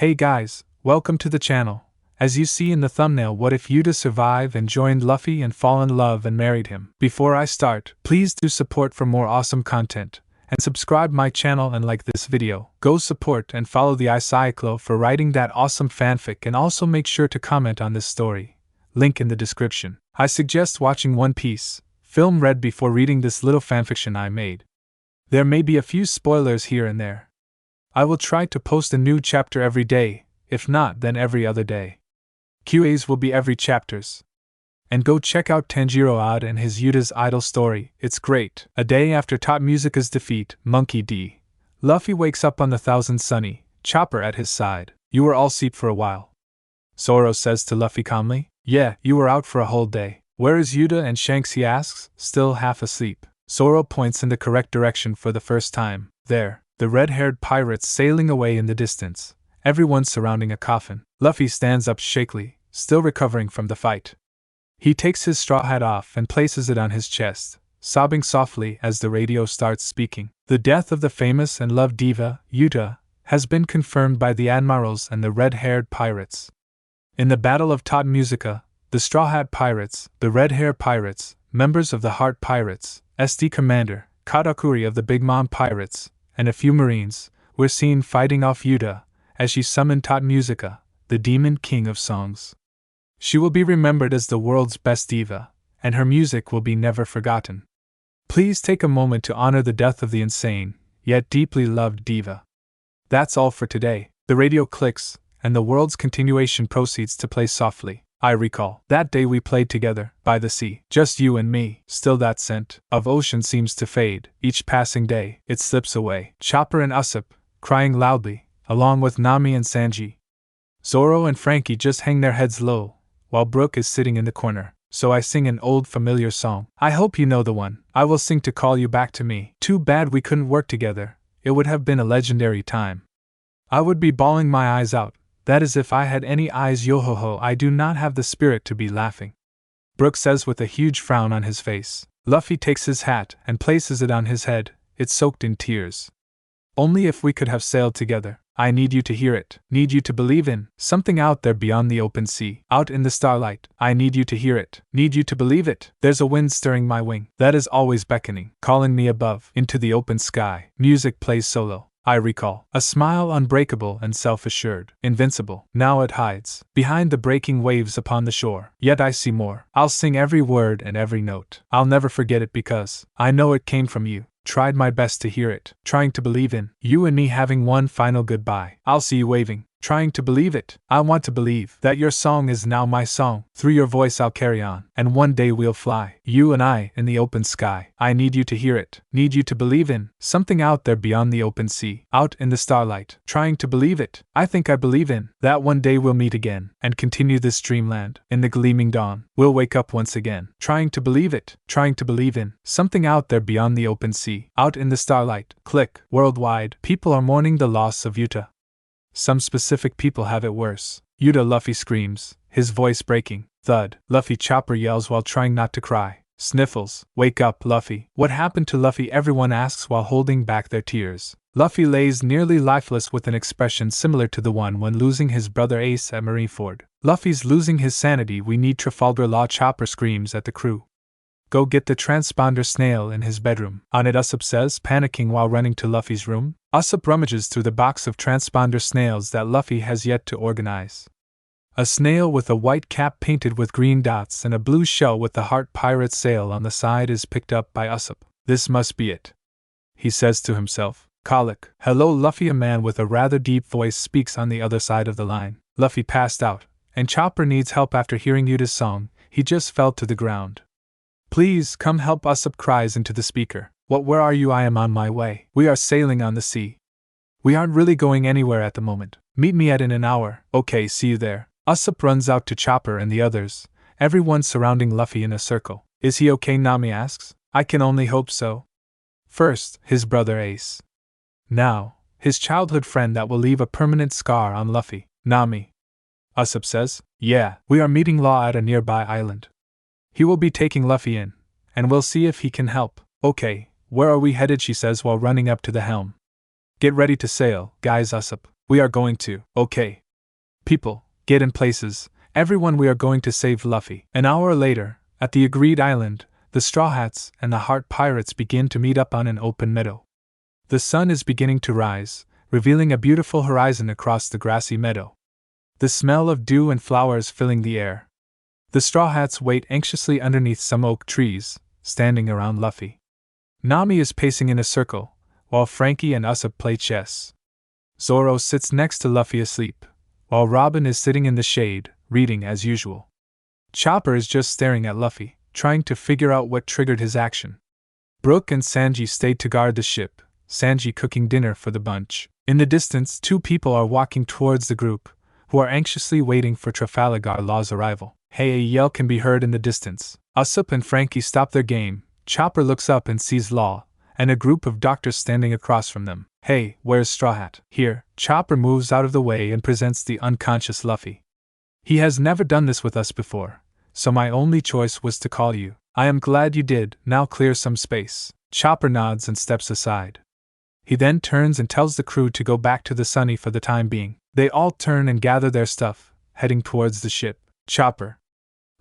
Hey guys, welcome to the channel. As you see in the thumbnail, what if Uta survived and joined Luffy and fall in love and married him? Before I start, please do support for more awesome content, and subscribe my channel and like this video. Go support and follow the Icyiclo for writing that awesome fanfic, and also make sure to comment on this story. Link in the description. I suggest watching One Piece film read before reading this little fanfiction I made. There may be a few spoilers here and there. I will try to post a new chapter every day, if not then every other day. QAs will be every chapters. And go check out Tanjiro Odd and his Uta's Idol story, it's great. A day after Tot Musica's defeat, Monkey D. Luffy wakes up on the Thousand Sunny, Chopper at his side. You were all asleep for a while. Zoro says to Luffy calmly. Yeah, you were out for a whole day. Where is Uta and Shanks, he asks, still half asleep. Zoro points in the correct direction for the first time. There, the red-haired pirates sailing away in the distance, everyone surrounding a coffin. Luffy stands up shakily, still recovering from the fight. He takes his straw hat off and places it on his chest, sobbing softly as the radio starts speaking. The death of the famous and loved diva, Uta, has been confirmed by the admirals and the red-haired pirates. In the Battle of Tot Musica, the Straw Hat Pirates, the Red-Hair Pirates, members of the Heart Pirates, SD Commander, Katakuri of the Big Mom Pirates, and a few Marines, were seen fighting off Uta, as she summoned Tot Musica, the Demon King of Songs. She will be remembered as the world's best diva, and her music will be never forgotten. Please take a moment to honor the death of the insane, yet deeply loved diva. That's all for today. The radio clicks, and the world's continuation proceeds to play softly. I recall that day we played together, by the sea, just you and me. Still that scent of ocean seems to fade. Each passing day, it slips away. Chopper and Usopp, crying loudly, along with Nami and Sanji. Zoro and Frankie just hang their heads low, while Brook is sitting in the corner. So I sing an old familiar song. I hope you know the one. I will sing to call you back to me. Too bad we couldn't work together. It would have been a legendary time. I would be bawling my eyes out. That is if I had any eyes. Yo-ho-ho, I do not have the spirit to be laughing. Brook says with a huge frown on his face. Luffy takes his hat and places it on his head. It's soaked in tears. Only if we could have sailed together. I need you to hear it. Need you to believe in something out there beyond the open sea. Out in the starlight. I need you to hear it. Need you to believe it. There's a wind stirring my wing. That is always beckoning. Calling me above. Into the open sky. Music plays solo. I recall. A smile unbreakable and self-assured. Invincible. Now it hides behind the breaking waves upon the shore. Yet I see more. I'll sing every word and every note. I'll never forget it because I know it came from you. Tried my best to hear it. Trying to believe in you and me having one final goodbye. I'll see you waving. Trying to believe it. I want to believe that your song is now my song. Through your voice I'll carry on. And one day we'll fly. You and I in the open sky. I need you to hear it. Need you to believe in something out there beyond the open sea. Out in the starlight. Trying to believe it. I think I believe in that one day we'll meet again. And continue this dreamland. In the gleaming dawn. We'll wake up once again. Trying to believe it. Trying to believe in something out there beyond the open sea. Out in the starlight. Click. Worldwide. People are mourning the loss of Uta. Some specific people have it worse. Uta, Luffy screams, his voice breaking. Thud. Luffy, Chopper yells while trying not to cry. Sniffles. Wake up, Luffy. What happened to Luffy? Everyone asks while holding back their tears. Luffy lays nearly lifeless with an expression similar to the one when losing his brother Ace at Marineford. Luffy's losing his sanity. We need Trafalgar Law. Chopper screams at the crew. Go get the transponder snail in his bedroom. On it, Usopp says, panicking while running to Luffy's room. Usopp rummages through the box of transponder snails that Luffy has yet to organize. A snail with a white cap painted with green dots and a blue shell with the heart pirate sail on the side is picked up by Usopp. This must be it, he says to himself. Colic. Hello, Luffy. A man with a rather deep voice speaks on the other side of the line. Luffy passed out, and Chopper needs help after hearing Uta's song. He just fell to the ground. Please come help, Usopp cries into the speaker. What, where are you? I am on my way. We are sailing on the sea. We aren't really going anywhere at the moment. Meet me at in an hour. Okay, see you there. Usopp runs out to Chopper and the others, everyone surrounding Luffy in a circle. Is he okay? Nami asks. I can only hope so. First, his brother Ace. Now, his childhood friend that will leave a permanent scar on Luffy. Nami. Usopp says. Yeah, we are meeting Law at a nearby island. He will be taking Luffy in, and we'll see if he can help. Okay, where are we headed? She says while running up to the helm. Get ready to sail, guys. Usopp. We are going to. Okay. People, get in places. Everyone, we are going to save Luffy. An hour later, at the agreed island, the Straw Hats and the Heart Pirates begin to meet up on an open meadow. The sun is beginning to rise, revealing a beautiful horizon across the grassy meadow. The smell of dew and flowers filling the air. The Straw Hats wait anxiously underneath some oak trees, standing around Luffy. Nami is pacing in a circle, while Frankie and Usopp play chess. Zoro sits next to Luffy asleep, while Robin is sitting in the shade, reading as usual. Chopper is just staring at Luffy, trying to figure out what triggered his action. Brook and Sanji stayed to guard the ship, Sanji cooking dinner for the bunch. In the distance, two people are walking towards the group, who are anxiously waiting for Trafalgar Law's arrival. Hey, a yell can be heard in the distance. Usopp and Frankie stop their game. Chopper looks up and sees Law, and a group of doctors standing across from them. Hey, where's Straw Hat? Here. Chopper moves out of the way and presents the unconscious Luffy. He has never done this with us before, so my only choice was to call you. I am glad you did. Now clear some space. Chopper nods and steps aside. He then turns and tells the crew to go back to the Sunny for the time being. They all turn and gather their stuff, heading towards the ship. Chopper.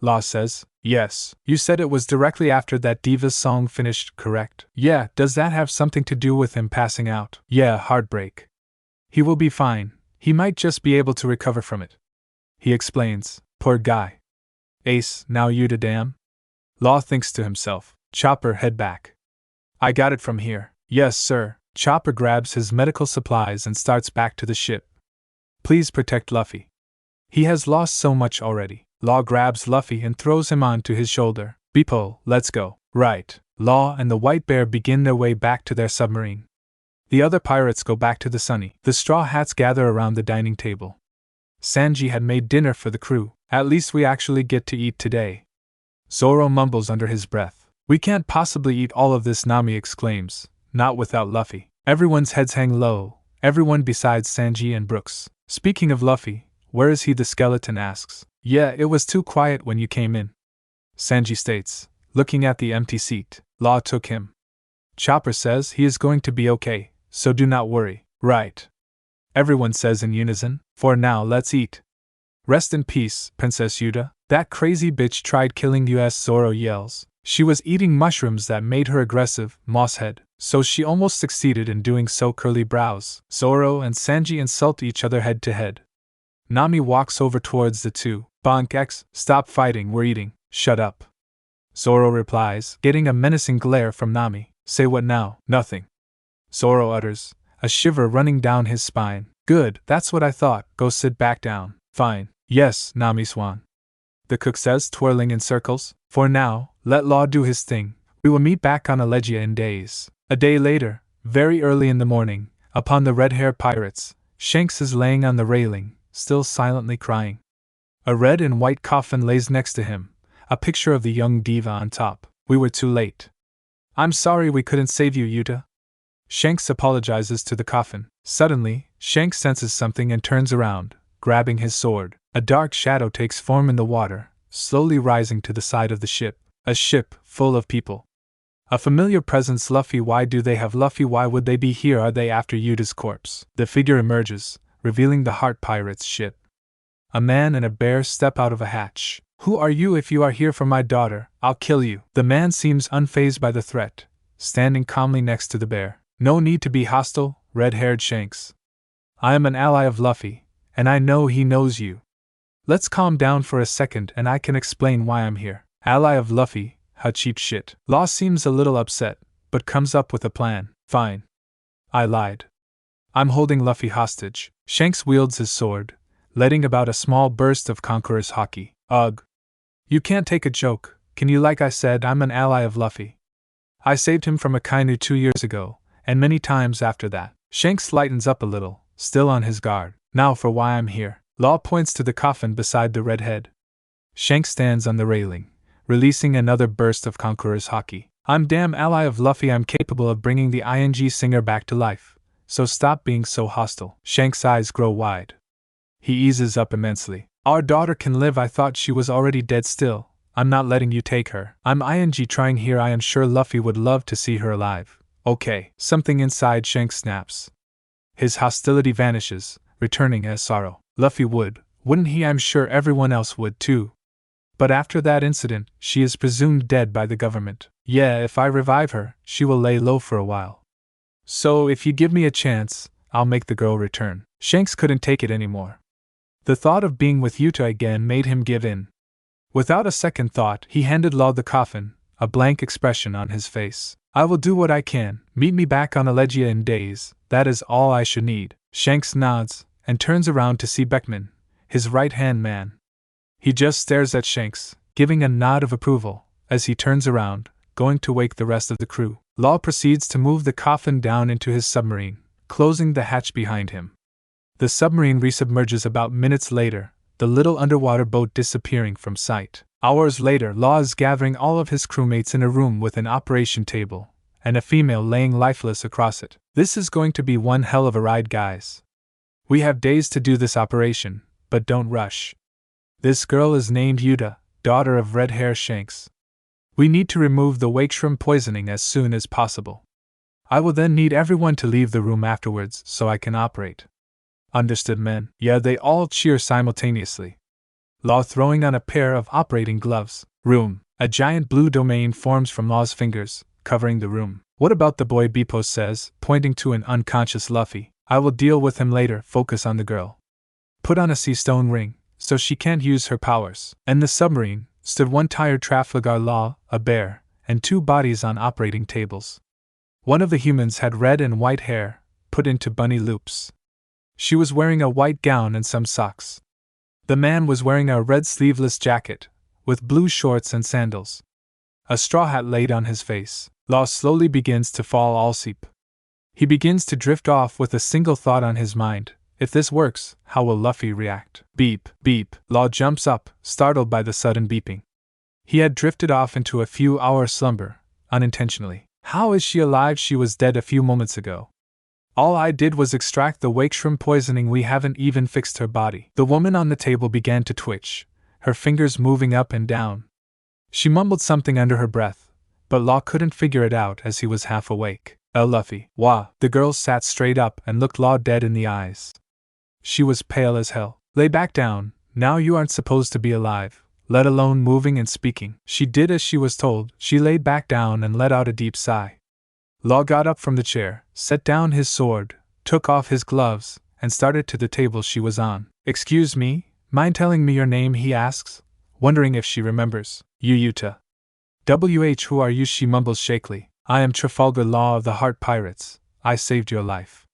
Law says, yes. You said it was directly after that Diva's song finished, correct? Yeah, does that have something to do with him passing out? Yeah, heartbreak. He will be fine. He might just be able to recover from it. He explains, poor guy. Ace, now Uta damn? Law thinks to himself. Chopper, head back. I got it from here. Yes, sir. Chopper grabs his medical supplies and starts back to the ship. Please protect Luffy. He has lost so much already. Law grabs Luffy and throws him onto his shoulder. Beepo, let's go. Right. Law and the White Bear begin their way back to their submarine. The other pirates go back to the Sunny. The Straw Hats gather around the dining table. Sanji had made dinner for the crew. At least we actually get to eat today. Zoro mumbles under his breath. We can't possibly eat all of this, Nami exclaims. Not without Luffy. Everyone's heads hang low, everyone besides Sanji and Brooks. Speaking of Luffy, where is he? The skeleton asks. Yeah, it was too quiet when you came in. Sanji states, looking at the empty seat. Law took him. Chopper says he is going to be okay, so do not worry. Right. Everyone says in unison. For now, let's eat. Rest in peace, Princess Uta. That crazy bitch tried killing us, Zoro yells. She was eating mushrooms that made her aggressive, Mosshead, so she almost succeeded in doing so. Curly brows. Zoro and Sanji insult each other head to head. Nami walks over towards the two. Bonk X, stop fighting, we're eating. Shut up. Zoro replies, getting a menacing glare from Nami. Say what now? Nothing. Zoro utters, a shiver running down his spine. Good, that's what I thought. Go sit back down. Fine. Yes, Nami Swan. The cook says, twirling in circles. For now, let Law do his thing. We will meet back on Allegia in days. A day later, very early in the morning, upon the red-haired pirates, Shanks is laying on the railing, still silently crying. A red and white coffin lays next to him, a picture of the young diva on top. We were too late. I'm sorry we couldn't save you, Uta. Shanks apologizes to the coffin. Suddenly, Shanks senses something and turns around, grabbing his sword. A dark shadow takes form in the water, slowly rising to the side of the ship. A ship full of people. A familiar presence. Luffy. Why do they have Luffy? Why would they be here? Are they after Uta's corpse? The figure emerges, revealing the Heart Pirates' ship. A man and a bear step out of a hatch. Who are you? If you are here for my daughter, I'll kill you. The man seems unfazed by the threat, standing calmly next to the bear. No need to be hostile, red-haired Shanks. I am an ally of Luffy, and I know he knows you. Let's calm down for a second and I can explain why I'm here. Ally of Luffy, how cheap shit. Law seems a little upset, but comes up with a plan. Fine. I lied. I'm holding Luffy hostage. Shanks wields his sword, letting about a small burst of conqueror's haki. Ugh. You can't take a joke, can you? Like I said, I'm an ally of Luffy. I saved him from a Kainu 2 years ago, and many times after that. Shanks lightens up a little, still on his guard. Now for why I'm here. Law points to the coffin beside the redhead. Shanks stands on the railing, releasing another burst of Conqueror's haki. I'm damn ally of Luffy. I'm capable of bringing the ING singer back to life, so stop being so hostile. Shanks' eyes grow wide. He eases up immensely. Our daughter can live. I thought she was already dead. Still, I'm not letting you take her. I'm ING trying here. I am sure Luffy would love to see her alive. Okay. Something inside Shanks snaps. His hostility vanishes, returning as sorrow. Luffy would, wouldn't he? I'm sure everyone else would too. But after that incident, she is presumed dead by the government. Yeah, if I revive her, she will lay low for a while. So if you give me a chance, I'll make the girl return. Shanks couldn't take it anymore. The thought of being with Uta again made him give in. Without a second thought, he handed Law the coffin, a blank expression on his face. I will do what I can. Meet me back on Allegia in days. That is all I should need. Shanks nods, and turns around to see Beckman, his right-hand man. He just stares at Shanks, giving a nod of approval, as he turns around, going to wake the rest of the crew. Law proceeds to move the coffin down into his submarine, closing the hatch behind him. The submarine resubmerges about minutes later, the little underwater boat disappearing from sight. Hours later, Law is gathering all of his crewmates in a room with an operation table, and a female laying lifeless across it. This is going to be one hell of a ride, guys. We have days to do this operation, but don't rush. This girl is named Uta, daughter of Red Hair Shanks. We need to remove the wake shrimp poisoning as soon as possible. I will then need everyone to leave the room afterwards so I can operate. Understood, men? Yeah, they all cheer simultaneously. Law throwing on a pair of operating gloves. Room. A giant blue domain forms from Law's fingers, covering the room. What about the boy? Bepo says, pointing to an unconscious Luffy. I will deal with him later. Focus on the girl. Put on a sea stone ring, so she can't use her powers. And the submarine stood one tired Trafalgar Law, a bear, and two bodies on operating tables. One of the humans had red and white hair, put into bunny loops. She was wearing a white gown and some socks. The man was wearing a red sleeveless jacket, with blue shorts and sandals. A straw hat laid on his face. Law slowly begins to fall asleep. He begins to drift off with a single thought on his mind. If this works, how will Luffy react? Beep, beep. Law jumps up, startled by the sudden beeping. He had drifted off into a few-hour slumber, unintentionally. How is she alive? She was dead a few moments ago. All I did was extract the wake shrimp poisoning. We haven't even fixed her body. The woman on the table began to twitch, her fingers moving up and down. She mumbled something under her breath, but Law couldn't figure it out as he was half awake. Luffy. Wah. The girl sat straight up and looked Law dead in the eyes. She was pale as hell. Lay back down. Now you aren't supposed to be alive, let alone moving and speaking. She did as she was told. She laid back down and let out a deep sigh. Law got up from the chair, set down his sword, took off his gloves, and started to the table she was on. Excuse me, mind telling me your name? He asks, wondering if she remembers. Uta. Who are you? She mumbles shakily. I am Trafalgar Law of the Heart Pirates. I saved your life.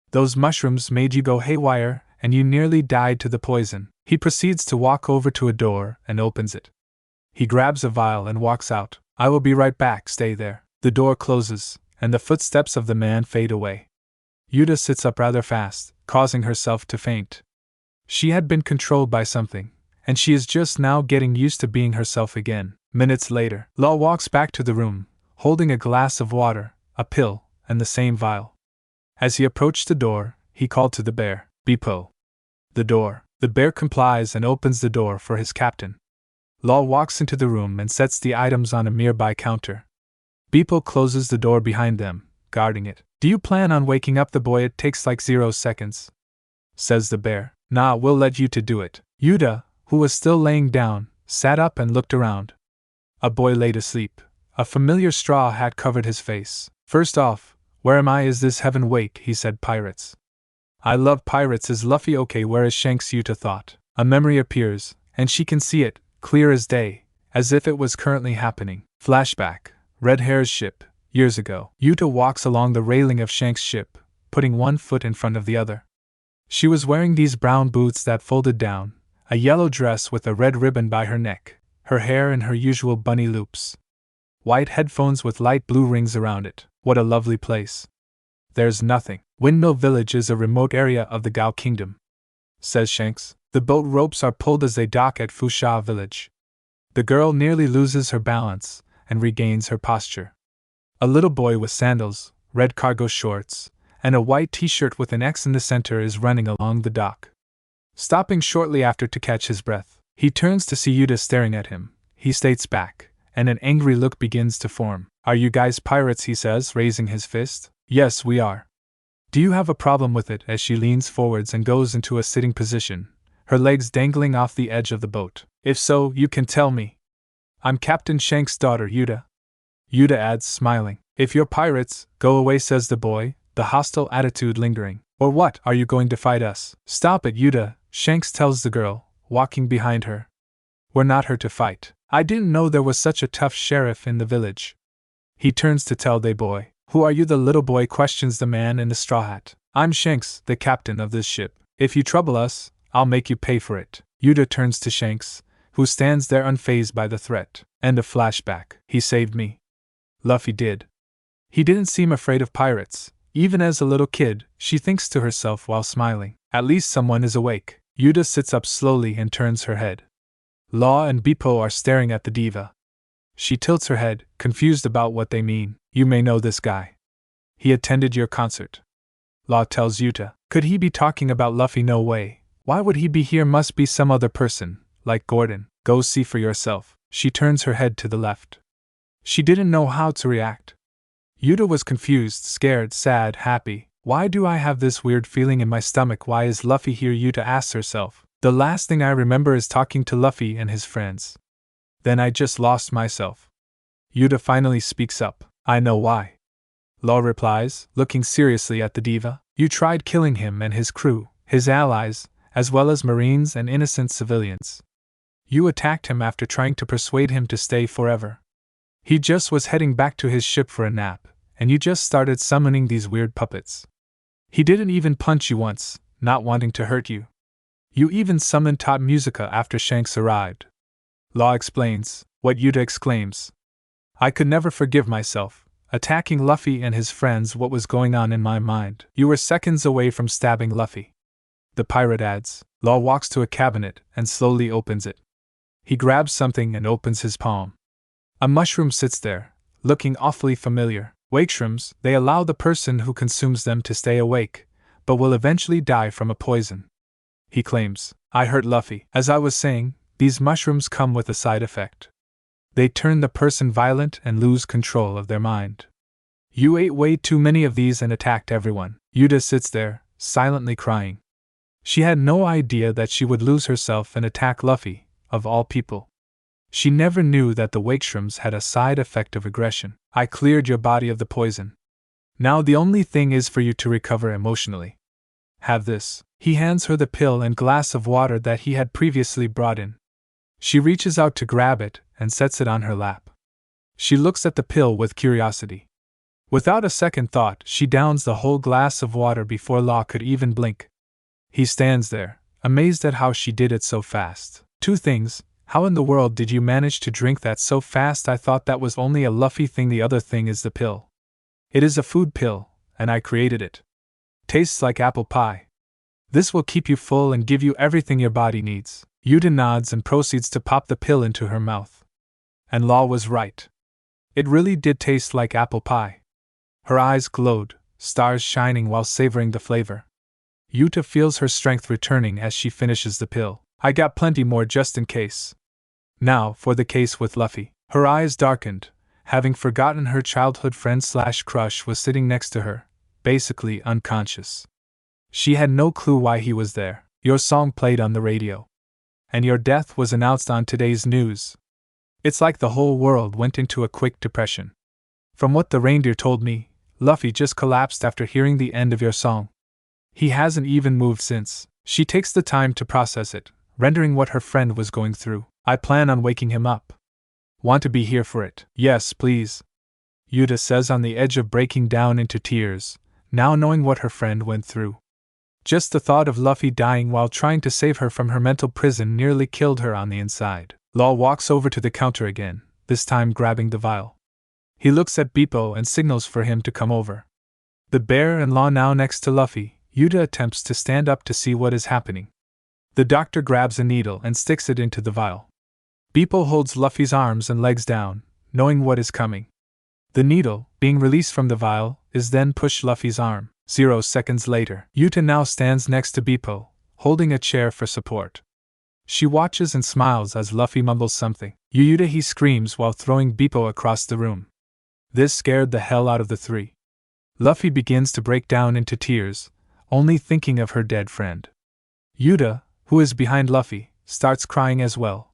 Those mushrooms made you go haywire, and you nearly died to the poison. He proceeds to walk over to a door and opens it. He grabs a vial and walks out. I will be right back. Stay there. The door closes, and the footsteps of the man fade away. Uta sits up rather fast, causing herself to faint. She had been controlled by something, and she is just now getting used to being herself again. Minutes later, Law walks back to the room, holding a glass of water, a pill, and the same vial. As he approached the door, he called to the bear, Bepo. The door. The bear complies and opens the door for his captain. Law walks into the room and sets the items on a nearby counter. Bepo closes the door behind them, guarding it. Do you plan on waking up the boy? It takes like 0 seconds, says the bear. Nah, we'll let Uta do it. Uta, who was still laying down, sat up and looked around. A boy laid asleep. A familiar straw hat covered his face. First off, where am I? Is this heaven? Wake, he said. Pirates. I love pirates. Is Luffy okay? Where is Shanks? Uta thought. A memory appears, and she can see it, clear as day, as if it was currently happening. Flashback. Red Hair's ship, years ago. Uta walks along the railing of Shanks' ship, putting one foot in front of the other. She was wearing these brown boots that folded down, a yellow dress with a red ribbon by her neck, her hair in her usual bunny loops. White headphones with light blue rings around it. What a lovely place. There's nothing. Windmill Village is a remote area of the Gao Kingdom, says Shanks. The boat ropes are pulled as they dock at Fusha Village. The girl nearly loses her balance and regains her posture. A little boy with sandals, red cargo shorts, and a white t-shirt with an X in the center is running along the dock. Stopping shortly after to catch his breath, he turns to see Uta staring at him. He states back, and an angry look begins to form. Are you guys pirates? He says, raising his fist. Yes, we are. Do you have a problem with it? As she leans forwards and goes into a sitting position, her legs dangling off the edge of the boat. If so, you can tell me. I'm Captain Shanks' daughter, Uta. Uta adds, smiling. If you're pirates, go away, says the boy, the hostile attitude lingering. Or what, are you going to fight us? Stop it, Uta, Shanks tells the girl, walking behind her. We're not here to fight. I didn't know there was such a tough sheriff in the village. He turns to tell the boy. Who are you? The little boy questions the man in the straw hat. I'm Shanks, the captain of this ship. If you trouble us, I'll make you pay for it. Uta turns to Shanks, who stands there unfazed by the threat. End of flashback. He saved me. Luffy did. He didn't seem afraid of pirates. Even as a little kid, she thinks to herself while smiling. At least someone is awake. Uta sits up slowly and turns her head. Law and Bepo are staring at the diva. She tilts her head, confused about what they mean. You may know this guy. He attended your concert. Law tells Uta. Could he be talking about Luffy? No way. Why would he be here? Must be some other person, like Gordon. Go see for yourself. She turns her head to the left. She didn't know how to react. Uta was confused, scared, sad, happy. Why do I have this weird feeling in my stomach? Why is Luffy here? Uta asks herself. The last thing I remember is talking to Luffy and his friends. Then I just lost myself. Uta finally speaks up. I know why. Law replies, looking seriously at the diva. You tried killing him and his crew, his allies, as well as Marines and innocent civilians. You attacked him after trying to persuade him to stay forever. He just was heading back to his ship for a nap, and you just started summoning these weird puppets. He didn't even punch you once, not wanting to hurt you. You even summoned Tot Musica after Shanks arrived. Law explains, what Uta exclaims. I could never forgive myself, attacking Luffy and his friends. What was going on in my mind? You were seconds away from stabbing Luffy. The pirate adds. Law walks to a cabinet and slowly opens it. He grabs something and opens his palm. A mushroom sits there, looking awfully familiar. Wakeshrooms, they allow the person who consumes them to stay awake, but will eventually die from a poison. He claims, I hurt Luffy. As I was saying, these mushrooms come with a side effect. They turn the person violent and lose control of their mind. You ate way too many of these and attacked everyone. Uta sits there, silently crying. She had no idea that she would lose herself and attack Luffy, of all people. She never knew that the wakeshrooms had a side effect of aggression. I cleared your body of the poison. Now the only thing is for you to recover emotionally. Have this. He hands her the pill and glass of water that he had previously brought in. She reaches out to grab it and sets it on her lap. She looks at the pill with curiosity. Without a second thought, she downs the whole glass of water before Law could even blink. He stands there, amazed at how she did it so fast. Two things. How in the world did you manage to drink that so fast? I thought that was only a Luffy thing. The other thing is the pill. It is a food pill, and I created it. Tastes like apple pie. This will keep you full and give you everything your body needs. Uta nods and proceeds to pop the pill into her mouth. And Law was right. It really did taste like apple pie. Her eyes glowed, stars shining while savoring the flavor. Uta feels her strength returning as she finishes the pill. I got plenty more just in case. Now, for the case with Luffy. Her eyes darkened, having forgotten her childhood friend/crush was sitting next to her, basically unconscious. She had no clue why he was there. Your song played on the radio. And your death was announced on today's news. It's like the whole world went into a quick depression. From what the reindeer told me, Luffy just collapsed after hearing the end of your song. He hasn't even moved since. She takes the time to process it, rendering what her friend was going through. I plan on waking him up. Want to be here for it? Yes, please. Uta says on the edge of breaking down into tears, now knowing what her friend went through. Just the thought of Luffy dying while trying to save her from her mental prison nearly killed her on the inside. Law walks over to the counter again, this time grabbing the vial. He looks at Bepo and signals for him to come over. The bear and Law now next to Luffy, Uta attempts to stand up to see what is happening. The doctor grabs a needle and sticks it into the vial. Bepo holds Luffy's arms and legs down, knowing what is coming. The needle, being released from the vial, is then pushed Luffy's arm. 0 seconds later, Uta now stands next to Bepo, holding a chair for support. She watches and smiles as Luffy mumbles something. Uta, he screams while throwing Bepo across the room. This scared the hell out of the three. Luffy begins to break down into tears, only thinking of her dead friend. Uta, who is behind Luffy, starts crying as well.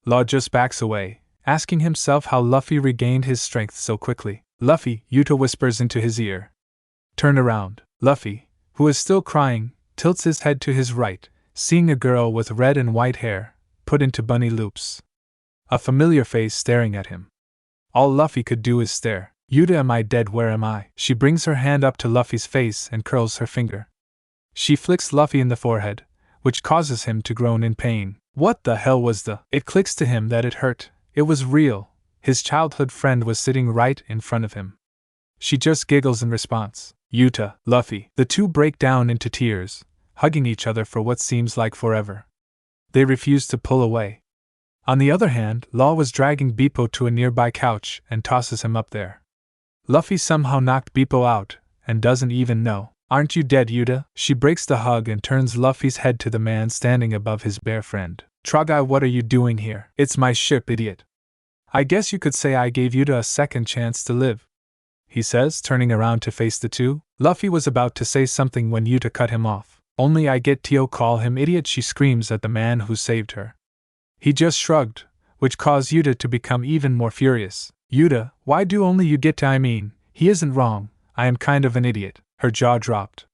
Law just backs away, asking himself how Luffy regained his strength so quickly. Luffy, Uta whispers into his ear. Turn around. Luffy, who is still crying, tilts his head to his right, seeing a girl with red and white hair, put into bunny loops. A familiar face staring at him. All Luffy could do is stare. Uta, am I dead? Where am I? She brings her hand up to Luffy's face and curls her finger. She flicks Luffy in the forehead, which causes him to groan in pain. What the hell was the? It clicks to him that it hurt. It was real. His childhood friend was sitting right in front of him. She just giggles in response. Uta, Luffy. The two break down into tears, hugging each other for what seems like forever. They refuse to pull away. On the other hand, Law was dragging Beepo to a nearby couch and tosses him up there. Luffy somehow knocked Beepo out, and doesn't even know. Aren't you dead, Uta? She breaks the hug and turns Luffy's head to the man standing above his bare friend. Tragai, what are you doing here? It's my ship, idiot. I guess you could say I gave Uta a second chance to live, he says, turning around to face the two. Luffy was about to say something when Uta cut him off. Only I get to call him idiot, she screams at the man who saved her. He just shrugged, which caused Uta to become even more furious. Uta, why do only you get to? I mean, he isn't wrong, I am kind of an idiot. Her jaw dropped.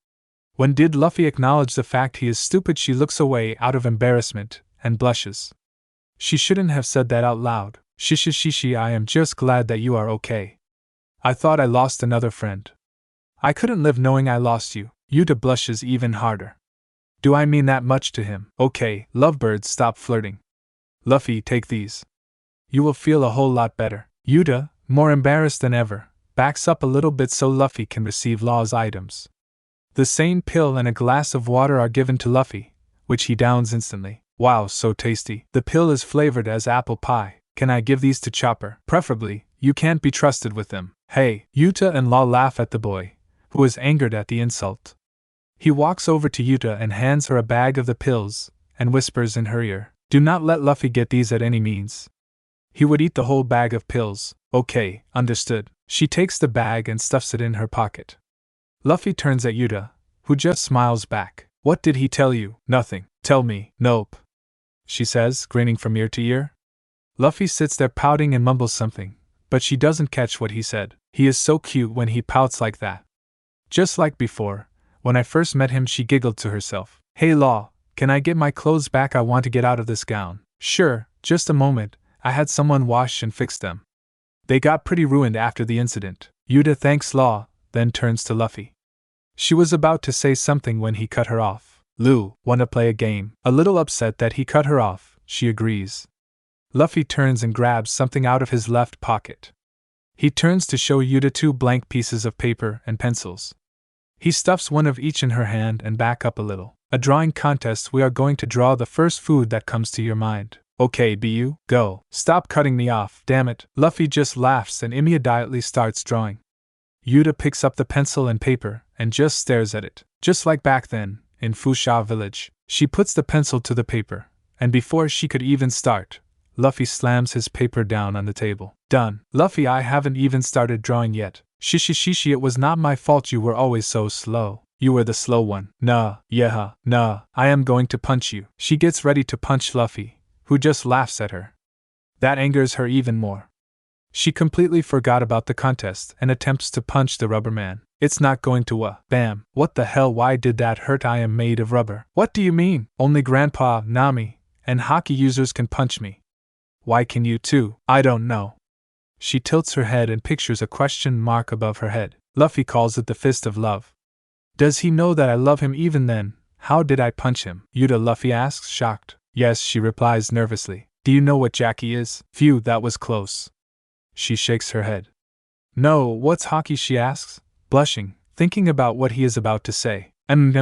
When did Luffy acknowledge the fact he is stupid? She looks away out of embarrassment and blushes. She shouldn't have said that out loud. Shishi, I am just glad that you are okay. I thought I lost another friend. I couldn't live knowing I lost you. Uta blushes even harder. Do I mean that much to him? Okay, lovebirds, stop flirting. Luffy, take these. You will feel a whole lot better. Uta, more embarrassed than ever, backs up a little bit so Luffy can receive Law's items. The same pill and a glass of water are given to Luffy, which he downs instantly. Wow, so tasty. The pill is flavored as apple pie. Can I give these to Chopper? Preferably, you can't be trusted with them. Hey, Uta and Law laugh at the boy, who is angered at the insult. He walks over to Uta and hands her a bag of the pills, and whispers in her ear, do not let Luffy get these at any means. He would eat the whole bag of pills. Okay, understood. She takes the bag and stuffs it in her pocket. Luffy turns at Uta, who just smiles back. What did he tell you? Nothing. Tell me. Nope, she says, grinning from ear to ear. Luffy sits there pouting and mumbles something, but she doesn't catch what he said. He is so cute when he pouts like that. Just like before, when I first met him, she giggled to herself. Hey Law, can I get my clothes back? I want to get out of this gown. Sure, just a moment, I had someone wash and fix them. They got pretty ruined after the incident. Uta thanks Law, then turns to Luffy. She was about to say something when he cut her off. Lou, wanna play a game? A little upset that he cut her off, she agrees. Luffy turns and grabs something out of his left pocket. He turns to show Uta 2 blank pieces of paper and pencils. He stuffs one of each in her hand and back up a little. A drawing contest. We are going to draw the first food that comes to your mind. Okay, BU, go. Stop cutting me off, damn it. Luffy just laughs and immediately starts drawing. Uta picks up the pencil and paper and just stares at it. Just like back then, in Fusha village. She puts the pencil to the paper, and before she could even start, Luffy slams his paper down on the table. Done. Luffy, I haven't even started drawing yet. Shishi, it was not my fault, you were always so slow. You were the slow one. Nah, yeah, nah, I am going to punch you. She gets ready to punch Luffy, who just laughs at her. That angers her even more. She completely forgot about the contest and attempts to punch the rubber man. It's not going to bam. What the hell, why did that hurt? I am made of rubber. What do you mean? Only Grandpa, Nami, and Haki users can punch me. Why can you too? I don't know. She tilts her head and pictures a question mark above her head. Luffy calls it the fist of love. Does he know that I love him? Even then, how did I punch him? Uta, Luffy asks, shocked. Yes, she replies nervously. Do you know what Jackie is? Phew, that was close. She shakes her head. No, what's Haki? She asks, blushing, thinking about what he is about to say.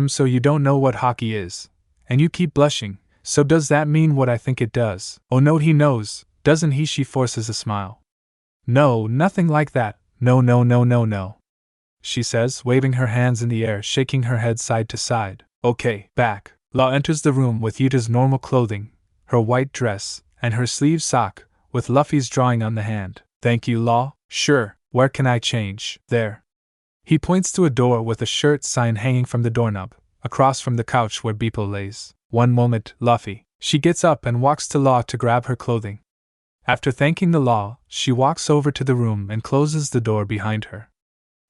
So you don't know what Haki is. And you keep blushing, so does that mean what I think it does? Oh no, he knows, doesn't he? She forces a smile. No, nothing like that. No. She says, waving her hands in the air, shaking her head side to side. Okay, back. Law enters the room with Uta's normal clothing, her white dress, and her sleeve sock, with Luffy's drawing on the hand. Thank you, Law. Sure, where can I change? There. He points to a door with a shirt sign hanging from the doorknob, across from the couch where Beeple lays. One moment, Luffy. She gets up and walks to Law to grab her clothing. After thanking the Law, she walks over to the room and closes the door behind her.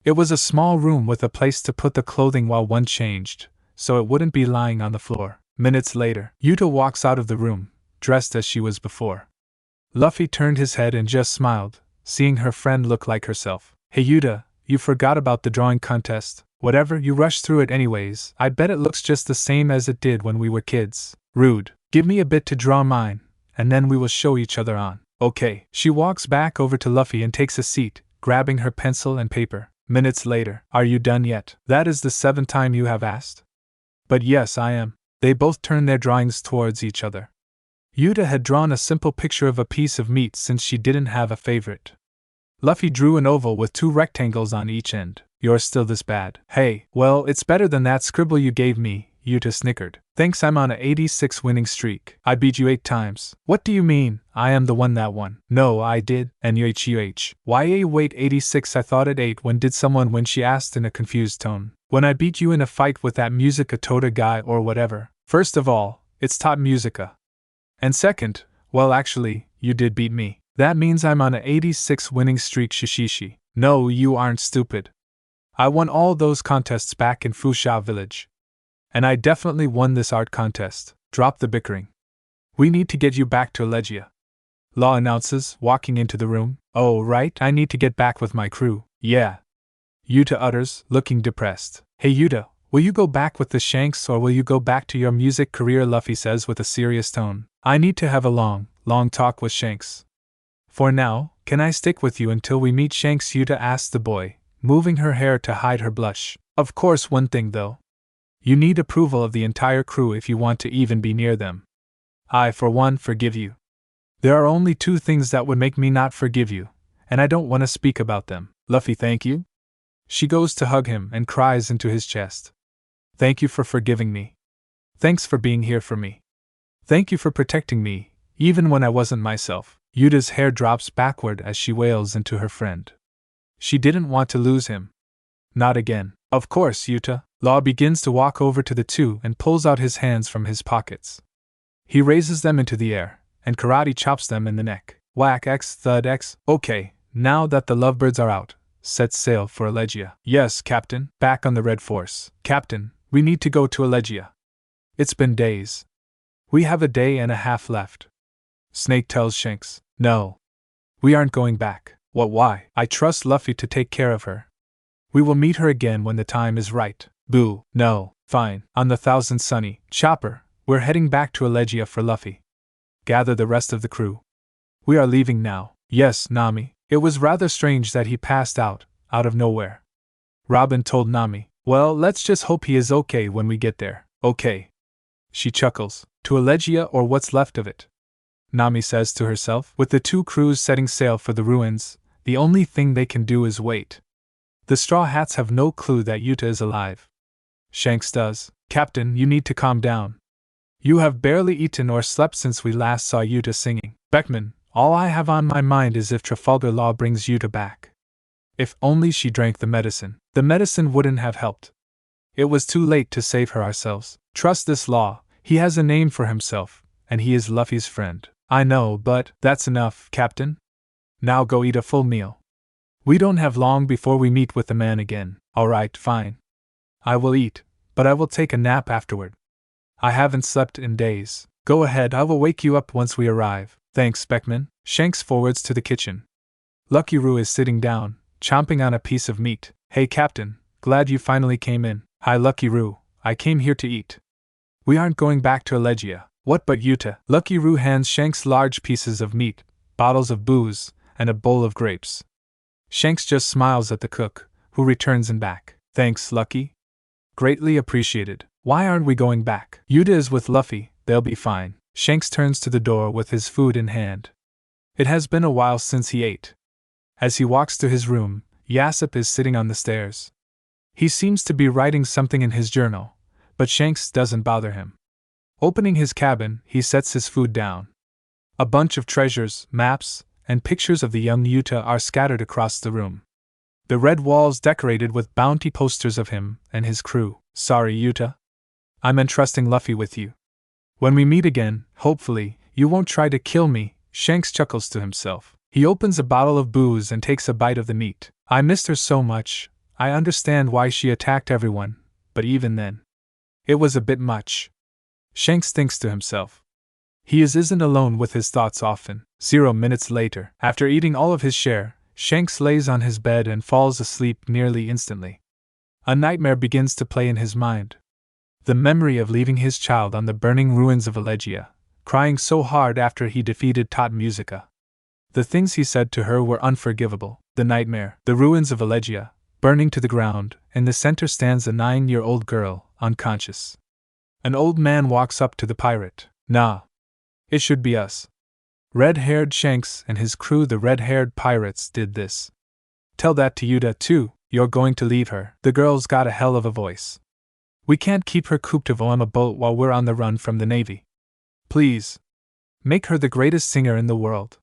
It was a small room with a place to put the clothing while one changed, so it wouldn't be lying on the floor. Minutes later, Uta walks out of the room, dressed as she was before. Luffy turned his head and just smiled, seeing her friend look like herself. Hey Uta, you forgot about the drawing contest. Whatever, you rushed through it anyways. I bet it looks just the same as it did when we were kids. Rude. Give me a bit to draw mine, and then we will show each other on. Okay. She walks back over to Luffy and takes a seat, grabbing her pencil and paper. Minutes later. Are you done yet? That is the 7th time you have asked. But yes, I am. They both turn their drawings towards each other. Uta had drawn a simple picture of a piece of meat since she didn't have a favorite. Luffy drew an oval with 2 rectangles on each end. You're still this bad. Hey, well, it's better than that scribble you gave me, Uta snickered. Thanks, I'm on a 86 winning streak. I beat you 8 times. What do you mean? I am the one that won. No, I did. And Why wait 86? I thought it 8 when did someone when she asked in a confused tone. When I beat you in a fight with that Musica Tota guy or whatever. First of all, it's Tot Musica. And second, well actually, you did beat me. That means I'm on a 86 winning streak shishishi. No, you aren't stupid. I won all those contests back in Fusha Village. And I definitely won this art contest. Drop the bickering. We need to get you back to Allegia. Law announces, walking into the room. Oh right, I need to get back with my crew. Yeah. Uta utters, looking depressed. Hey Uta, will you go back with the Shanks or will you go back to your music career? Luffy says with a serious tone. I need to have a long talk with Shanks. For now, can I stick with you until we meet Shanks? Uta asked the boy, moving her hair to hide her blush. Of course, one thing though. You need approval of the entire crew if you want to even be near them. I, for one, forgive you. There are only 2 things that would make me not forgive you, and I don't want to speak about them. Luffy, thank you? She goes to hug him and cries into his chest. Thank you for forgiving me. Thanks for being here for me. Thank you for protecting me, even when I wasn't myself. Uta's hair drops backward as she wails into her friend. She didn't want to lose him. Not again. Of course, Uta. Law begins to walk over to the 2 and pulls out his hands from his pockets. He raises them into the air, and karate chops them in the neck. Whack X thud X. Okay, now that the lovebirds are out, set sail for Allegia. Yes, Captain. Back on the Red Force. Captain, we need to go to Allegia. It's been days. We have a day and a half left. Snake tells Shanks. No. We aren't going back. What, why? I trust Luffy to take care of her. We will meet her again when the time is right. Boo. No. Fine. On the Thousand Sunny. Chopper, we're heading back to Allegia for Luffy. Gather the rest of the crew. We are leaving now. Yes, Nami. It was rather strange that he passed out of nowhere. Robin told Nami. Well, let's just hope he is okay when we get there. Okay. She chuckles. To Allegia or what's left of it. Nami says to herself. With the 2 crews setting sail for the ruins, the only thing they can do is wait. The Straw Hats have no clue that Uta is alive. Shanks does. Captain, you need to calm down. You have barely eaten or slept since we last saw Uta singing. Beckman, all I have on my mind is if Trafalgar Law brings Uta back. If only she drank the medicine. The medicine wouldn't have helped. It was too late to save her ourselves. Trust this Law, he has a name for himself, and he is Luffy's friend. I know, but that's enough, Captain. Now go eat a full meal. We don't have long before we meet with the man again. Alright, fine. I will eat, but I will take a nap afterward. I haven't slept in days. Go ahead, I will wake you up once we arrive. Thanks, Beckman. Shanks forwards to the kitchen. Lucky Roo is sitting down, chomping on a piece of meat. Hey, Captain, glad you finally came in. Hi, Lucky Roo, I came here to eat. We aren't going back to Allegia. What but Uta? Lucky Roo hands Shanks large pieces of meat, bottles of booze, and a bowl of grapes. Shanks just smiles at the cook, who returns in back. Thanks, Lucky. Greatly appreciated. Why aren't we going back? Uta is with Luffy, they'll be fine. Shanks turns to the door with his food in hand. It has been a while since he ate. As he walks to his room, Yassip is sitting on the stairs. He seems to be writing something in his journal, but Shanks doesn't bother him. Opening his cabin, he sets his food down. A bunch of treasures, maps, and pictures of the young Uta are scattered across the room. The red walls decorated with bounty posters of him and his crew. Sorry, Uta. I'm entrusting Luffy with you. When we meet again, hopefully, you won't try to kill me, Shanks chuckles to himself. He opens a bottle of booze and takes a bite of the meat. I missed her so much. I understand why she attacked everyone, but even then, it was a bit much. Shanks thinks to himself. He isn't alone with his thoughts often. 0 minutes later, after eating all of his share, Shanks lays on his bed and falls asleep nearly instantly. A nightmare begins to play in his mind. The memory of leaving his child on the burning ruins of Allegia, crying so hard after he defeated Tot Musica. The things he said to her were unforgivable. The nightmare, the ruins of Allegia, burning to the ground, in the center stands a 9-year-old girl, unconscious. An old man walks up to the pirate. Nah. It should be us. Red-haired Shanks and his crew, the red-haired pirates, did this. Tell that to Uta too, you're going to leave her. The girl's got a hell of a voice. We can't keep her cooped on a boat while we're on the run from the Navy. Please. Make her the greatest singer in the world.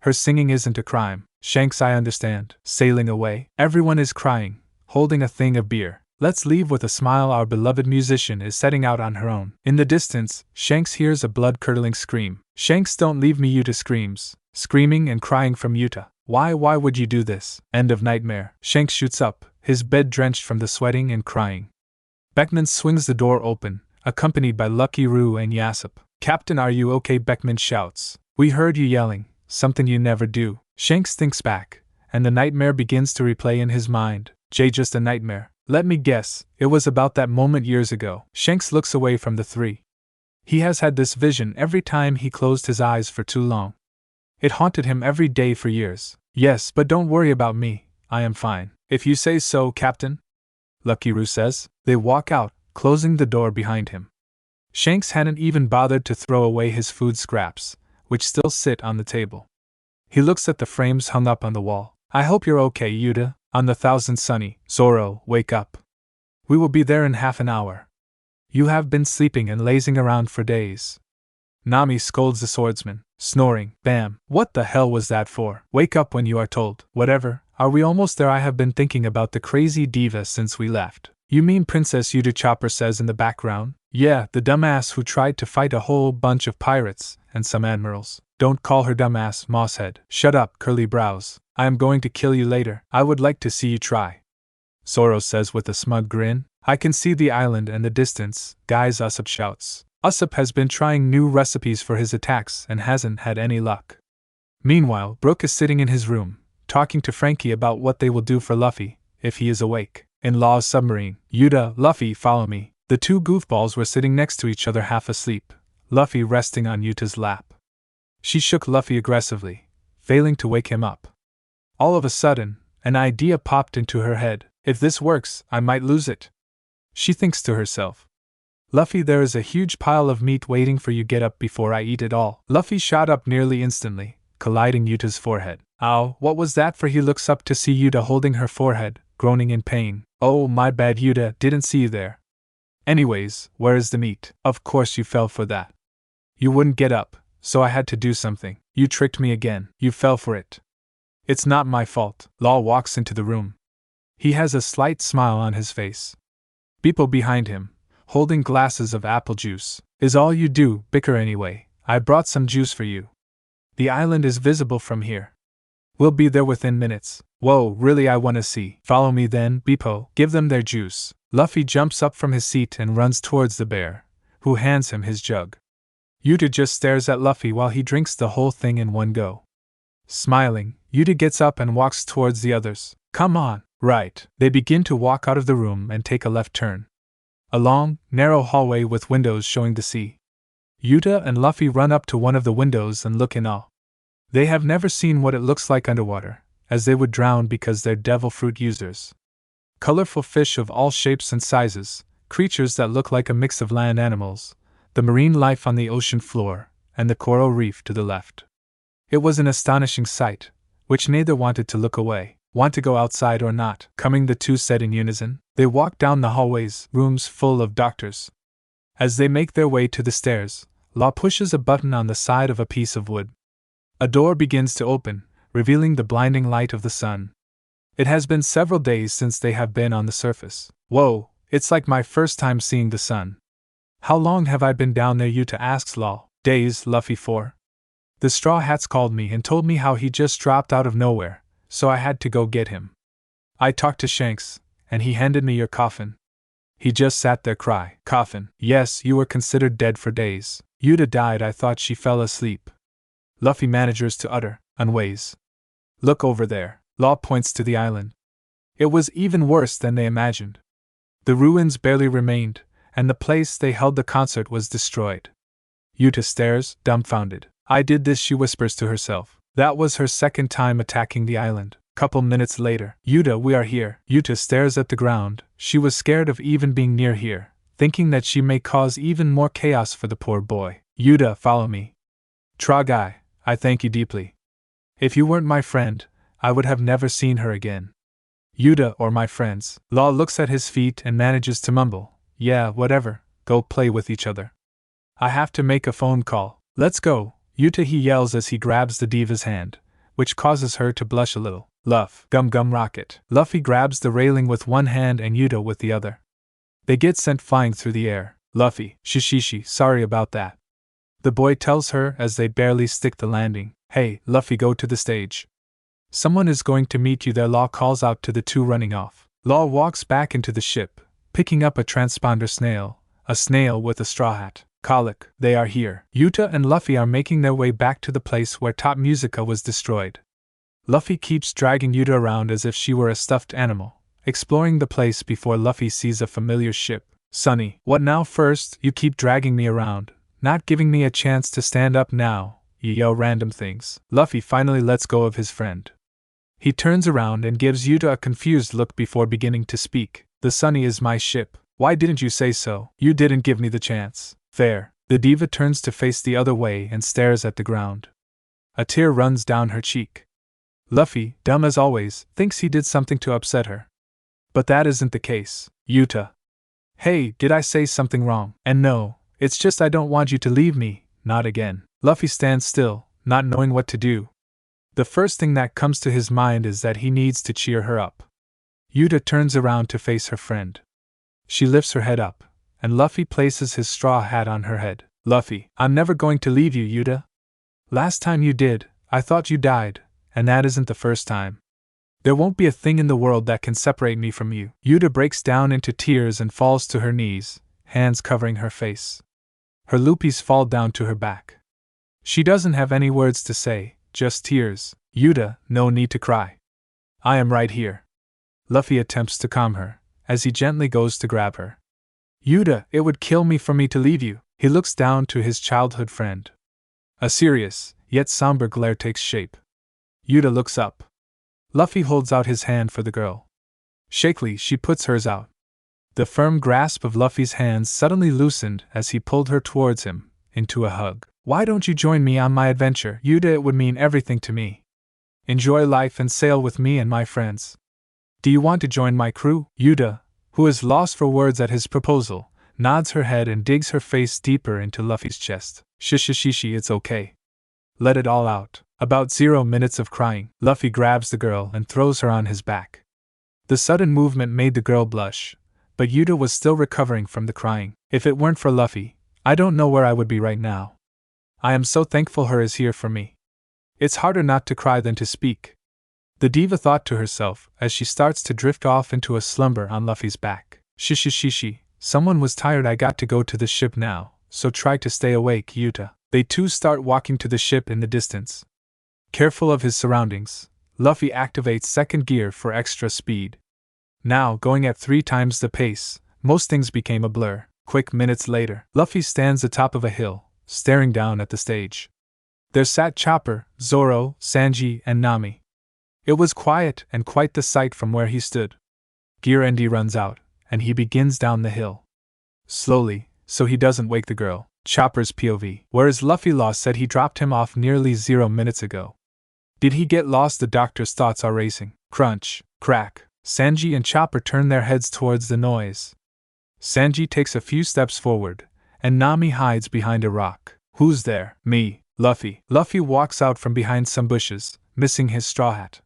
Her singing isn't a crime. Shanks, I understand. Sailing away, everyone is crying, holding a thing of beer. Let's leave with a smile. Our beloved musician is setting out on her own. In the distance, Shanks hears a blood-curdling scream. Shanks, don't leave me, Uta screams, screaming and crying from Uta. Why would you do this? End of nightmare. Shanks shoots up, his bed drenched from the sweating and crying. Beckman swings the door open, accompanied by Lucky Roo and Yassop. Captain, are you okay? Beckman shouts. We heard you yelling, something you never do. Shanks thinks back, and the nightmare begins to replay in his mind. Just a nightmare. Let me guess, it was about that moment years ago. Shanks looks away from the three. He has had this vision every time he closed his eyes for too long. It haunted him every day for years. Yes, but don't worry about me, I am fine. If you say so, Captain, Lucky Roo says. They walk out, closing the door behind him. Shanks hadn't even bothered to throw away his food scraps, which still sit on the table. He looks at the frames hung up on the wall. I hope you're okay, Uta. On the Thousand Sunny. Zoro, wake up. We will be there in half an hour. You have been sleeping and lazing around for days. Nami scolds the swordsman, snoring. Bam. What the hell was that for? Wake up when you are told. Whatever. Are we almost there? I have been thinking about the crazy diva since we left. You mean Princess Uta? Chopper says in the background. Yeah, the dumbass who tried to fight a whole bunch of pirates and some admirals. Don't call her dumbass, Mosshead. Shut up, curly brows. I am going to kill you later. I would like to see you try. Zoro says with a smug grin. I can see the island and the distance, guys, Usopp shouts. Usopp has been trying new recipes for his attacks and hasn't had any luck. Meanwhile, Brook is sitting in his room, talking to Frankie about what they will do for Luffy, if he is awake. In Law's submarine. Uta, Luffy, follow me. The two goofballs were sitting next to each other half asleep, Luffy resting on Uta's lap. She shook Luffy aggressively, failing to wake him up. All of a sudden, an idea popped into her head. If this works, I might lose it. She thinks to herself. Luffy, there is a huge pile of meat waiting for you. Get up before I eat it all. Luffy shot up nearly instantly, colliding Uta's forehead. Ow, what was that for? He looks up to see Uta holding her forehead, groaning in pain. Oh, my bad, Uta, didn't see you there. Anyways, where is the meat? Of course you fell for that. You wouldn't get up, so I had to do something. You tricked me again. You fell for it. It's not my fault. Law walks into the room. He has a slight smile on his face. Beepo behind him, holding glasses of apple juice. Is all you do, bicker anyway. I brought some juice for you. The island is visible from here. We'll be there within minutes. Whoa, really, I wanna see. Follow me then, Beepo. Give them their juice. Luffy jumps up from his seat and runs towards the bear, who hands him his jug. Uta just stares at Luffy while he drinks the whole thing in one go. Smiling, Uta gets up and walks towards the others. Come on. Right. They begin to walk out of the room and take a left turn. A long, narrow hallway with windows showing the sea. Uta and Luffy run up to one of the windows and look in awe. They have never seen what it looks like underwater, as they would drown because they're devil fruit users. Colorful fish of all shapes and sizes, creatures that look like a mix of land animals, the marine life on the ocean floor, and the coral reef to the left. It was an astonishing sight, which neither wanted to look away. Want to go outside or not? Coming, the two said in unison. They walk down the hallways, rooms full of doctors. As they make their way to the stairs, Law pushes a button on the side of a piece of wood. A door begins to open, revealing the blinding light of the sun. It has been several days since they have been on the surface. Whoa, it's like my first time seeing the sun. How long have I been down there? Uta asks Law. Days, Luffy 4. The Straw Hats called me and told me how he just dropped out of nowhere, so I had to go get him. I talked to Shanks, and he handed me your coffin. He just sat there cry. Coffin. Yes, you were considered dead for days. Uta died. I thought she fell asleep. Luffy manages to utter, unways. Look over there. Law points to the island. It was even worse than they imagined. The ruins barely remained, and the place they held the concert was destroyed. Uta stares, dumbfounded. I did this, she whispers to herself. That was her second time attacking the island. Couple minutes later. Uta, we are here. Uta stares at the ground. She was scared of even being near here, thinking that she may cause even more chaos for the poor boy. Uta, follow me. Guy, I thank you deeply. If you weren't my friend, I would have never seen her again. Uta or my friends. Law looks at his feet and manages to mumble. Yeah, whatever, go play with each other. I have to make a phone call. Let's go, Uta, he yells as he grabs the diva's hand, which causes her to blush a little. Luff, gum rocket. Luffy grabs the railing with one hand and Uta with the other. They get sent flying through the air. Luffy, shishishi, sorry about that. The boy tells her as they barely stick the landing. Hey, Luffy, go to the stage. Someone is going to meet you there, Law calls out to the two running off. Law walks back into the ship, picking up a transponder snail, a snail with a straw hat. Colic, they are here. Uta and Luffy are making their way back to the place where Top Musica was destroyed. Luffy keeps dragging Uta around as if she were a stuffed animal, exploring the place before Luffy sees a familiar ship. Sunny, what now? First, you keep dragging me around, not giving me a chance to stand up. Now you yell random things. Luffy finally lets go of his friend. He turns around and gives Uta a confused look before beginning to speak. The Sunny is my ship. Why didn't you say so? You didn't give me the chance. Fair. The diva turns to face the other way and stares at the ground. A tear runs down her cheek. Luffy, dumb as always, thinks he did something to upset her. But that isn't the case. Uta. Hey, did I say something wrong? And no, it's just I don't want you to leave me, not again. Luffy stands still, not knowing what to do. The first thing that comes to his mind is that he needs to cheer her up. Uta turns around to face her friend. She lifts her head up, and Luffy places his straw hat on her head. Luffy, I'm never going to leave you, Uta. Last time you did, I thought you died, and that isn't the first time. There won't be a thing in the world that can separate me from you. Uta breaks down into tears and falls to her knees, hands covering her face. Her loopies fall down to her back. She doesn't have any words to say, just tears. Uta, no need to cry. I am right here. Luffy attempts to calm her, as he gently goes to grab her. Uta, it would kill me for me to leave you. He looks down to his childhood friend. A serious, yet somber glare takes shape. Uta looks up. Luffy holds out his hand for the girl. Shakily, she puts hers out. The firm grasp of Luffy's hands suddenly loosened as he pulled her towards him, into a hug. Why don't you join me on my adventure, Uta? It would mean everything to me. Enjoy life and sail with me and my friends. Do you want to join my crew? Uta, who is lost for words at his proposal, nods her head and digs her face deeper into Luffy's chest. Shishishishi, it's okay. Let it all out. About 0 minutes of crying. Luffy grabs the girl and throws her on his back. The sudden movement made the girl blush, but Uta was still recovering from the crying. If it weren't for Luffy, I don't know where I would be right now. I am so thankful her is here for me. It's harder not to cry than to speak. The diva thought to herself as she starts to drift off into a slumber on Luffy's back. Shishishishi, someone was tired. I got to go to the ship now, so try to stay awake, Uta. They two start walking to the ship in the distance. Careful of his surroundings, Luffy activates second gear for extra speed. Now, going at 3 times the pace, most things became a blur. Quick minutes later, Luffy stands atop of a hill, staring down at the stage. There sat Chopper, Zoro, Sanji, and Nami. It was quiet and quite the sight from where he stood. Gear ND runs out, and he begins down the hill. Slowly, so he doesn't wake the girl. Chopper's POV. Where is Luffy? Law said he dropped him off nearly 0 minutes ago. Did he get lost? The doctor's thoughts are racing. Crunch, crack. Sanji and Chopper turn their heads towards the noise. Sanji takes a few steps forward, and Nami hides behind a rock. Who's there? Me, Luffy. Luffy walks out from behind some bushes, missing his straw hat.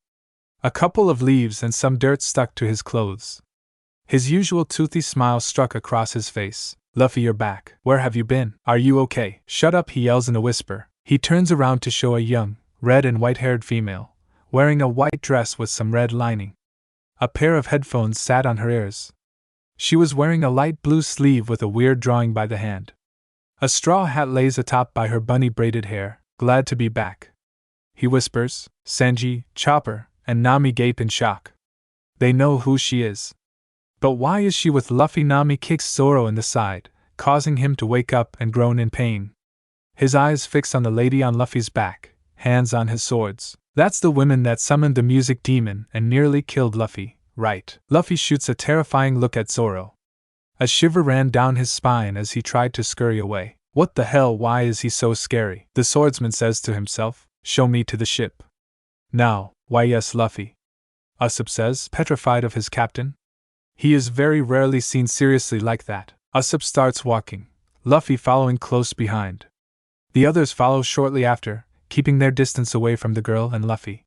A couple of leaves and some dirt stuck to his clothes. His usual toothy smile struck across his face. Luffy, you're back. Where have you been? Are you okay? Shut up, he yells in a whisper. He turns around to show a young, red and white-haired female, wearing a white dress with some red lining. A pair of headphones sat on her ears. She was wearing a light blue sleeve with a weird drawing by the hand. A straw hat lays atop by her bunny-braided hair. Glad to be back, he whispers. Sanji, Chopper, and Nami gape in shock. They know who she is. But why is she with Luffy? Nami kicks Zoro in the side, causing him to wake up and groan in pain. His eyes fixed on the lady on Luffy's back, hands on his swords. That's the woman that summoned the music demon and nearly killed Luffy, right? Luffy shoots a terrifying look at Zoro. A shiver ran down his spine as he tried to scurry away. What the hell, why is he so scary? The swordsman says to himself. Show me to the ship. Now. Why yes, Luffy, Usopp says, petrified of his captain. He is very rarely seen seriously like that. Usopp starts walking, Luffy following close behind. The others follow shortly after, keeping their distance away from the girl and Luffy.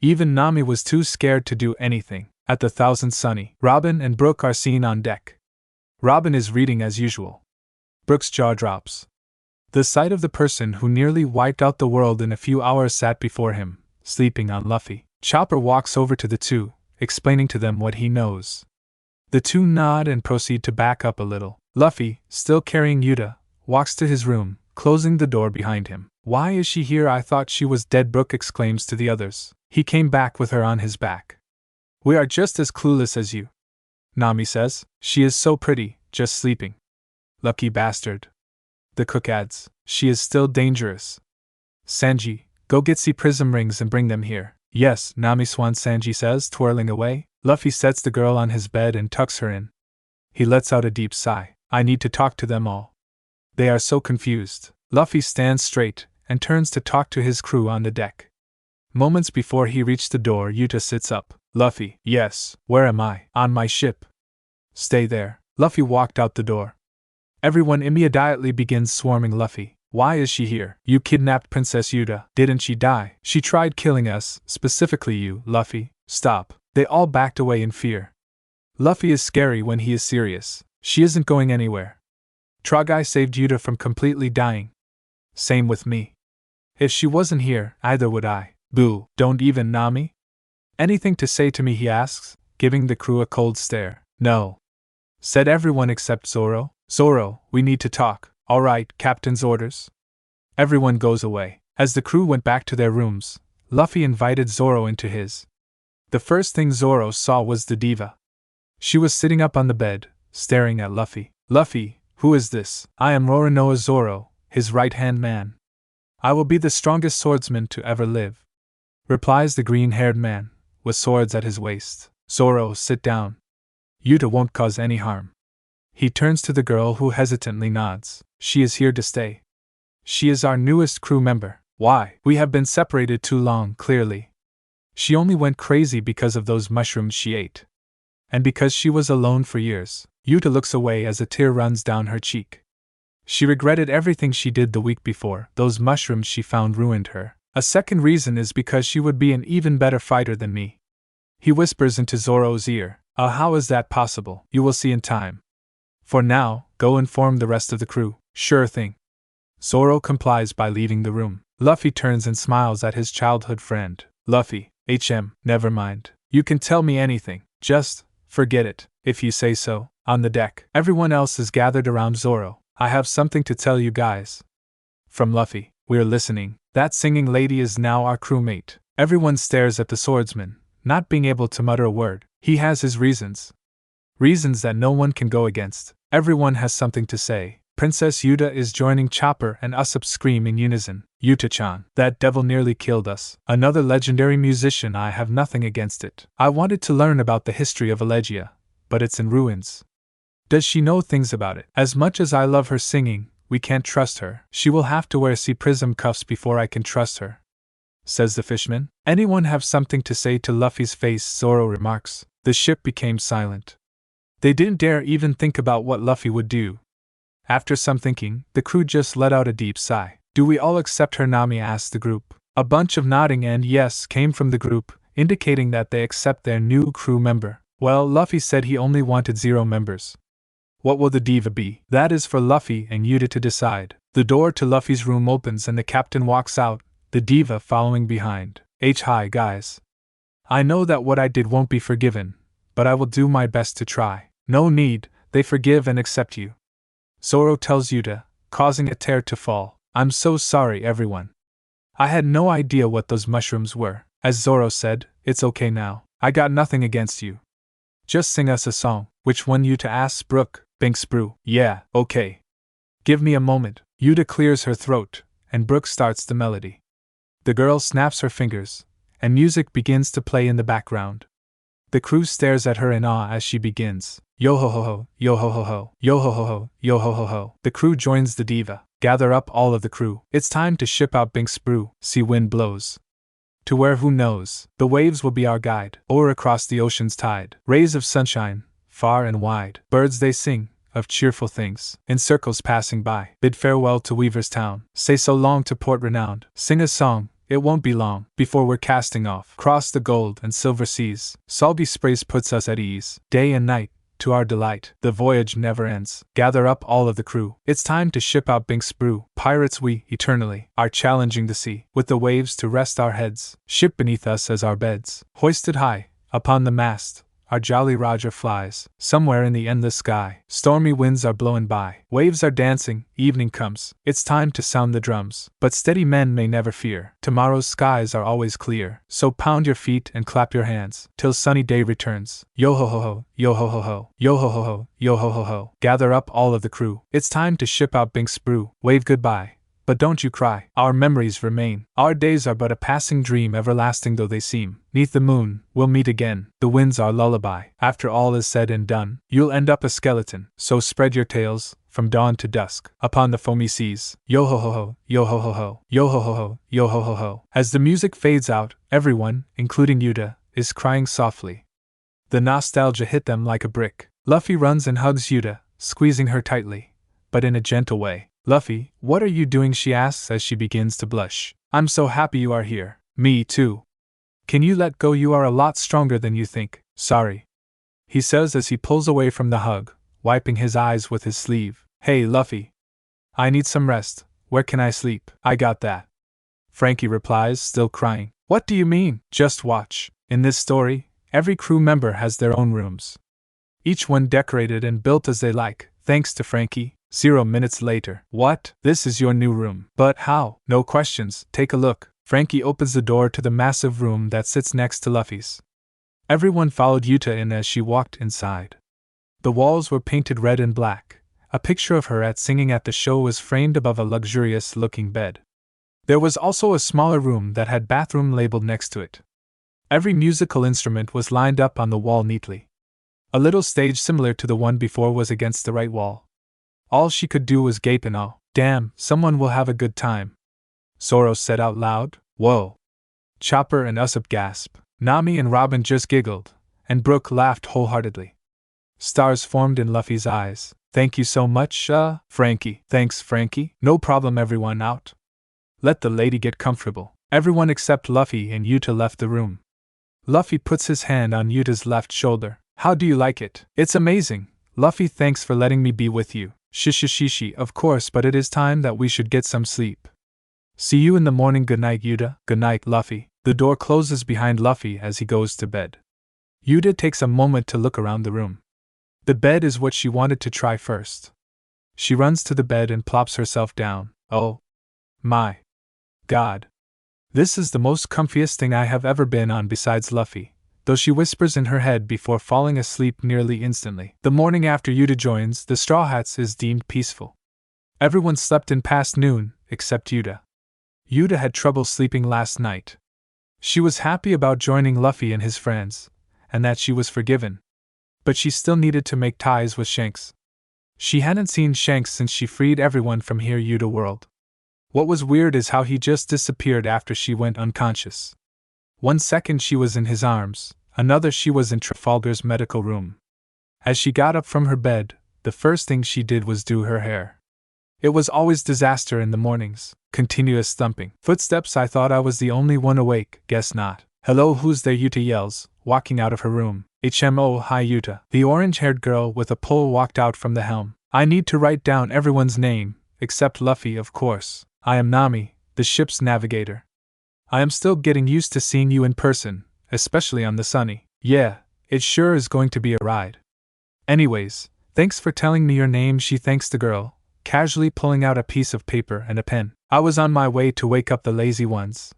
Even Nami was too scared to do anything. At the Thousand Sunny, Robin and Brook are seen on deck. Robin is reading as usual. Brook's jaw drops. The sight of the person who nearly wiped out the world in a few hours sat before him, sleeping on Luffy. Chopper walks over to the two, explaining to them what he knows. The two nod and proceed to back up a little. Luffy, still carrying Uta, walks to his room, closing the door behind him. Why is she here? I thought she was dead, Brook exclaims to the others. He came back with her on his back. We are just as clueless as you, Nami says. She is so pretty, just sleeping. Lucky bastard. The cook adds. She is still dangerous. Sanji, go get sea prism rings and bring them here. Yes, Nami Swan, Sanji says, twirling away. Luffy sets the girl on his bed and tucks her in. He lets out a deep sigh. I need to talk to them all. They are so confused. Luffy stands straight and turns to talk to his crew on the deck. Moments before he reached the door, Uta sits up. Luffy, yes, where am I? On my ship. Stay there. Luffy walked out the door. Everyone immediately begins swarming Luffy. Why is she here? You kidnapped Princess Uta. Didn't she die? She tried killing us, specifically you, Luffy. Stop. They all backed away in fear. Luffy is scary when he is serious. She isn't going anywhere. Trogai saved Uta from completely dying. Same with me. If she wasn't here, either would I. Boo, don't even, Nami? Anything to say to me, he asks, giving the crew a cold stare. No. Said everyone except Zoro. Zoro, we need to talk. All right, Captain's orders. Everyone goes away. As the crew went back to their rooms, Luffy invited Zoro into his. The first thing Zoro saw was the diva. She was sitting up on the bed, staring at Luffy. Luffy, who is this? I am Roronoa Zoro, his right-hand man. I will be the strongest swordsman to ever live, replies the green-haired man, with swords at his waist. Zoro, sit down. Uta won't cause any harm. He turns to the girl who hesitantly nods. She is here to stay. She is our newest crew member. Why? We have been separated too long, clearly. She only went crazy because of those mushrooms she ate. And because she was alone for years. Uta looks away as a tear runs down her cheek. She regretted everything she did the week before. Those mushrooms she found ruined her. A second reason is because she would be an even better fighter than me. He whispers into Zoro's ear. How is that possible? You will see in time. For now, go inform the rest of the crew. Sure thing. Zoro complies by leaving the room. Luffy turns and smiles at his childhood friend. Luffy, never mind. You can tell me anything. Just forget it, if you say so. On the deck, everyone else is gathered around Zoro. I have something to tell you guys. From Luffy, we're listening. That singing lady is now our crewmate. Everyone stares at the swordsman, not being able to mutter a word. He has his reasons. Reasons that no one can go against. Everyone has something to say. Princess Uta is joining Chopper and Usopp scream in unison. Uta-chan, that devil nearly killed us. Another legendary musician. I have nothing against it. I wanted to learn about the history of Allegia, but it's in ruins. Does she know things about it? As much as I love her singing, we can't trust her. She will have to wear sea prism cuffs before I can trust her, says the fishman. Anyone have something to say to Luffy's face? Zoro remarks. The ship became silent. They didn't dare even think about what Luffy would do. After some thinking, the crew just let out a deep sigh. Do we all accept her? Nami asked the group. A bunch of nodding and yes came from the group, indicating that they accept their new crew member. Well, Luffy said he only wanted 0 members. What will the diva be? That is for Luffy and Uta to decide. The door to Luffy's room opens and the captain walks out, the diva following behind. Hi guys. I know that what I did won't be forgiven, but I will do my best to try. No need, they forgive and accept you. Zoro tells Uta, causing a tear to fall. I'm so sorry everyone. I had no idea what those mushrooms were. As Zoro said, it's okay now. I got nothing against you. Just sing us a song. Which one? Uta asks Brook. Binks Brew. Yeah, okay. Give me a moment. Uta clears her throat, and Brook starts the melody. The girl snaps her fingers, and music begins to play in the background. The crew stares at her in awe as she begins. Yo ho ho ho, yo ho ho ho, yo ho ho ho, yo ho ho ho. The crew joins the diva. Gather up all of the crew. It's time to ship out Binks Brew. See wind blows. To where who knows? The waves will be our guide. Or across the ocean's tide. Rays of sunshine, far and wide. Birds they sing, of cheerful things. In circles passing by. Bid farewell to Weaver's town. Say so long to Port Renowned. Sing a song. It won't be long before we're casting off. Cross the gold and silver seas. Salty sprays puts us at ease. Day and night, to our delight. The voyage never ends. Gather up all of the crew. It's time to ship out Binks Brew. Pirates we, eternally, are challenging the sea. With the waves to rest our heads. Ship beneath us as our beds. Hoisted high, upon the mast, our jolly Roger flies. Somewhere in the endless sky, stormy winds are blowing by. Waves are dancing, evening comes. It's time to sound the drums. But steady men may never fear. Tomorrow's skies are always clear. So pound your feet and clap your hands, till sunny day returns. Yo ho ho ho, yo ho ho ho, yo ho ho ho, yo ho ho ho. Gather up all of the crew. It's time to ship out Binks Brew. Wave goodbye. But don't you cry, our memories remain. Our days are but a passing dream, everlasting though they seem. Neath the moon, we'll meet again. The wind's our lullaby. After all is said and done, you'll end up a skeleton. So spread your tails, from dawn to dusk, upon the foamy seas. Yo ho ho ho, yo ho ho ho, yo ho ho ho, yo ho ho ho. As the music fades out, everyone, including Uta, is crying softly. The nostalgia hit them like a brick. Luffy runs and hugs Uta, squeezing her tightly, but in a gentle way. Luffy, what are you doing? She asks as she begins to blush. I'm so happy you are here. Me too. Can you let go? You are a lot stronger than you think. Sorry, he says as he pulls away from the hug, wiping his eyes with his sleeve. Hey Luffy, I need some rest. Where can I sleep? I got that, Frankie replies, still crying. What do you mean? Just watch. In this story, every crew member has their own rooms. Each one decorated and built as they like, thanks to Frankie. 0 minutes later. What? This is your new room. But how? No questions, take a look. Frankie opens the door to the massive room that sits next to Luffy's. Everyone followed Uta in as she walked inside. The walls were painted red and black. A picture of her singing at the show was framed above a luxurious-looking bed. There was also a smaller room that had bathroom labeled next to it. Every musical instrument was lined up on the wall neatly. A little stage similar to the one before was against the right wall. All she could do was gape in awe. Damn, someone will have a good time, Zoro said out loud. Whoa. Chopper and Usopp gasped. Nami and Robin just giggled, and Brook laughed wholeheartedly. Stars formed in Luffy's eyes. Thank you so much, Frankie. Thanks, Frankie. No problem, everyone out. Let the lady get comfortable. Everyone except Luffy and Uta left the room. Luffy puts his hand on Uta's left shoulder. How do you like it? It's amazing. Luffy, thanks for letting me be with you. Shishishishi, of course, but it is time that we should get some sleep. See you in the morning. Good night, Uta. Good night, Luffy. The door closes behind Luffy as he goes to bed. Uta takes a moment to look around the room. The bed is what she wanted to try first. She runs to the bed and plops herself down. Oh my God. This is the most comfiest thing I have ever been on besides Luffy, though she whispers in her head before falling asleep nearly instantly. The morning after Uta joins the Straw Hats is deemed peaceful. Everyone slept in past noon, except Uta. Uta had trouble sleeping last night. She was happy about joining Luffy and his friends, and that she was forgiven. But she still needed to make ties with Shanks. She hadn't seen Shanks since she freed everyone from here Uta World. What was weird is how he just disappeared after she went unconscious. 1 second she was in his arms, another she was in Trafalgar's medical room. As she got up from her bed, the first thing she did was do her hair. It was always disaster in the mornings, continuous thumping. Footsteps. I thought I was the only one awake, guess not. Hello, who's there? Uta yells, walking out of her room. HMO, hi Uta. The orange-haired girl with a pole walked out from the helm. I need to write down everyone's name, except Luffy, of course. I am Nami, the ship's navigator. I am still getting used to seeing you in person, especially on the Sunny. Yeah, it sure is going to be a ride. Anyways, thanks for telling me your name, she thanks the girl, casually pulling out a piece of paper and a pen. I was on my way to wake up the lazy ones.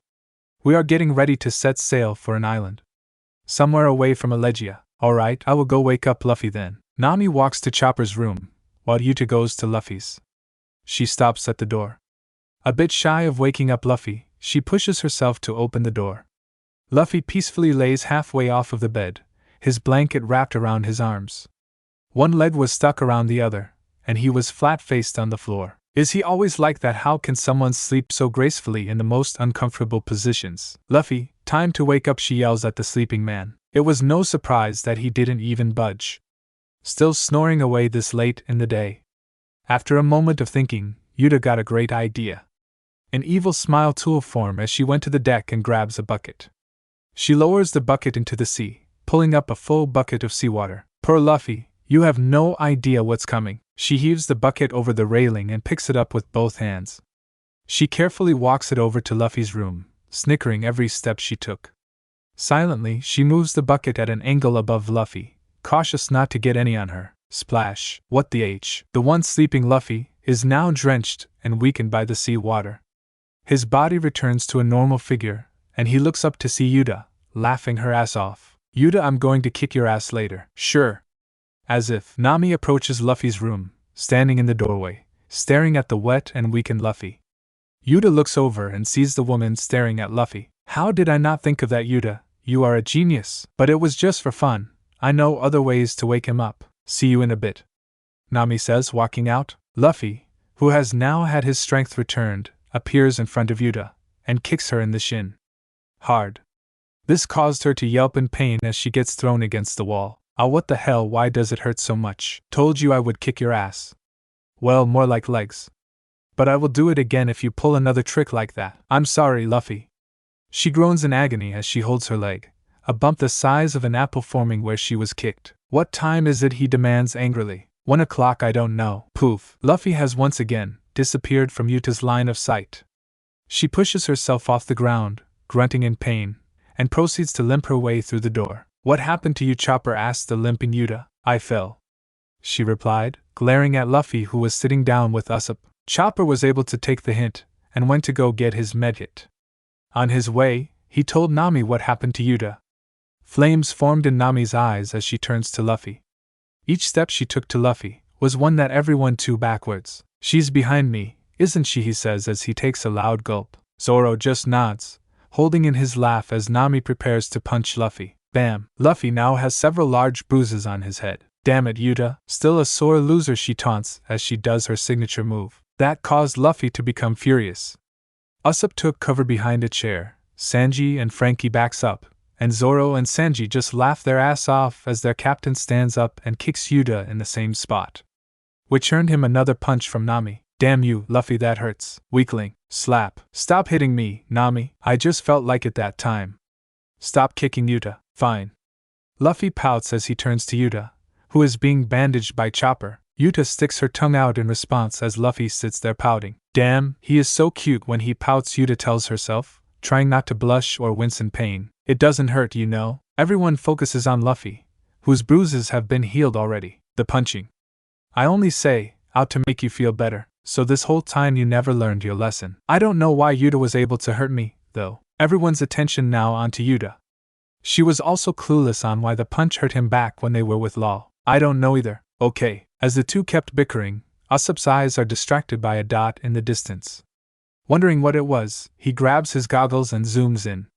We are getting ready to set sail for an island somewhere away from Allegia. Alright, I will go wake up Luffy then. Nami walks to Chopper's room, while Uta goes to Luffy's. She stops at the door. A bit shy of waking up Luffy, she pushes herself to open the door. Luffy peacefully lays halfway off of the bed, his blanket wrapped around his arms. One leg was stuck around the other, and he was flat-faced on the floor. Is he always like that? How can someone sleep so gracefully in the most uncomfortable positions? Luffy, time to wake up, she yells at the sleeping man. It was no surprise that he didn't even budge. Still snoring away this late in the day. After a moment of thinking, Uta got a great idea. An evil smile tool form as she went to the deck and grabs a bucket. She lowers the bucket into the sea, pulling up a full bucket of seawater. Poor Luffy, you have no idea what's coming. She heaves the bucket over the railing and picks it up with both hands. She carefully walks it over to Luffy's room, snickering every step she took. Silently, she moves the bucket at an angle above Luffy, cautious not to get any on her. Splash! What the H? The once sleeping Luffy is now drenched and weakened by the sea water. His body returns to a normal figure, and he looks up to see Uta, laughing her ass off. Uta, I'm going to kick your ass later. Sure. As if, Nami approaches Luffy's room, standing in the doorway, staring at the wet and weakened Luffy. Uta looks over and sees the woman staring at Luffy. How did I not think of that, Uta? You are a genius. But it was just for fun. I know other ways to wake him up. See you in a bit. Nami says, walking out. Luffy, who has now had his strength returned, appears in front of Uta, and kicks her in the shin. Hard. This caused her to yelp in pain as she gets thrown against the wall. Ah, what the hell, why does it hurt so much? Told you I would kick your ass. Well, more like legs. But I will do it again if you pull another trick like that. I'm sorry, Luffy. She groans in agony as she holds her leg, a bump the size of an apple forming where she was kicked. What time is it? He demands angrily. 1 o'clock, I don't know. Poof. Luffy has once again disappeared from Uta's line of sight. She pushes herself off the ground, grunting in pain, and proceeds to limp her way through the door. What happened to you, Chopper? Asked the limping Uta. I fell, she replied, glaring at Luffy, who was sitting down with Usopp. Chopper was able to take the hint, and went to go get his medkit. On his way, he told Nami what happened to Uta. Flames formed in Nami's eyes as she turns to Luffy. Each step she took to Luffy was one that everyone took backwards. She's behind me, isn't she? He says as he takes a loud gulp. Zoro just nods, holding in his laugh as Nami prepares to punch Luffy. Bam! Luffy now has several large bruises on his head. Damn it, Uta, still a sore loser, she taunts as she does her signature move. That caused Luffy to become furious. Usopp took cover behind a chair, Sanji and Frankie backs up, and Zoro and Sanji just laugh their ass off as their captain stands up and kicks Uta in the same spot, which earned him another punch from Nami. Damn you, Luffy, that hurts. Weakling. Slap. Stop hitting me, Nami. I just felt like it that time. Stop kicking Uta. Fine. Luffy pouts as he turns to Uta, who is being bandaged by Chopper. Uta sticks her tongue out in response as Luffy sits there pouting. Damn, he is so cute when he pouts, Uta tells herself, trying not to blush or wince in pain. It doesn't hurt, you know. Everyone focuses on Luffy, whose bruises have been healed already. The punching. I only say, out to make you feel better, so this whole time you never learned your lesson. I don't know why Uta was able to hurt me, though. Everyone's attention now onto Uta. She was also clueless on why the punch hurt him back when they were with Law. I don't know either. Okay. As the two kept bickering, Usopp's eyes are distracted by a dot in the distance. Wondering what it was, he grabs his goggles and zooms in.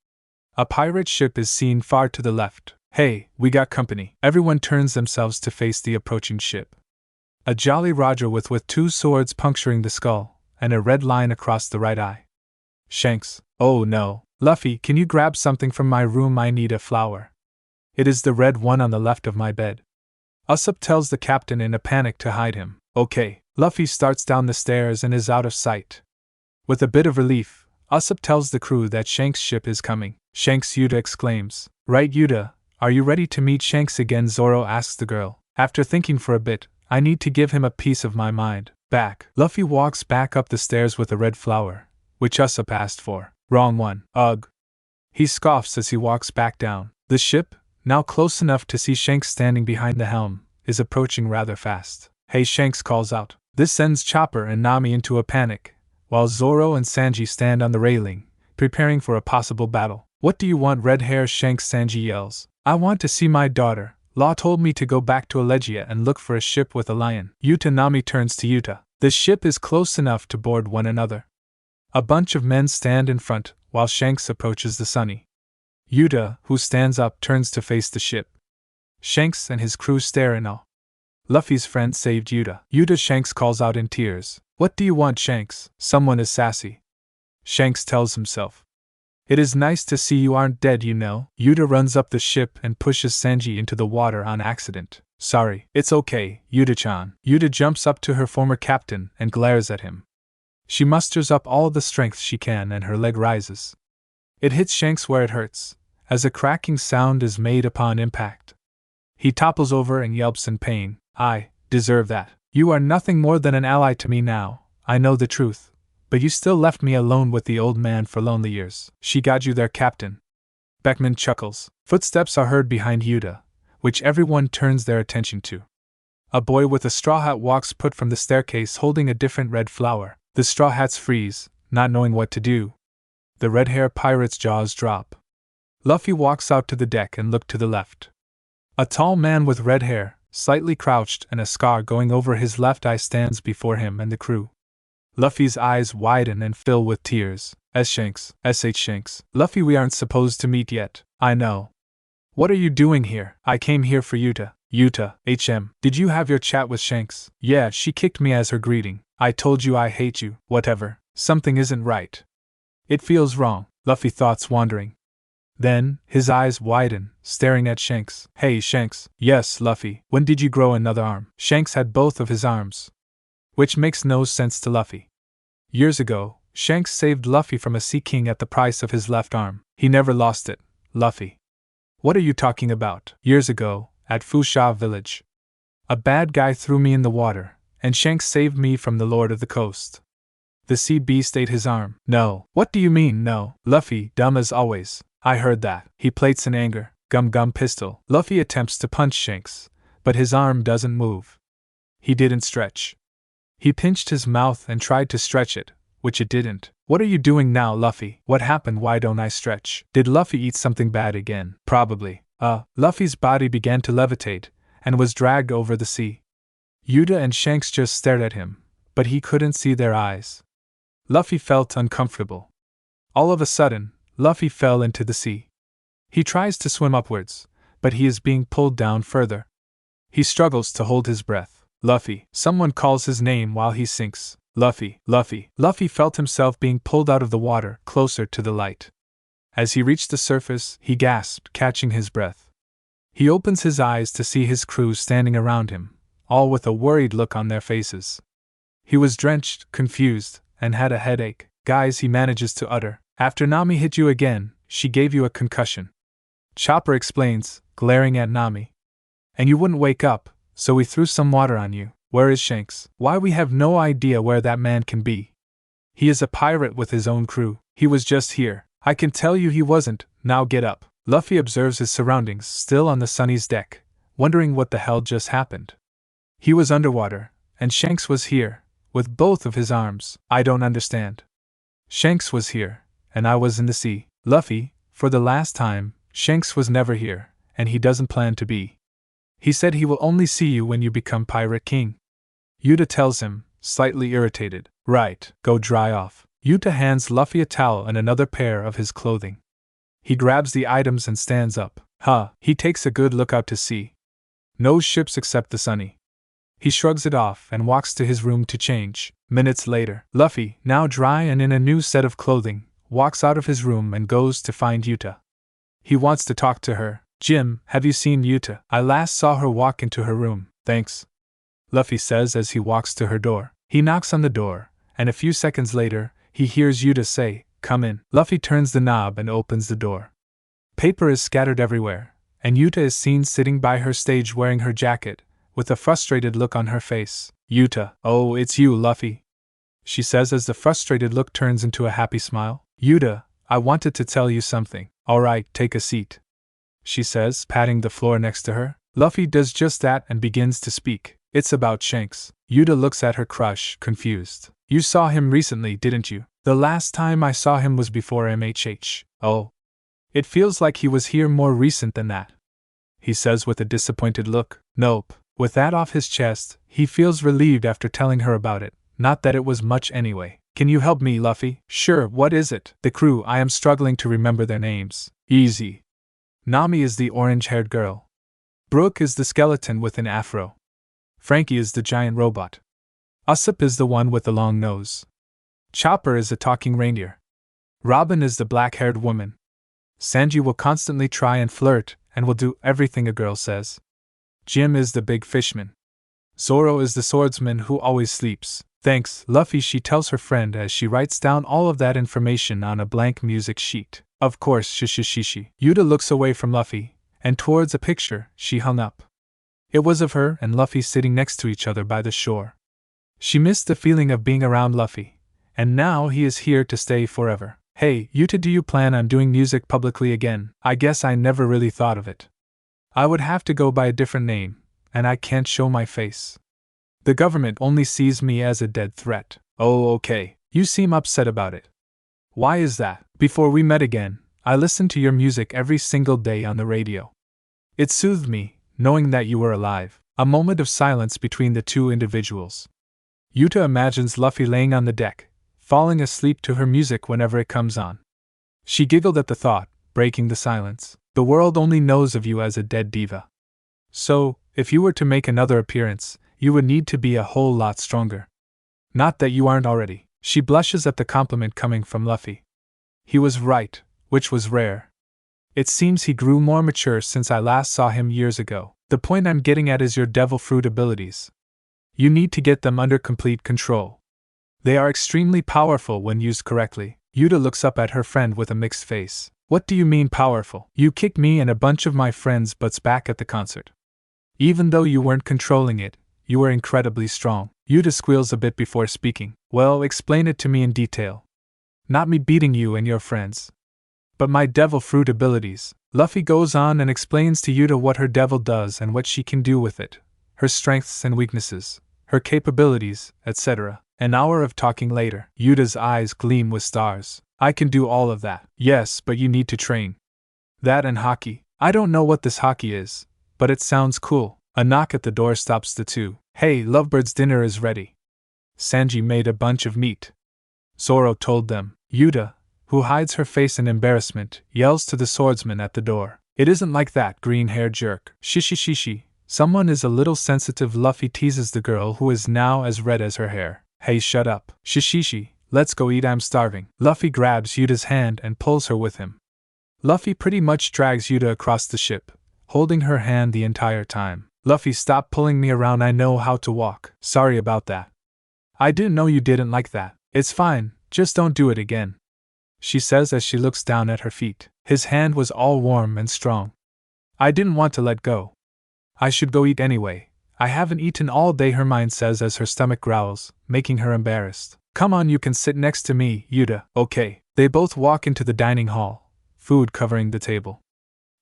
A pirate ship is seen far to the left. Hey, we got company. Everyone turns themselves to face the approaching ship. A Jolly Roger with 2 swords puncturing the skull, and a red line across the right eye. Shanks. Oh no. Luffy, can you grab something from my room? I need a flower. It is the red one on the left of my bed. Usopp tells the captain in a panic to hide him. Okay. Luffy starts down the stairs and is out of sight. With a bit of relief, Usopp tells the crew that Shanks' ship is coming. Shanks, Uta exclaims. Right, Uta, are you ready to meet Shanks again? Zoro asks the girl. After thinking for a bit, I need to give him a piece of my mind. Back. Luffy walks back up the stairs with a red flower, which Usopp asked for. Wrong one. Ugh. He scoffs as he walks back down. The ship, now close enough to see Shanks standing behind the helm, is approaching rather fast. Hey, Shanks calls out. This sends Chopper and Nami into a panic, while Zoro and Sanji stand on the railing, preparing for a possible battle. What do you want, red hair? Shanks, Sanji yells. I want to see my daughter. Law told me to go back to Allegia and look for a ship with a lion. Uta. Nami turns to Uta. The ship is close enough to board one another. A bunch of men stand in front, while Shanks approaches the Sunny. Uta, who stands up, turns to face the ship. Shanks and his crew stare in awe. Luffy's friend saved Uta. Uta. Shanks calls out in tears. What do you want, Shanks? Someone is sassy. Shanks tells himself. It is nice to see you aren't dead, you know. Uta runs up the ship and pushes Sanji into the water on accident. Sorry. It's okay, Uta-chan. Uta jumps up to her former captain and glares at him. She musters up all the strength she can and her leg rises. It hits Shanks where it hurts, as a cracking sound is made upon impact. He topples over and yelps in pain. I deserve that. You are nothing more than an ally to me now, I know the truth. But you still left me alone with the old man for lonely years. She got you there, Captain. Beckman chuckles. Footsteps are heard behind Uta, which everyone turns their attention to. A boy with a straw hat walks put from the staircase holding a different red flower. The straw hats freeze, not knowing what to do. The red-hair pirate's jaws drop. Luffy walks out to the deck and looks to the left. A tall man with red hair, slightly crouched and a scar going over his left eye stands before him and the crew. Luffy's eyes widen and fill with tears. Shanks, Shanks. Luffy, we aren't supposed to meet yet. I know. What are you doing here? I came here for Uta. Uta, Did you have your chat with Shanks? Yeah, she kicked me as her greeting. I told you I hate you. Whatever. Something isn't right. It feels wrong. Luffy thoughts wandering. Then, his eyes widen, staring at Shanks. Hey, Shanks. Yes, Luffy. When did you grow another arm? Shanks had both of his arms. Which makes no sense to Luffy. Years ago, Shanks saved Luffy from a Sea King at the price of his left arm. He never lost it, Luffy. What are you talking about? Years ago, at Fusha village. A bad guy threw me in the water, and Shanks saved me from the Lord of the Coast. The sea beast ate his arm. No. What do you mean, no? Luffy, dumb as always. I heard that. He plates in anger. Gum pistol. Luffy attempts to punch Shanks, but his arm doesn't move. He didn't stretch. He pinched his mouth and tried to stretch it, which it didn't. What are you doing now, Luffy? What happened? Why don't I stretch? Did Luffy eat something bad again? Probably. Luffy's body began to levitate, and was dragged over the sea. Uta and Shanks just stared at him, but he couldn't see their eyes. Luffy felt uncomfortable. All of a sudden, Luffy fell into the sea. He tries to swim upwards, but he is being pulled down further. He struggles to hold his breath. Luffy. Someone calls his name while he sinks. Luffy. Luffy. Luffy felt himself being pulled out of the water, closer to the light. As he reached the surface, he gasped, catching his breath. He opens his eyes to see his crew standing around him, all with a worried look on their faces. He was drenched, confused, and had a headache. Guys, he manages to utter. After Nami hit you again, she gave you a concussion. Chopper explains, glaring at Nami. And you wouldn't wake up, so we threw some water on you. Where is Shanks? Why, we have no idea where that man can be. He is a pirate with his own crew. He was just here. I can tell you he wasn't. Now get up. Luffy observes his surroundings, still on the Sunny's deck, wondering what the hell just happened. He was underwater, and Shanks was here, with both of his arms. I don't understand. Shanks was here, and I was in the sea. Luffy, for the last time, Shanks was never here, and he doesn't plan to be. He said he will only see you when you become Pirate King. Uta tells him, slightly irritated. Right, go dry off. Uta hands Luffy a towel and another pair of his clothing. He grabs the items and stands up. He takes a good look out to sea. No ships except the Sunny. He shrugs it off and walks to his room to change. Minutes later, Luffy, now dry and in a new set of clothing, walks out of his room and goes to find Uta. He wants to talk to her. Jim, have you seen Uta? I last saw her walk into her room. Thanks, Luffy says as he walks to her door. He knocks on the door, and a few seconds later, he hears Uta say, come in. Luffy turns the knob and opens the door. Paper is scattered everywhere, and Uta is seen sitting by her stage wearing her jacket, with a frustrated look on her face. Uta, oh, it's you, Luffy, she says as the frustrated look turns into a happy smile. Uta, I wanted to tell you something. Alright, take a seat, she says, patting the floor next to her. Luffy does just that and begins to speak. It's about Shanks. Uta looks at her crush, confused. You saw him recently, didn't you? The last time I saw him was before MHH. Oh. It feels like he was here more recent than that, he says with a disappointed look. Nope. With that off his chest, he feels relieved after telling her about it. Not that it was much anyway. Can you help me, Luffy? Sure, what is it? The crew, I am struggling to remember their names. Easy. Nami is the orange-haired girl. Brooke is the skeleton with an afro. Frankie is the giant robot. Usopp is the one with the long nose. Chopper is a talking reindeer. Robin is the black-haired woman. Sanji will constantly try and flirt, and will do everything a girl says. Jim is the big fishman. Zoro is the swordsman who always sleeps. Thanks, Luffy, she tells her friend as she writes down all of that information on a blank music sheet. Of course, shishishishi. Uta looks away from Luffy, and towards a picture she hung up. It was of her and Luffy sitting next to each other by the shore. She missed the feeling of being around Luffy, and now he is here to stay forever. Hey, Uta, do you plan on doing music publicly again? I guess I never really thought of it. I would have to go by a different name, and I can't show my face. The government only sees me as a dead threat. Oh, okay. You seem upset about it. Why is that? Before we met again, I listened to your music every single day on the radio. It soothed me, knowing that you were alive. A moment of silence between the two individuals. Uta imagines Luffy laying on the deck, falling asleep to her music whenever it comes on. She giggled at the thought, breaking the silence. The world only knows of you as a dead diva. So, if you were to make another appearance, you would need to be a whole lot stronger. Not that you aren't already. She blushes at the compliment coming from Luffy. He was right, which was rare. It seems he grew more mature since I last saw him years ago. The point I'm getting at is your devil fruit abilities. You need to get them under complete control. They are extremely powerful when used correctly. Uta looks up at her friend with a mixed face. What do you mean powerful? You kicked me and a bunch of my friends' butts back at the concert. Even though you weren't controlling it, you were incredibly strong. Uta squeals a bit before speaking. Well, explain it to me in detail. Not me beating you and your friends, but my devil fruit abilities. Luffy goes on and explains to Uta what her devil does and what she can do with it, her strengths and weaknesses, her capabilities, etc. An hour of talking later. Uta's eyes gleam with stars. I can do all of that. Yes, but you need to train. That and Haki. I don't know what this Haki is, but it sounds cool. A knock at the door stops the two. Hey, Lovebird's dinner is ready. Sanji made a bunch of meat. Zoro told them. Uta, who hides her face in embarrassment, yells to the swordsman at the door. It isn't like that, green-haired jerk. Shishishishi. Someone is a little sensitive. Luffy teases the girl who is now as red as her hair. Hey, shut up. Shishishi, let's go eat, I'm starving. Luffy grabs Uta's hand and pulls her with him. Luffy pretty much drags Uta across the ship, holding her hand the entire time. Luffy, stop pulling me around, I know how to walk. Sorry about that. I didn't know you didn't like that. It's fine, just don't do it again, she says as she looks down at her feet. His hand was all warm and strong. I didn't want to let go. I should go eat anyway. I haven't eaten all day, her mind says as her stomach growls, making her embarrassed. Come on, you can sit next to me, Uta. Okay. They both walk into the dining hall, food covering the table.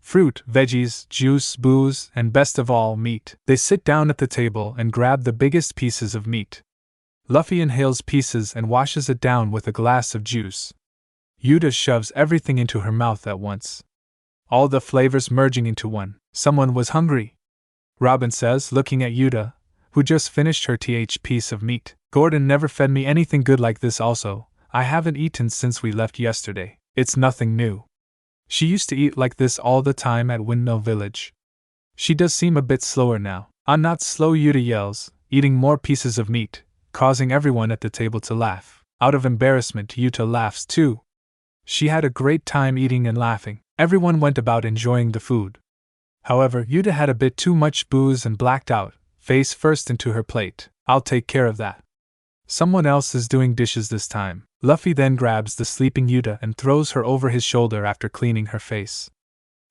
Fruit, veggies, juice, booze, and best of all, meat. They sit down at the table and grab the biggest pieces of meat. Luffy inhales pieces and washes it down with a glass of juice. Uta shoves everything into her mouth at once, all the flavors merging into one. Someone was hungry, Robin says, looking at Uta, who just finished her piece of meat. Gordon never fed me anything good like this also. I haven't eaten since we left yesterday. It's nothing new. She used to eat like this all the time at Windmill Village. She does seem a bit slower now. I'm not slow, Uta yells, eating more pieces of meat, causing everyone at the table to laugh. Out of embarrassment, Uta laughs too. She had a great time eating and laughing. Everyone went about enjoying the food. However, Uta had a bit too much booze and blacked out, face first into her plate. I'll take care of that. Someone else is doing dishes this time. Luffy then grabs the sleeping Uta and throws her over his shoulder after cleaning her face.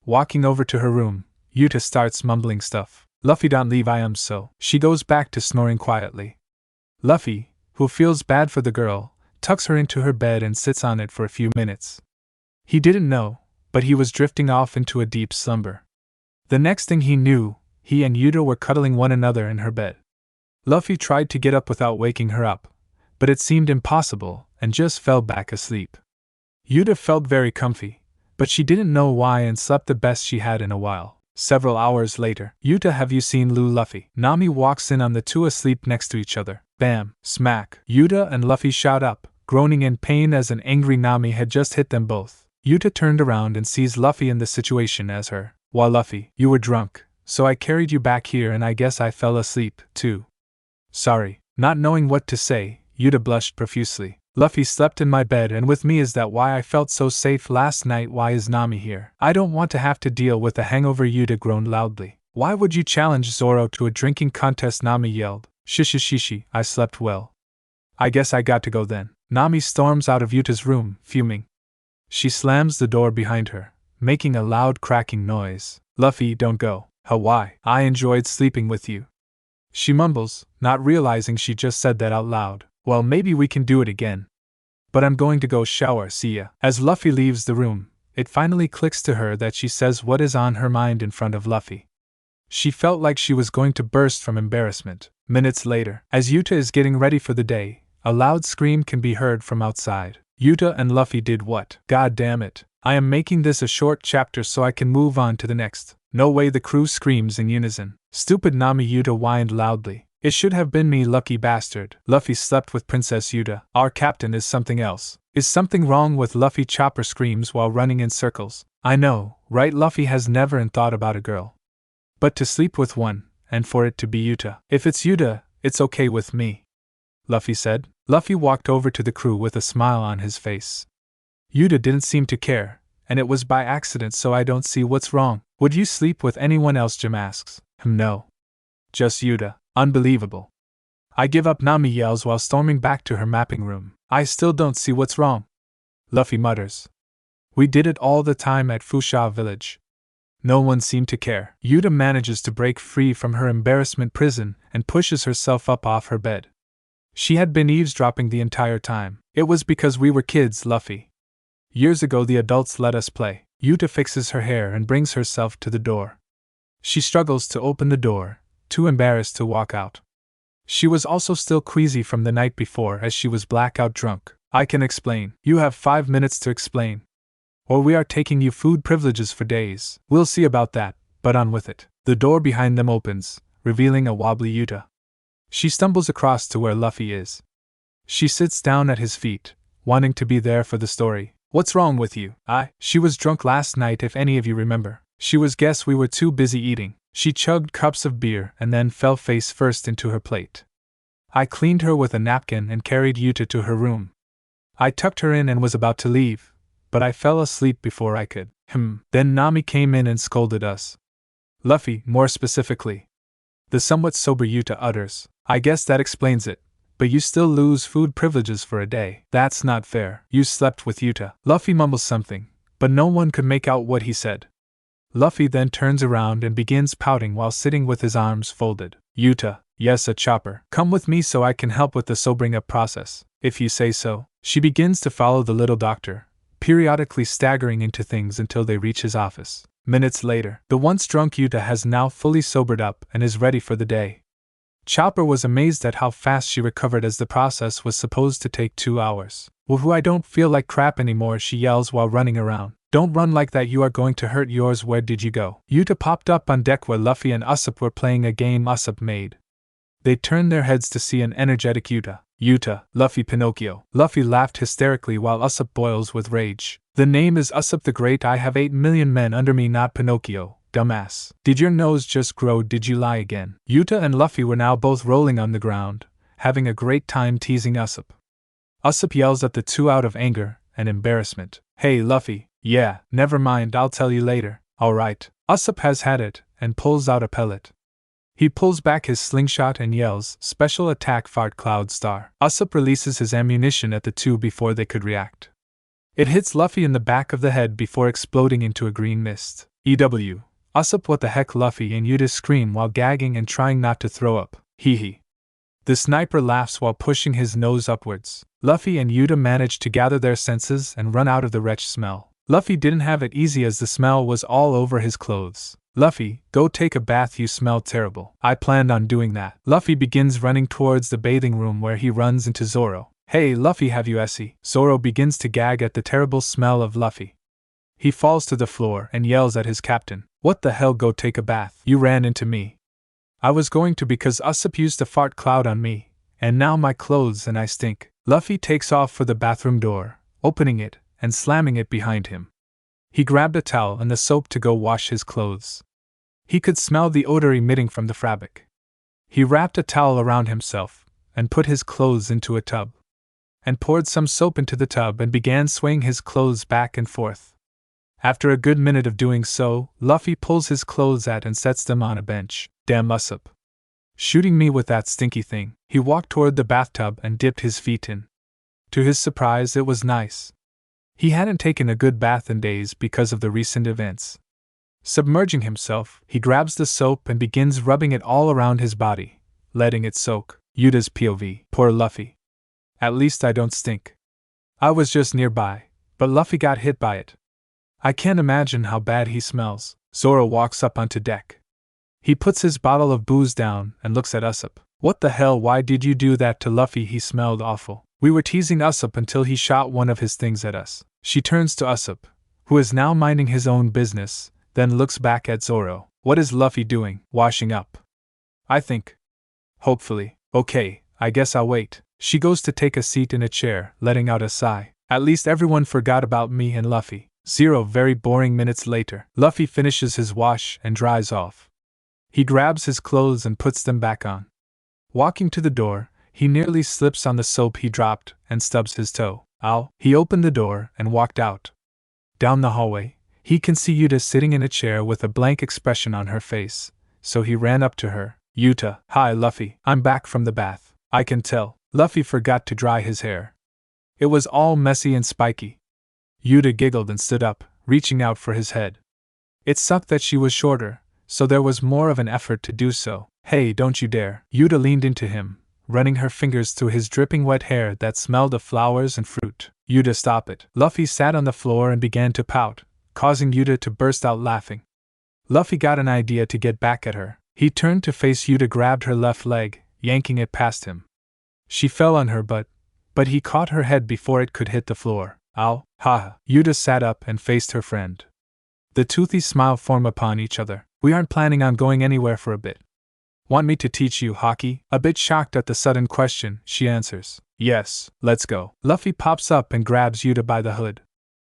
Walking over to her room, Uta starts mumbling stuff. Luffy, don't leave, I am so. She goes back to snoring quietly. Luffy, who feels bad for the girl, tucks her into her bed and sits on it for a few minutes. He didn't know, but he was drifting off into a deep slumber. The next thing he knew, he and Uta were cuddling one another in her bed. Luffy tried to get up without waking her up, but it seemed impossible, and just fell back asleep. Uta felt very comfy, but she didn't know why and slept the best she had in a while. Several hours later, Uta, have you seen Luffy? Nami walks in on the two asleep next to each other. Bam! Smack! Uta and Luffy shout up, groaning in pain as an angry Nami had just hit them both. Uta turned around and sees Luffy in the situation as her. Well, Luffy, you were drunk, so I carried you back here and I guess I fell asleep, too. Sorry. Not knowing what to say, Uta blushed profusely. Luffy slept in my bed and with me, is that why I felt so safe last night? Why is Nami here? I don't want to have to deal with a hangover, Uta groaned loudly. Why would you challenge Zoro to a drinking contest? Nami yelled. Shishi, I slept well. I guess I got to go then. Nami storms out of Uta's room, fuming. She slams the door behind her, making a loud cracking noise. Luffy, don't go. Why? I enjoyed sleeping with you. She mumbles, not realizing she just said that out loud. Well, maybe we can do it again. But I'm going to go shower, see ya. As Luffy leaves the room, it finally clicks to her that she says what is on her mind in front of Luffy. She felt like she was going to burst from embarrassment. Minutes later, as Uta is getting ready for the day, a loud scream can be heard from outside. Uta and Luffy did what? God damn it. I am making this a short chapter so I can move on to the next. No way, the crew screams in unison. Stupid Nami, Uta whined loudly. It should have been me, lucky bastard. Luffy slept with Princess Uta. Our captain is something else. Is something wrong with Luffy? Chopper screams while running in circles. I know, right? Luffy has never thought about a girl. But to sleep with one, and for it to be Uta. If it's Uta, it's okay with me, Luffy said. Luffy walked over to the crew with a smile on his face. Uta didn't seem to care, and it was by accident, so I don't see what's wrong. Would you sleep with anyone else? Jim asks. No. Just Uta. Unbelievable. I give up, Nami yells while storming back to her mapping room. I still don't see what's wrong, Luffy mutters. We did it all the time at Fusha village. No one seemed to care. Uta manages to break free from her embarrassment prison and pushes herself up off her bed. She had been eavesdropping the entire time. It was because we were kids, Luffy. Years ago the adults let us play. Uta fixes her hair and brings herself to the door. She struggles to open the door, too embarrassed to walk out. She was also still queasy from the night before as she was blackout drunk. I can explain. You have 5 minutes to explain. Or we are taking you food privileges for days. We'll see about that, but on with it. The door behind them opens, revealing a wobbly Uta. She stumbles across to where Luffy is. She sits down at his feet, wanting to be there for the story. What's wrong with you? She was drunk last night, if any of you remember. She was, guess we were too busy eating. She chugged cups of beer and then fell face first into her plate. I cleaned her with a napkin and carried Uta to her room. I tucked her in and was about to leave, but I fell asleep before I could. Then Nami came in and scolded us. Luffy, more specifically. The somewhat sober Uta utters. I guess that explains it, but you still lose food privileges for a day. That's not fair. You slept with Uta. Luffy mumbles something, but no one could make out what he said. Luffy then turns around and begins pouting while sitting with his arms folded. Uta, yes, a chopper. Come with me so I can help with the sobering up process, if you say so. She begins to follow the little doctor, periodically staggering into things until they reach his office. Minutes later, the once drunk Uta has now fully sobered up and is ready for the day. Chopper was amazed at how fast she recovered, as the process was supposed to take 2 hours. Woohoo, I don't feel like crap anymore, she yells while running around. Don't run like that, you are going to hurt yours. Where did you go? Uta popped up on deck where Luffy and Usopp were playing a game Usopp made. They turned their heads to see an energetic Uta. Uta, Luffy, Pinocchio. Luffy laughed hysterically while Usopp boils with rage. The name is Usopp the Great. I have 8 million men under me, not Pinocchio, dumbass. Did your nose just grow? Did you lie again? Uta and Luffy were now both rolling on the ground, having a great time teasing Usopp. Usopp yells at the two out of anger and embarrassment. Hey, Luffy. Yeah, never mind, I'll tell you later. Alright. Usopp has had it, and pulls out a pellet. He pulls back his slingshot and yells, "Special attack Fart Cloud Star." Usopp releases his ammunition at the two before they could react. It hits Luffy in the back of the head before exploding into a green mist. EW. Usopp, what the heck? Luffy and Uta scream while gagging and trying not to throw up. Hee hee. The sniper laughs while pushing his nose upwards. Luffy and Uta manage to gather their senses and run out of the wretched smell. Luffy didn't have it easy as the smell was all over his clothes. "Luffy, go take a bath, you smell terrible." "I planned on doing that." Luffy begins running towards the bathing room where he runs into Zoro. "Hey Luffy, have you SE?" Zoro begins to gag at the terrible smell of Luffy. He falls to the floor and yells at his captain. "What the hell, go take a bath? You ran into me." "I was going to because Usopp used a fart cloud on me, and now my clothes and I stink." Luffy takes off for the bathroom door, opening it and slamming it behind him. He grabbed a towel and the soap to go wash his clothes. He could smell the odor emitting from the fabric. He wrapped a towel around himself and put his clothes into a tub, and poured some soap into the tub and began swaying his clothes back and forth. After a good minute of doing so, Luffy pulls his clothes out and sets them on a bench. "Damn Usopp. Shooting me with that stinky thing." He walked toward the bathtub and dipped his feet in. To his surprise, it was nice. He hadn't taken a good bath in days because of the recent events. Submerging himself, he grabs the soap and begins rubbing it all around his body, letting it soak. Uta's POV. "Poor Luffy. At least I don't stink. I was just nearby, but Luffy got hit by it. I can't imagine how bad he smells." Zoro walks up onto deck. He puts his bottle of booze down and looks at Usopp. "What the hell, why did you do that to Luffy? He smelled awful." "We were teasing Usopp until he shot one of his things at us." She turns to Usopp, who is now minding his own business, then looks back at Zoro. "What is Luffy doing?" "Washing up, I think. Hopefully." "Okay, I guess I'll wait." She goes to take a seat in a chair, letting out a sigh. "At least everyone forgot about me and Luffy." 0 very boring minutes later. Luffy finishes his wash and dries off. He grabs his clothes and puts them back on. Walking to the door, he nearly slips on the soap he dropped and stubs his toe. Ow! He opened the door and walked out. Down the hallway, he can see Uta sitting in a chair with a blank expression on her face, so he ran up to her. "Uta." "Hi Luffy, I'm back from the bath." "I can tell." Luffy forgot to dry his hair. It was all messy and spiky. Uta giggled and stood up, reaching out for his head. It sucked that she was shorter, so there was more of an effort to do so. "Hey, don't you dare." Uta leaned into him, running her fingers through his dripping wet hair that smelled of flowers and fruit. "Uta, stop it." Luffy sat on the floor and began to pout, causing Uta to burst out laughing. Luffy got an idea to get back at her. He turned to face Uta, grabbed her left leg, yanking it past him. She fell on her butt, but he caught her head before it could hit the floor. "Ow, haha." Uta sat up and faced her friend. The toothy smile formed upon each other. "We aren't planning on going anywhere for a bit. Want me to teach you Haki?" A bit shocked at the sudden question, she answers. "Yes, let's go." Luffy pops up and grabs Uta by the hood.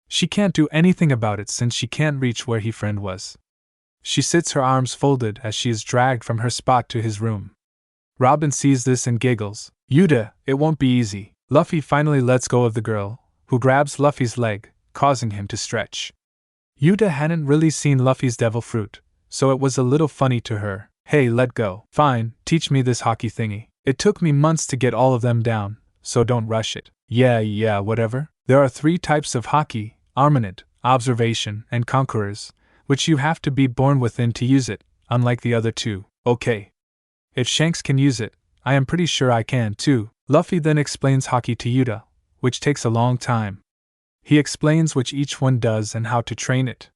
She can't do anything about it since she can't reach where his friend was. She sits her arms folded as she is dragged from her spot to his room. Robin sees this and giggles. "Uta, it won't be easy." Luffy finally lets go of the girl, who grabs Luffy's leg, causing him to stretch. Uta hadn't really seen Luffy's devil fruit, so it was a little funny to her. "Hey, let go." "Fine, teach me this Haki thingy. It took me months to get all of them down, so don't rush it." Yeah, whatever." There are 3 types of Haki: Armament, Observation, and Conquerors, which you have to be born within to use it, unlike the other 2. "Okay. If Shanks can use it, I am pretty sure I can too." Luffy then explains Haki to Uta, which takes a long time. He explains which each one does and how to train it.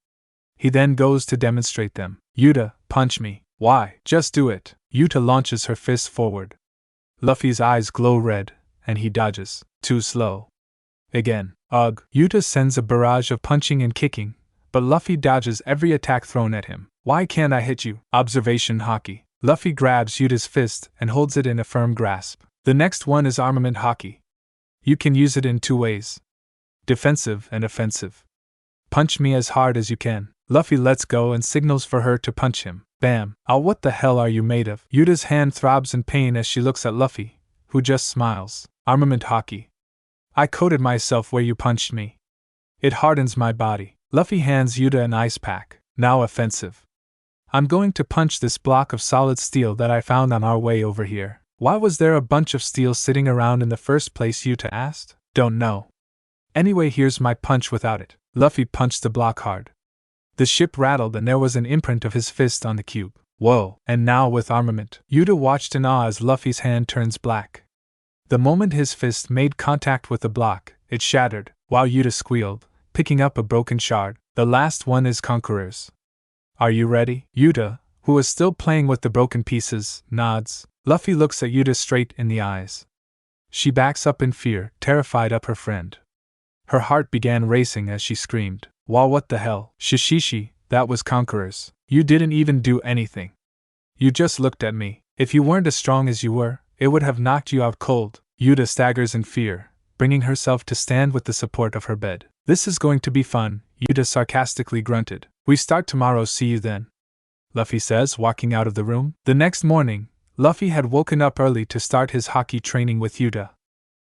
He then goes to demonstrate them. "Uta, punch me." "Why? Just do it." Uta launches her fist forward. Luffy's eyes glow red, and he dodges. Too slow. Again. Ugh. Uta sends a barrage of punching and kicking, but Luffy dodges every attack thrown at him. "Why can't I hit you?" Observation Haki. Luffy grabs Uta's fist and holds it in a firm grasp. The next one is Armament Haki. You can use it in 2 ways. Defensive and offensive. "Punch me as hard as you can." Luffy lets go and signals for her to punch him. Bam. "Ow, what the hell are you made of?" Uta's hand throbs in pain as she looks at Luffy, who just smiles. Armament Haki. I coated myself where you punched me. It hardens my body. Luffy hands Uta an ice pack. Now offensive. I'm going to punch this block of solid steel that I found on our way over here. Why was there a bunch of steel sitting around in the first place? Uta asked. Don't know. Anyway, here's my punch without it. Luffy punched the block hard. The ship rattled and there was an imprint of his fist on the cube. Whoa, and now with armament. Uta watched in awe as Luffy's hand turns black. The moment his fist made contact with the block, it shattered, while Uta squealed, picking up a broken shard. The last one is Conqueror's. Are you ready? Uta, who was still playing with the broken pieces, nods. Luffy looks at Uta straight in the eyes. She backs up in fear, terrified of her friend. Her heart began racing as she screamed. Wow, what the hell? Shishishi, that was Conqueror's. You didn't even do anything. You just looked at me. If you weren't as strong as you were, it would have knocked you out cold. Uta staggers in fear, bringing herself to stand with the support of her bed. This is going to be fun, Uta sarcastically grunted. We start tomorrow, see you then. Luffy says, walking out of the room. The next morning, Luffy had woken up early to start his Haki training with Uta.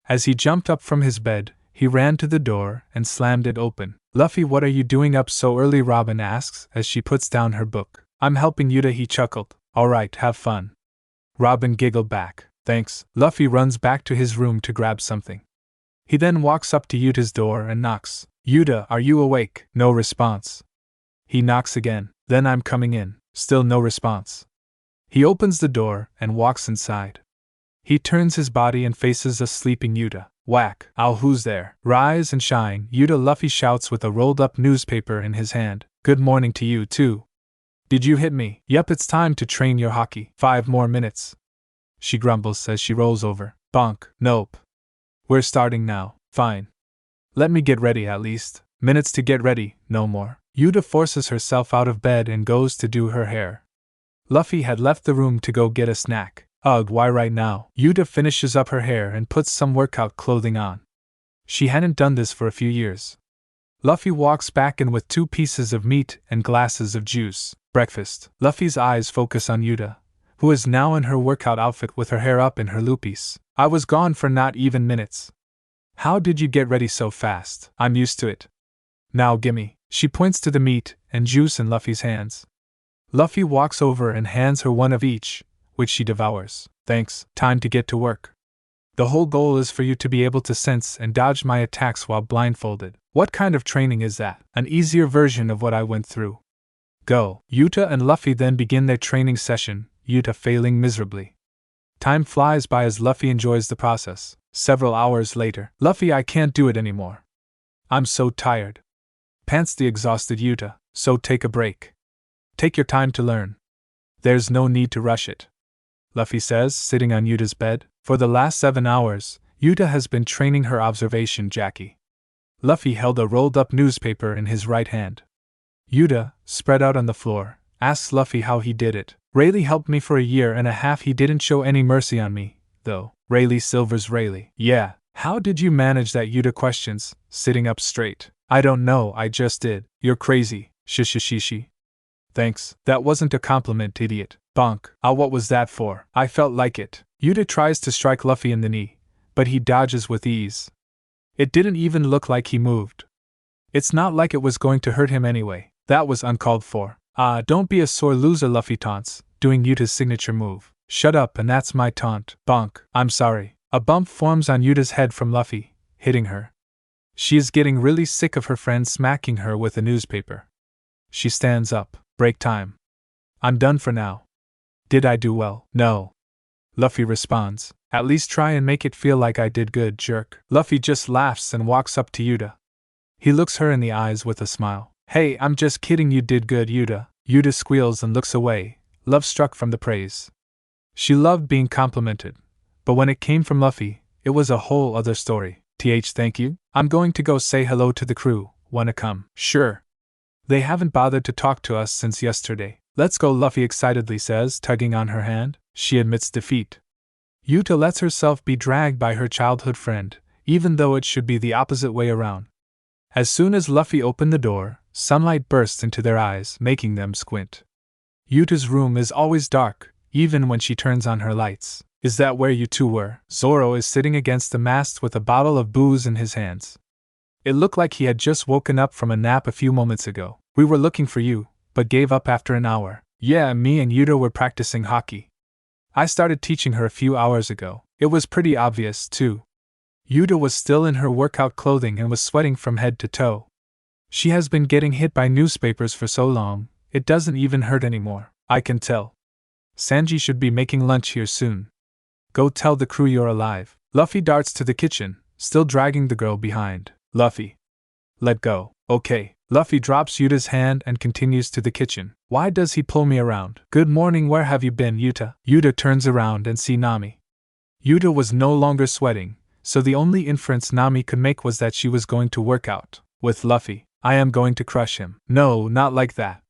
As he jumped up from his bed, he ran to the door and slammed it open. Luffy, what are you doing up so early? Robin asks as she puts down her book. I'm helping Uta, he chuckled. Alright, have fun. Robin giggled back. Thanks. Luffy runs back to his room to grab something. He then walks up to Uta's door and knocks. Uta, are you awake? No response. He knocks again. Then I'm coming in. Still no response. He opens the door and walks inside. He turns his body and faces a sleeping Uta. Whack! Ow, who's there? Rise and shine, Uta, Luffy shouts with a rolled-up newspaper in his hand. Good morning to you, too. Did you hit me? Yep, it's time to train your Haki. 5 more minutes. She grumbles as she rolls over. Bonk. Nope. We're starting now. Fine. Let me get ready at least. Minutes to get ready, no more. Uta forces herself out of bed and goes to do her hair. Luffy had left the room to go get a snack. Ugh, why right now? Uta finishes up her hair and puts some workout clothing on. She hadn't done this for a few years. Luffy walks back in with 2 pieces of meat and glasses of juice. Breakfast. Luffy's eyes focus on Uta, who is now in her workout outfit with her hair up in her loopies. I was gone for not even minutes. How did you get ready so fast? I'm used to it. Now gimme. She points to the meat and juice in Luffy's hands. Luffy walks over and hands her one of each, which she devours. Thanks. Time to get to work. The whole goal is for you to be able to sense and dodge my attacks while blindfolded. What kind of training is that? An easier version of what I went through. Go. Uta and Luffy then begin their training session, Uta failing miserably. Time flies by as Luffy enjoys the process. Several hours later. Luffy, I can't do it anymore. I'm so tired. Pants the exhausted Uta. So take a break. Take your time to learn. There's no need to rush it. Luffy says, sitting on Uta's bed. For the last 7 hours, Uta has been training her observation Jackie. Luffy held a rolled-up newspaper in his right hand. Uta, spread out on the floor, asks Luffy how he did it. Rayleigh helped me for 1.5 years. He didn't show any mercy on me, though. Rayleigh silvers Rayleigh. Yeah. How did you manage that? Uta questions, sitting up straight. I don't know, I just did. You're crazy. Shishishishi. Thanks. That wasn't a compliment, idiot. Bonk. Ah, what was that for? I felt like it. Uta tries to strike Luffy in the knee, but he dodges with ease. It didn't even look like he moved. It's not like it was going to hurt him anyway. That was uncalled for. Ah, don't be a sore loser, Luffy taunts, doing Uta's signature move. Shut up, and that's my taunt. Bonk. I'm sorry. A bump forms on Uta's head from Luffy, hitting her. She is getting really sick of her friend smacking her with a newspaper. She stands up. Break time. I'm done for now. Did I do well? No. Luffy responds. At least try and make it feel like I did good, jerk. Luffy just laughs and walks up to Uta. He looks her in the eyes with a smile. Hey, I'm just kidding, you did good, Uta. Uta squeals and looks away, love-struck from the praise. She loved being complimented, but when it came from Luffy, it was a whole other story. Thank you. I'm going to go say hello to the crew. Wanna come? Sure. They haven't bothered to talk to us since yesterday. Let's go, Luffy excitedly says, tugging on her hand. She admits defeat. Uta lets herself be dragged by her childhood friend, even though it should be the opposite way around. As soon as Luffy opened the door, sunlight bursts into their eyes, making them squint. Uta's room is always dark, even when she turns on her lights. Is that where you two were? Zoro is sitting against the mast with a bottle of booze in his hands. It looked like he had just woken up from a nap a few moments ago. We were looking for you, but gave up after an hour. Yeah, me and Uta were practicing hockey. I started teaching her a few hours ago. It was pretty obvious, too. Uta was still in her workout clothing and was sweating from head to toe. She has been getting hit by newspapers for so long, it doesn't even hurt anymore. I can tell. Sanji should be making lunch here soon. Go tell the crew you're alive. Luffy darts to the kitchen, still dragging the girl behind. Luffy. Let go. Okay. Luffy drops Uta's hand and continues to the kitchen. Why does he pull me around? Good morning, where have you been, Uta? Uta turns around and sees Nami. Uta was no longer sweating, so the only inference Nami could make was that she was going to work out with Luffy. I am going to crush him. No, not like that.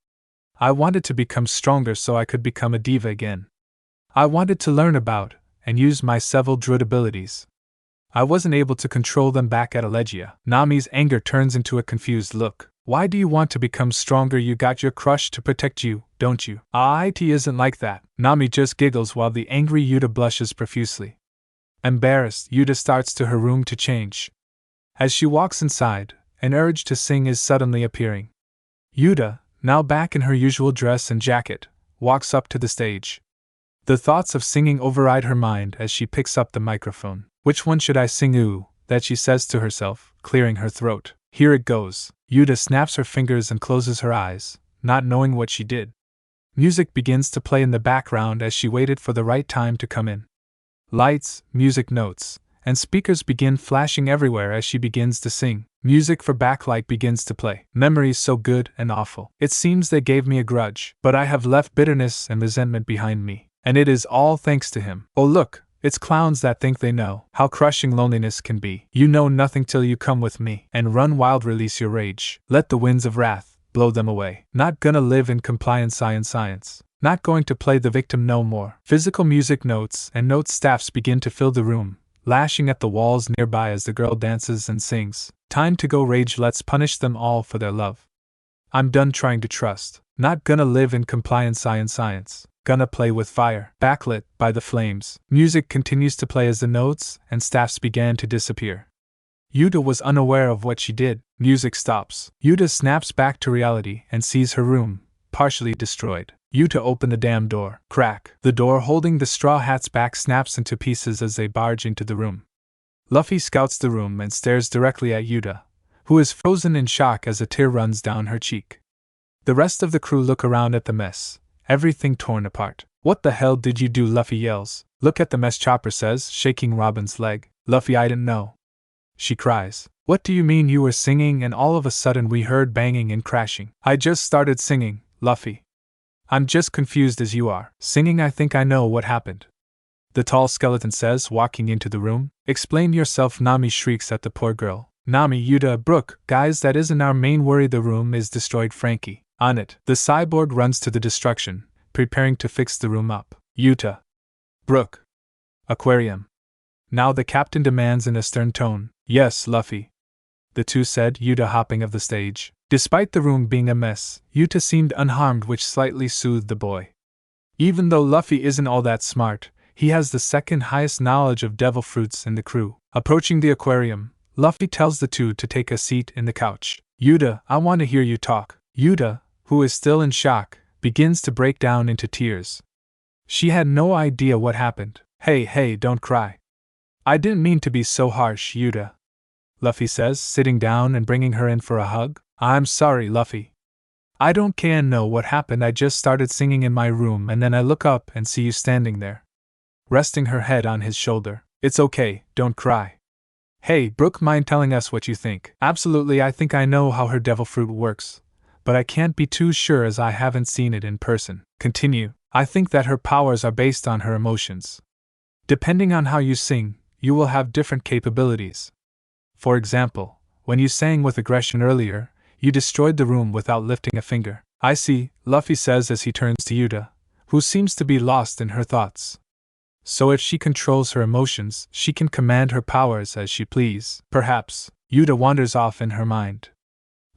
I wanted to become stronger so I could become a diva again. I wanted to learn about and use my several druid abilities. I wasn't able to control them back at Allegia. Nami's anger turns into a confused look. Why do you want to become stronger? You got your crush to protect you, don't you? It isn't like that. Nami just giggles while the angry Uta blushes profusely. Embarrassed, Uta starts to her room to change. As she walks inside, an urge to sing is suddenly appearing. Uta, now back in her usual dress and jacket, walks up to the stage. The thoughts of singing override her mind as she picks up the microphone. Which one should I sing? Ooh, that she says to herself, clearing her throat. Here it goes. Uta snaps her fingers and closes her eyes, not knowing what she did. Music begins to play in the background as she waited for the right time to come in. Lights, music notes, and speakers begin flashing everywhere as she begins to sing. Music for backlight begins to play. Memories so good and awful. It seems they gave me a grudge, but I have left bitterness and resentment behind me, and it is all thanks to him. Oh look, it's clowns that think they know how crushing loneliness can be. You know nothing till you come with me, and run wild, release your rage. Let the winds of wrath blow them away. Not gonna live in compliance, science. Not going to play the victim no more. Physical music notes and note staffs begin to fill the room, lashing at the walls nearby as the girl dances and sings. Time to go rage, let's punish them all for their love. I'm done trying to trust. Not gonna live in compliance, science. Gonna play with fire. Backlit by the flames. Music continues to play as the notes and staffs began to disappear. Uta was unaware of what she did. Music stops. Uta snaps back to reality and sees her room, partially destroyed. Uta opened the damn door. Crack. The door holding the straw hat's back snaps into pieces as they barge into the room. Luffy scouts the room and stares directly at Uta, who is frozen in shock as a tear runs down her cheek. The rest of the crew look around at the mess. Everything torn apart. What the hell did you do? Luffy yells. Look at the mess, Chopper says, shaking Robin's leg. Luffy, I didn't know. She cries. What do you mean? You were singing and all of a sudden we heard banging and crashing. I just started singing, Luffy. I'm just confused as you are. Singing? I think I know what happened. The tall skeleton says, walking into the room. Explain yourself, Nami shrieks at the poor girl. Nami, Uta, Brook, guys, that isn't our main worry. The room is destroyed, Frankie. On it, the cyborg runs to the destruction, preparing to fix the room up. Uta. Brook. Aquarium. Now the captain demands in a stern tone. Yes, Luffy. The two said, Uta hopping of the stage. Despite the room being a mess, Uta seemed unharmed, which slightly soothed the boy. Even though Luffy isn't all that smart, he has the second highest knowledge of devil fruits in the crew. Approaching the aquarium, Luffy tells the two to take a seat in the couch. Uta, I want to hear you talk. Uta, who is still in shock, begins to break down into tears. She had no idea what happened. Hey, don't cry. I didn't mean to be so harsh, Uta. Luffy says, sitting down and bringing her in for a hug. I'm sorry, Luffy. I don't know what happened. I just started singing in my room and then I look up and see you standing there. Resting her head on his shoulder. It's okay, don't cry. Hey, Brook, mind telling us what you think? Absolutely, I think I know how her devil fruit works, but I can't be too sure as I haven't seen it in person. Continue. I think that her powers are based on her emotions. Depending on how you sing, you will have different capabilities. For example, when you sang with aggression earlier, you destroyed the room without lifting a finger. I see, Luffy says as he turns to Uta, who seems to be lost in her thoughts. So if she controls her emotions, she can command her powers as she please. Perhaps. Uta wanders off in her mind.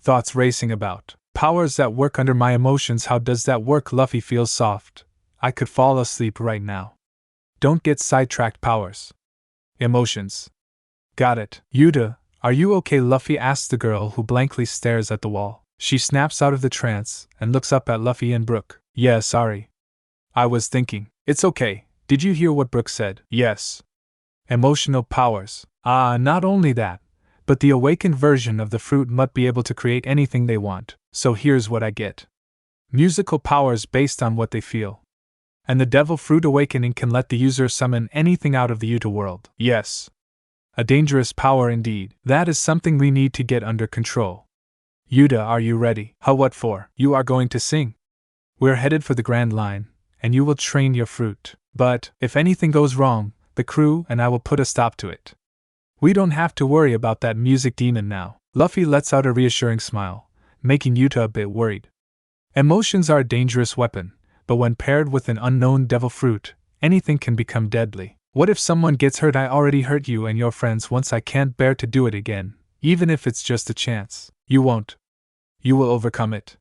Thoughts racing about. Powers that work under my emotions, how does that work? Luffy feels soft. I could fall asleep right now. Don't get sidetracked. Powers. Emotions. Got it. Uta, are you okay? Luffy asks the girl, who blankly stares at the wall. She snaps out of the trance and looks up at Luffy and Brook. Yeah, sorry. I was thinking. It's okay. Did you hear what Brooke said? Yes. Emotional powers. Not only that, but the awakened version of the fruit might be able to create anything they want. So here's what I get. Musical powers based on what they feel. And the devil fruit awakening can let the user summon anything out of the Uta world. Yes. A dangerous power indeed. That is something we need to get under control. Uta, are you ready? What for? You are going to sing. We're headed for the Grand Line, and you will train your fruit. But, if anything goes wrong, the crew and I will put a stop to it. We don't have to worry about that music demon now. Luffy lets out a reassuring smile, making Uta a bit worried. Emotions are a dangerous weapon, but when paired with an unknown devil fruit, anything can become deadly. What if someone gets hurt? I already hurt you and your friends once. I can't bear to do it again, even if it's just a chance. You won't. You will overcome it.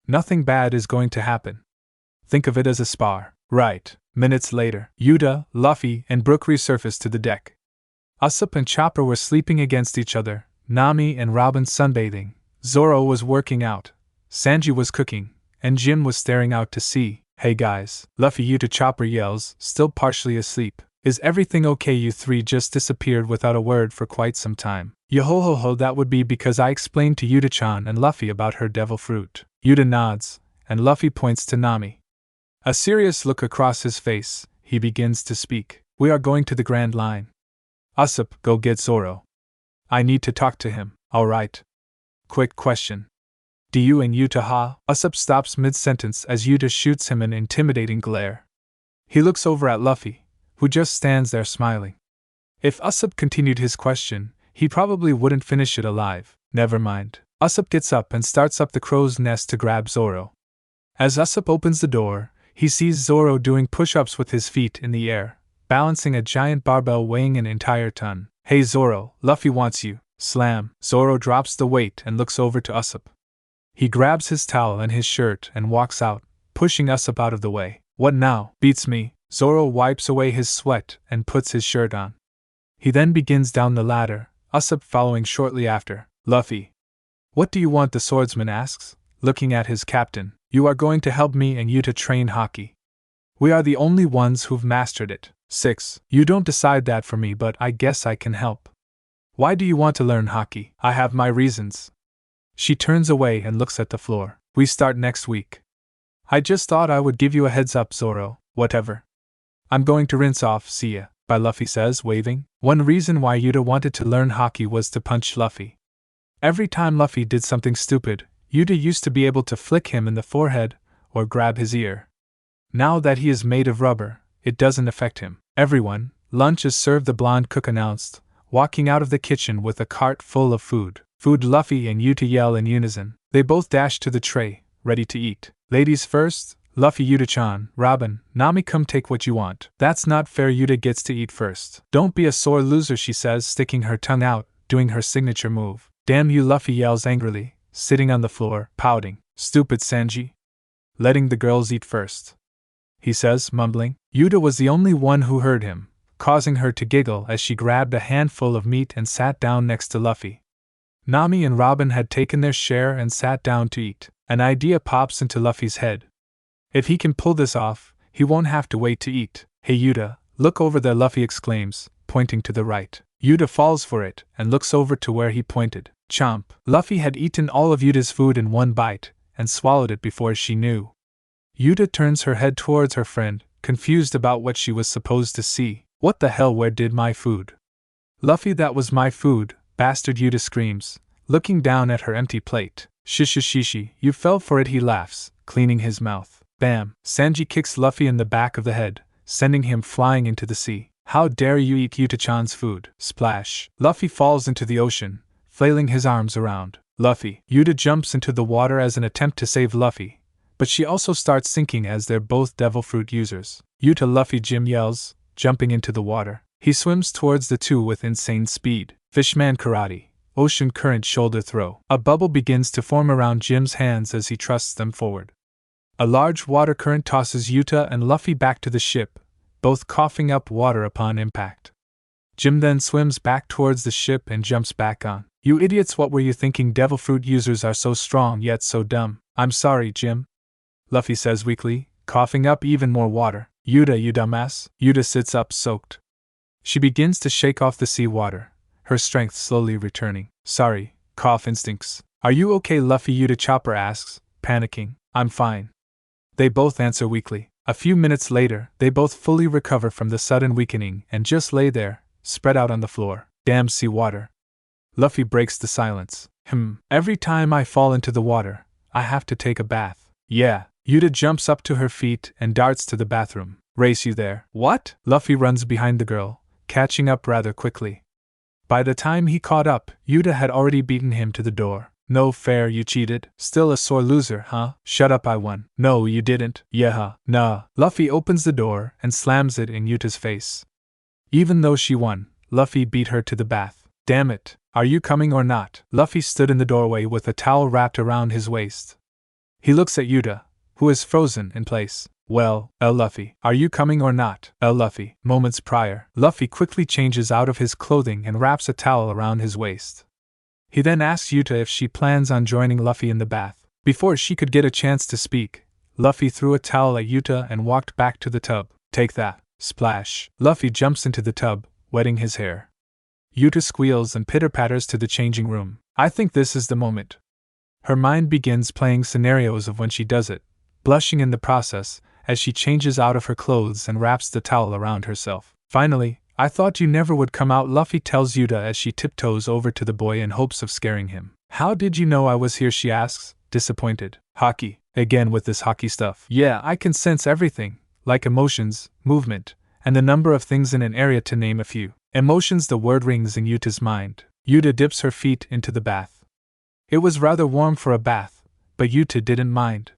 Nothing bad is going to happen. Think of it as a spar. Right. Minutes later, Uta, Luffy, and Brook resurfaced to the deck. Usopp and Chopper were sleeping against each other, Nami and Robin sunbathing, Zoro was working out, Sanji was cooking, and Jim was staring out to sea. Hey guys, Luffy Uta Chopper yells, still partially asleep. Is everything okay? You three just disappeared without a word for quite some time. Yo-ho-ho-ho, that would be because I explained to Uta-chan and Luffy about her devil fruit. Uta nods, and Luffy points to Nami. A serious look across his face, he begins to speak. We are going to the Grand Line. Usopp, go get Zoro. I need to talk to him. Alright. Quick question. Do you and Uta ha? Usopp stops mid-sentence as Uta shoots him an intimidating glare. He looks over at Luffy, who just stands there smiling. If Usopp continued his question, he probably wouldn't finish it alive. Never mind. Usopp gets up and starts up the crow's nest to grab Zoro. As Usopp opens the door, he sees Zoro doing push-ups with his feet in the air, balancing a giant barbell weighing an entire ton. Hey Zoro, Luffy wants you. Slam. Zoro drops the weight and looks over to Usopp. He grabs his towel and his shirt and walks out, pushing Usopp out of the way. What now? Beats me. Zoro wipes away his sweat and puts his shirt on. He then begins down the ladder, Usopp following shortly after. Luffy. What do you want? The swordsman asks, looking at his captain. You are going to help me and Uta train Haki. We are the only ones who've mastered it. 6. You don't decide that for me, but I guess I can help. Why do you want to learn Haki? I have my reasons. She turns away and looks at the floor. We start next week. I just thought I would give you a heads up, Zoro. Whatever. I'm going to rinse off, see ya, bye, Luffy says, waving. One reason why Uta wanted to learn Haki was to punch Luffy. Every time Luffy did something stupid, Uta used to be able to flick him in the forehead or grab his ear. Now that he is made of rubber, it doesn't affect him. Everyone, lunch is served, the blonde cook announced, walking out of the kitchen with a cart full of food. Food. Luffy and Uta yell in unison. They both dash to the tray, ready to eat. Ladies first. Luffy, Uta-chan, Robin, Nami, come take what you want. That's not fair. Uta gets to eat first. Don't be a sore loser, she says, sticking her tongue out, doing her signature move. Damn you, Luffy yells angrily, sitting on the floor, pouting. Stupid Sanji. Letting the girls eat first, he says, mumbling. Uta was the only one who heard him, causing her to giggle as she grabbed a handful of meat and sat down next to Luffy. Nami and Robin had taken their share and sat down to eat. An idea pops into Luffy's head. If he can pull this off, he won't have to wait to eat. Hey Uta, look over there, Luffy exclaims, pointing to the right. Uta falls for it and looks over to where he pointed. Chomp. Luffy had eaten all of Uta's food in one bite and swallowed it before she knew. Uta turns her head towards her friend, confused about what she was supposed to see. What the hell? Where did my food? Luffy, that was my food, bastard, Uta screams, looking down at her empty plate. Shishishishi, you fell for it, he laughs, cleaning his mouth. Bam! Sanji kicks Luffy in the back of the head, sending him flying into the sea. How dare you eat Uta-chan's food? Splash! Luffy falls into the ocean, flailing his arms around. Luffy. Uta jumps into the water as an attempt to save Luffy, but she also starts sinking as they're both devil fruit users. Uta, Luffy, Jim yells, jumping into the water. He swims towards the two with insane speed. Fishman karate. Ocean current shoulder throw. A bubble begins to form around Jim's hands as he thrusts them forward. A large water current tosses Uta and Luffy back to the ship, both coughing up water upon impact. Jim then swims back towards the ship and jumps back on. You idiots, what were you thinking? Devil fruit users are so strong yet so dumb. I'm sorry, Jim. Luffy says weakly, coughing up even more water. Uta, you dumbass. Uta sits up, soaked. She begins to shake off the sea water, her strength slowly returning. Sorry, cough instincts. Are you okay, Luffy? Uta Chopper asks, panicking. I'm fine. They both answer weakly. A few minutes later, they both fully recover from the sudden weakening and just lay there, spread out on the floor. Damn sea water. Luffy breaks the silence. Every time I fall into the water, I have to take a bath. Yeah. Uta jumps up to her feet and darts to the bathroom. Race you there. What? Luffy runs behind the girl, catching up rather quickly. By the time he caught up, Uta had already beaten him to the door. No fair, you cheated. Still a sore loser, huh? Shut up, I won. No, you didn't. Yeah, nah. Luffy opens the door and slams it in Uta's face. Even though she won, Luffy beat her to the bath. Damn it. Are you coming or not? Luffy stood in the doorway with a towel wrapped around his waist. He looks at Uta, who is frozen in place. Well, Luffy, are you coming or not? Luffy. Moments prior, Luffy quickly changes out of his clothing and wraps a towel around his waist. He then asks Uta if she plans on joining Luffy in the bath. Before she could get a chance to speak, Luffy threw a towel at Uta and walked back to the tub. Take that. Splash. Luffy jumps into the tub, wetting his hair. Uta squeals and pitter-patters to the changing room. I think this is the moment. Her mind begins playing scenarios of when she does it, blushing in the process, as she changes out of her clothes and wraps the towel around herself. Finally, I thought you never would come out, Luffy tells Uta as she tiptoes over to the boy in hopes of scaring him. How did you know I was here, she asks, disappointed. Haki. Again with this Haki stuff. Yeah, I can sense everything, like emotions, movement, and the number of things in an area, to name a few. Emotions, the word rings in Uta's mind. Uta dips her feet into the bath. It was rather warm for a bath, but Uta didn't mind.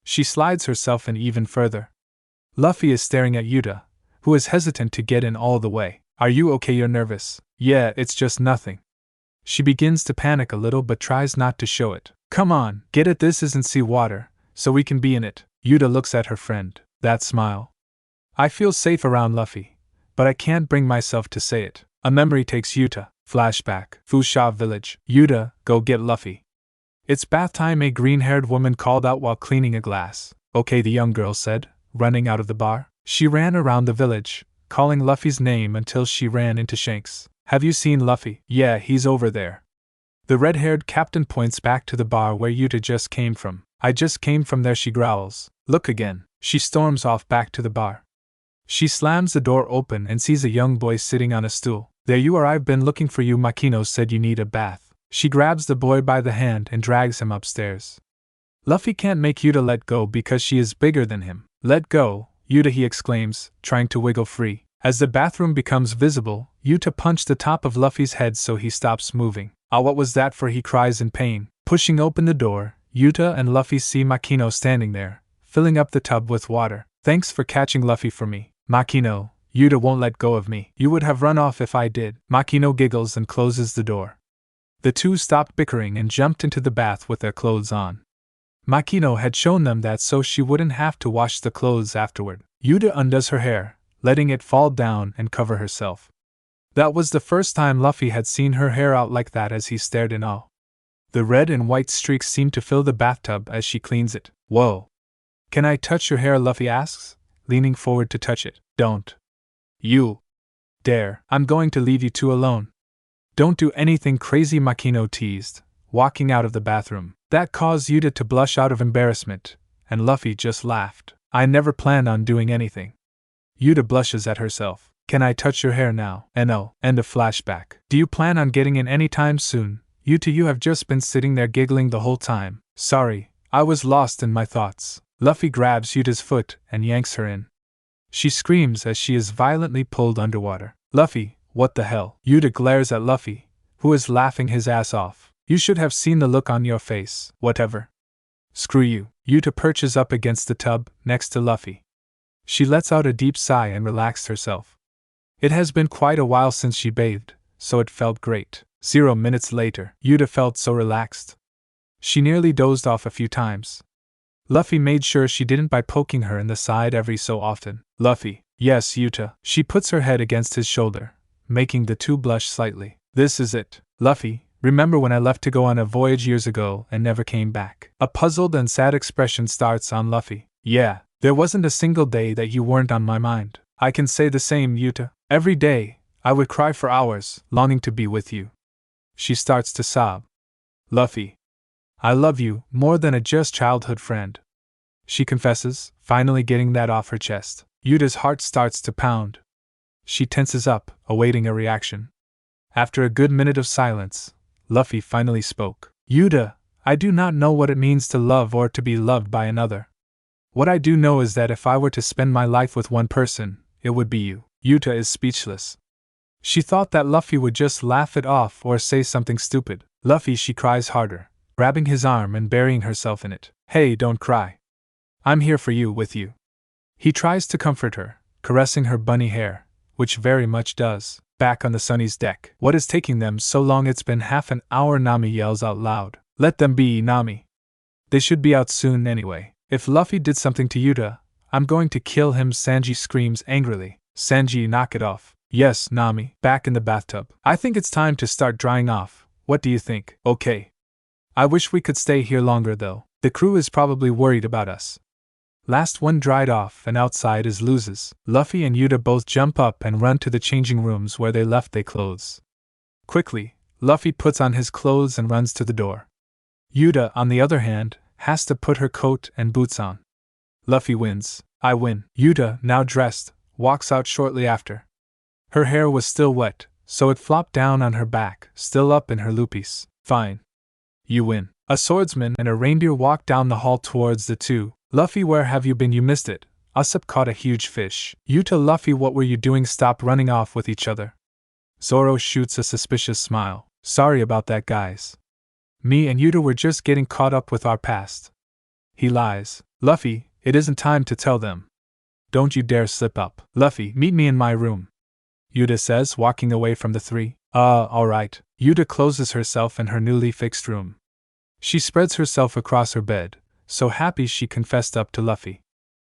She slides herself in even further. Luffy is staring at Uta, who is hesitant to get in all the way. Are you okay? You're nervous. Yeah, it's just nothing. She begins to panic a little but tries not to show it. Come on, get it, this isn't sea water, so we can be in it. Uta looks at her friend. That smile. I feel safe around Luffy, but I can't bring myself to say it. A memory takes Uta. Flashback. Fusha Village. Uta, go get Luffy. It's bath time, a green-haired woman called out while cleaning a glass. Okay, the young girl said, running out of the bar. She ran around the village, calling Luffy's name until she ran into Shanks. Have you seen Luffy? Yeah, he's over there. The red-haired captain points back to the bar where Uta just came from. I just came from there, she growls. Look again. She storms off back to the bar. She slams the door open and sees a young boy sitting on a stool. There you are, I've been looking for you. Makino said you need a bath. She grabs the boy by the hand and drags him upstairs. Luffy can't make Uta let go because she is bigger than him. Let go, Uta, he exclaims, trying to wiggle free. As the bathroom becomes visible, Uta punched the top of Luffy's head so he stops moving. Ah, what was that for? He cries in pain. Pushing open the door, Uta and Luffy see Makino standing there, filling up the tub with water. Thanks for catching Luffy for me. Makino, Uta won't let go of me. You would have run off if I did. Makino giggles and closes the door. The two stopped bickering and jumped into the bath with their clothes on. Makino had shown them that so she wouldn't have to wash the clothes afterward. Uta undoes her hair, letting it fall down and cover herself. That was the first time Luffy had seen her hair out like that as he stared in awe. The red and white streaks seem to fill the bathtub as she cleans it. Whoa. Can I touch your hair? Luffy asks, leaning forward to touch it. Don't. You dare. I'm going to leave you two alone. Don't do anything crazy, Makino teased, walking out of the bathroom. That caused Uta to blush out of embarrassment, and Luffy just laughed. I never planned on doing anything. Uta blushes at herself. Can I touch your hair now? No. End of flashback. Do you plan on getting in anytime soon? Uta, you have just been sitting there giggling the whole time. Sorry, I was lost in my thoughts. Luffy grabs Uta's foot and yanks her in. She screams as she is violently pulled underwater. Luffy, what the hell? Uta glares at Luffy, who is laughing his ass off. You should have seen the look on your face. Whatever. Screw you. Uta perches up against the tub, next to Luffy. She lets out a deep sigh and relaxed herself. It has been quite a while since she bathed, so it felt great. 0 minutes later, Uta felt so relaxed. She nearly dozed off a few times. Luffy made sure she didn't by poking her in the side every so often. Luffy. Yes, Uta. She puts her head against his shoulder, making the two blush slightly. This is it. Luffy, Remember when I left to go on a voyage years ago and never came back? A puzzled and sad expression starts on Luffy. Yeah, there wasn't a single day that you weren't on my mind. I can say the same, Uta. Every day, I would cry for hours, longing to be with you. She starts to sob. Luffy, I love you more than a just childhood friend, she confesses, finally getting that off her chest. Uta's heart starts to pound. She tenses up, awaiting a reaction. After a good minute of silence, Luffy finally spoke. Uta, I do not know what it means to love or to be loved by another. What I do know is that if I were to spend my life with one person, it would be you. Uta is speechless. She thought that Luffy would just laugh it off or say something stupid. Luffy, she cries harder, grabbing his arm and burying herself in it. Hey, don't cry. I'm here for you, with you. He tries to comfort her, caressing her bunny hair, which very much does. Back on the Sunny's deck. What is taking them so long? It's been half an hour, Nami yells out loud. Let them be, Nami. They should be out soon anyway. If Luffy did something to Uta, I'm going to kill him, Sanji screams angrily. Sanji, knock it off. Yes, Nami. Back in the bathtub. I think it's time to start drying off. What do you think? Okay. I wish we could stay here longer though. The crew is probably worried about us. Last one dried off and outside is Luz's. Luffy and Uta both jump up and run to the changing rooms where they left their clothes. Quickly, Luffy puts on his clothes and runs to the door. Uta, on the other hand, has to put her coat and boots on. Luffy wins. I win. Uta, now dressed, walks out shortly after. Her hair was still wet, so it flopped down on her back, still up in her loopies. Fine. You win. A swordsman and a reindeer walk down the hall towards the two. Luffy, where have you been? You missed it. Usopp caught a huge fish. Uta, Luffy, what were you doing? Stop running off with each other. Zoro shoots a suspicious smile. Sorry about that, guys. Me and Uta were just getting caught up with our past. He lies. Luffy, it isn't time to tell them. Don't you dare slip up. Luffy, meet me in my room, Uta says, walking away from the three. Alright. Uta closes herself in her newly fixed room. She spreads herself across her bed, so happy she confessed up to Luffy.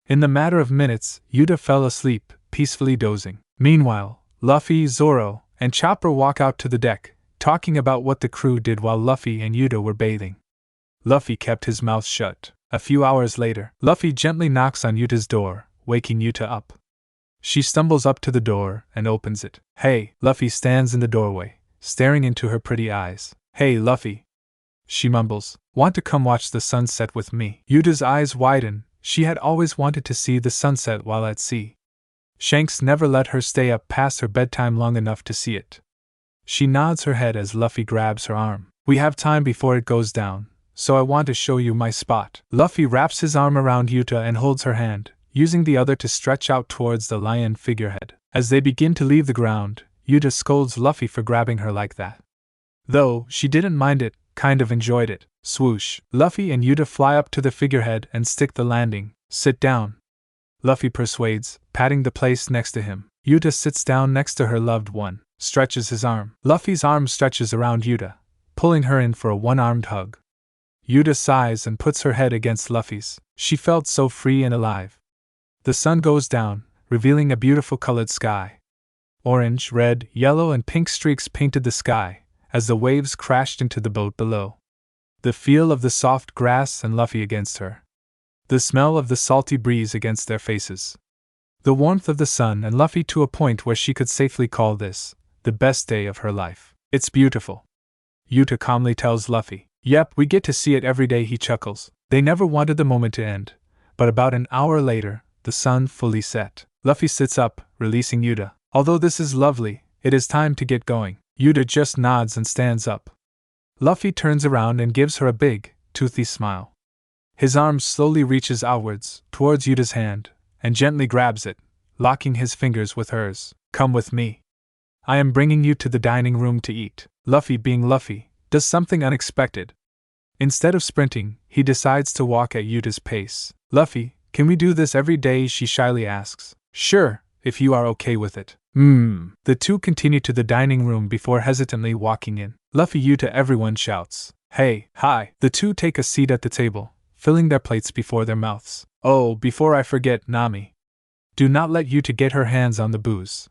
In the matter of minutes, Uta fell asleep, peacefully dozing. Meanwhile, Luffy, Zoro, and Chopper walk out to the deck, talking about what the crew did while Luffy and Uta were bathing. Luffy kept his mouth shut. A few hours later, Luffy gently knocks on Uta's door, waking Uta up. She stumbles up to the door and opens it. Hey, Luffy stands in the doorway, staring into her pretty eyes. Hey, Luffy, she mumbles. Want to come watch the sunset with me? Uta's eyes widen. She had always wanted to see the sunset while at sea. Shanks never let her stay up past her bedtime long enough to see it. She nods her head as Luffy grabs her arm. We have time before it goes down, so I want to show you my spot. Luffy wraps his arm around Uta and holds her hand, using the other to stretch out towards the lion figurehead. As they begin to leave the ground, Uta scolds Luffy for grabbing her like that. Though she didn't mind it, kind of enjoyed it. Swoosh. Luffy and Uta fly up to the figurehead and stick the landing. Sit down, Luffy persuades, patting the place next to him. Uta sits down next to her loved one, stretches his arm. Luffy's arm stretches around Uta, pulling her in for a one-armed hug. Uta sighs and puts her head against Luffy's. She felt so free and alive. The sun goes down, revealing a beautiful colored sky. Orange, red, yellow, and pink streaks painted the sky as the waves crashed into the boat below. The feel of the soft grass and Luffy against her. The smell of the salty breeze against their faces. The warmth of the sun and Luffy to a point where she could safely call this the best day of her life. It's beautiful, Uta calmly tells Luffy. Yep, we get to see it every day, he chuckles. They never wanted the moment to end, but about an hour later, the sun fully set. Luffy sits up, releasing Uta. Although this is lovely, it is time to get going. Uta just nods and stands up. Luffy turns around and gives her a big, toothy smile. His arm slowly reaches outwards, towards Uta's hand, and gently grabs it, locking his fingers with hers. Come with me. I am bringing you to the dining room to eat. Luffy, being Luffy, does something unexpected. Instead of sprinting, he decides to walk at Uta's pace. Luffy, can we do this every day? She shyly asks. Sure, if you are okay with it. The two continue to the dining room before hesitantly walking in. Luffy, Uta, everyone shouts. Hey, hi. The two take a seat at the table, filling their plates before their mouths. Oh, before I forget, Nami. Do not let Uta get her hands on the booze.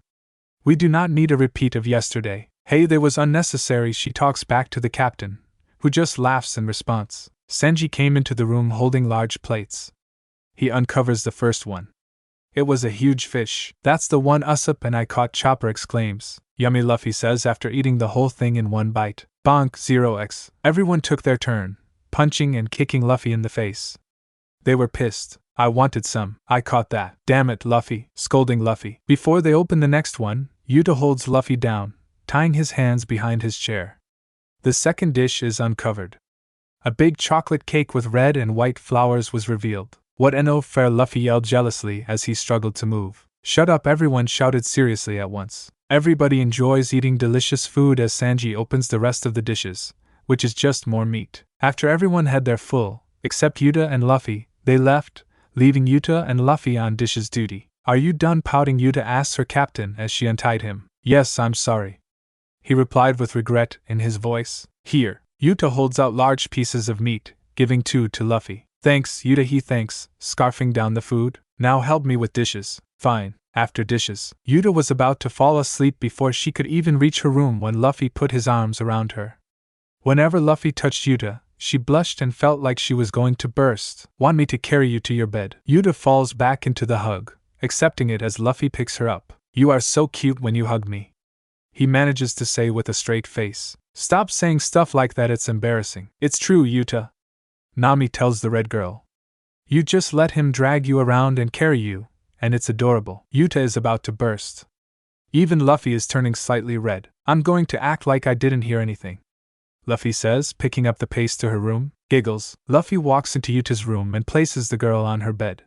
We do not need a repeat of yesterday. Hey, that was unnecessary, she talks back to the captain, who just laughs in response. Sanji came into the room holding large plates. He uncovers the first one. It was a huge fish. That's the one Usopp and I caught, Chopper exclaims. Yummy, Luffy says after eating the whole thing in one bite. Bonk, 0x. Everyone took their turn, punching and kicking Luffy in the face. They were pissed. I wanted some. I caught that. Damn it, Luffy, scolding Luffy. Before they open the next one, Uta holds Luffy down, tying his hands behind his chair. The second dish is uncovered. A big chocolate cake with red and white flowers was revealed. What no fair, Luffy yelled jealously as he struggled to move. Shut up, everyone shouted seriously at once. Everybody enjoys eating delicious food as Sanji opens the rest of the dishes, which is just more meat. After everyone had their full, except Uta and Luffy, they left, leaving Uta and Luffy on dishes duty. Are you done pouting? Uta asks her captain as she untied him. Yes, I'm sorry, he replied with regret in his voice. Here. Uta holds out large pieces of meat, giving 2 to Luffy. Thanks, Uta, he thanks, scarfing down the food. Now help me with dishes. Fine. After dishes, Uta was about to fall asleep before she could even reach her room when Luffy put his arms around her. Whenever Luffy touched Uta, she blushed and felt like she was going to burst. Want me to carry you to your bed? Uta falls back into the hug, accepting it as Luffy picks her up. You are so cute when you hug me, he manages to say with a straight face. Stop saying stuff like that, it's embarrassing. It's true, Uta, Nami tells the red girl. You just let him drag you around and carry you, and it's adorable. Uta is about to burst. Even Luffy is turning slightly red. I'm going to act like I didn't hear anything, Luffy says, picking up the pace to her room. Giggles. Luffy walks into Uta's room and places the girl on her bed.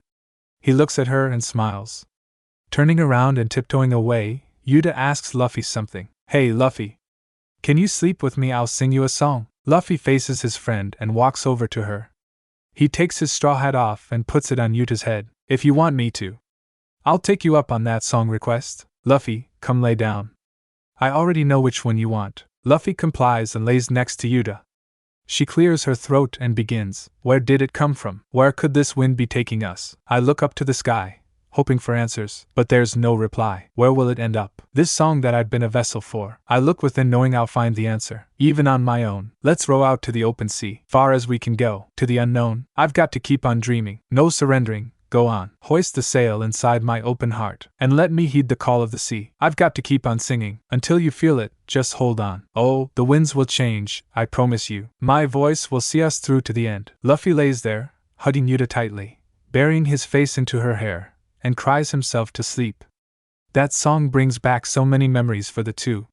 He looks at her and smiles. Turning around and tiptoeing away, Uta asks Luffy something. Hey, Luffy, can you sleep with me? I'll sing you a song. Luffy faces his friend and walks over to her. He takes his straw hat off and puts it on Uta's head. If you want me to, I'll take you up on that song request. Luffy, come lay down. I already know which one you want. Luffy complies and lays next to Uta. She clears her throat and begins. Where did it come from? Where could this wind be taking us? I look up to the sky, hoping for answers, but there's no reply. Where will it end up? This song that I've been a vessel for. I look within knowing I'll find the answer, even on my own. Let's row out to the open sea, far as we can go, to the unknown. I've got to keep on dreaming, no surrendering. Go on, hoist the sail inside my open heart, and let me heed the call of the sea. I've got to keep on singing, until you feel it, just hold on. Oh, the winds will change, I promise you. My voice will see us through to the end. Luffy lays there, hugging Uta tightly, burying his face into her hair, and cries himself to sleep. That song brings back so many memories for the two.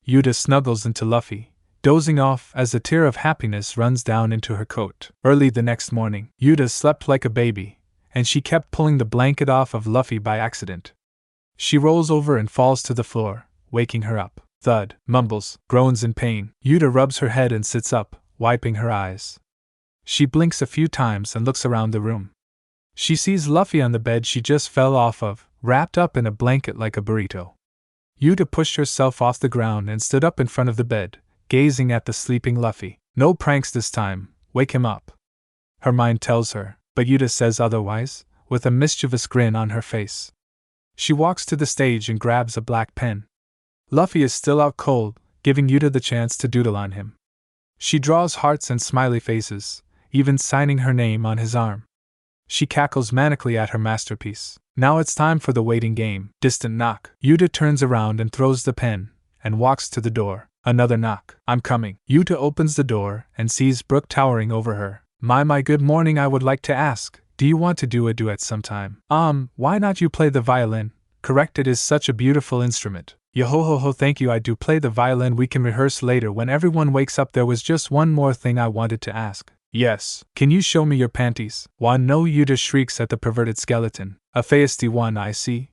Uta snuggles into Luffy, dozing off as a tear of happiness runs down into her coat. Early the next morning, Uta slept like a baby, and she kept pulling the blanket off of Luffy by accident. She rolls over and falls to the floor, waking her up. Thud, mumbles, groans in pain. Uta rubs her head and sits up, wiping her eyes. She blinks a few times and looks around the room. She sees Luffy on the bed she just fell off of, wrapped up in a blanket like a burrito. Uta pushed herself off the ground and stood up in front of the bed, gazing at the sleeping Luffy. No pranks this time, wake him up, her mind tells her. But Uta says otherwise, with a mischievous grin on her face. She walks to the stage and grabs a black pen. Luffy is still out cold, giving Uta the chance to doodle on him. She draws hearts and smiley faces, even signing her name on his arm. She cackles manically at her masterpiece. Now it's time for the waiting game. Distant knock. Uta turns around and throws the pen, and walks to the door. Another knock. I'm coming. Uta opens the door and sees Brook towering over her. My good morning, I would like to ask, do you want to do a duet sometime? Why not you play the violin? Correct, it is such a beautiful instrument. Yo-ho-ho-ho, thank you, I do play the violin, we can rehearse later when everyone wakes up. There was just one more thing I wanted to ask. Yes. Can you show me your panties? Why no, Uta shrieks at the perverted skeleton. A feisty one, I see.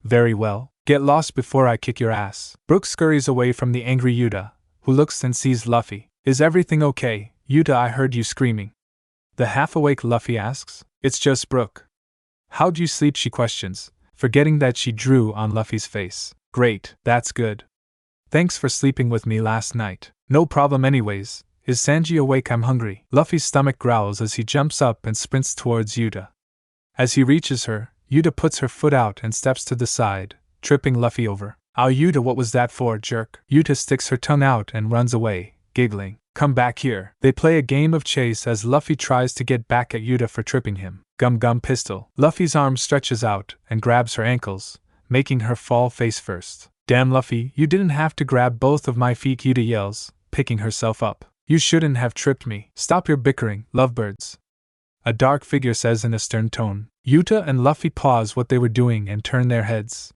Very well. Get lost before I kick your ass. Brook scurries away from the angry Uta, who looks and sees Luffy. Is everything okay? Uta, I heard you screaming. The half-awake Luffy asks. It's just Brook. How'd you sleep, she questions, forgetting that she drew on Luffy's face. Great, that's good. Thanks for sleeping with me last night. No problem anyways. Is Sanji awake? I'm hungry. Luffy's stomach growls as he jumps up and sprints towards Uta. As he reaches her, Uta puts her foot out and steps to the side, tripping Luffy over. "Ow, Uta, what was that for, jerk?" Uta sticks her tongue out and runs away, giggling. "Come back here." They play a game of chase as Luffy tries to get back at Uta for tripping him. Gum pistol. Luffy's arm stretches out and grabs her ankles, making her fall face first. "Damn, Luffy, you didn't have to grab both of my feet," Uta yells, picking herself up. "You shouldn't have tripped me." "Stop your bickering, lovebirds," a dark figure says in a stern tone. Uta and Luffy pause what they were doing and turn their heads.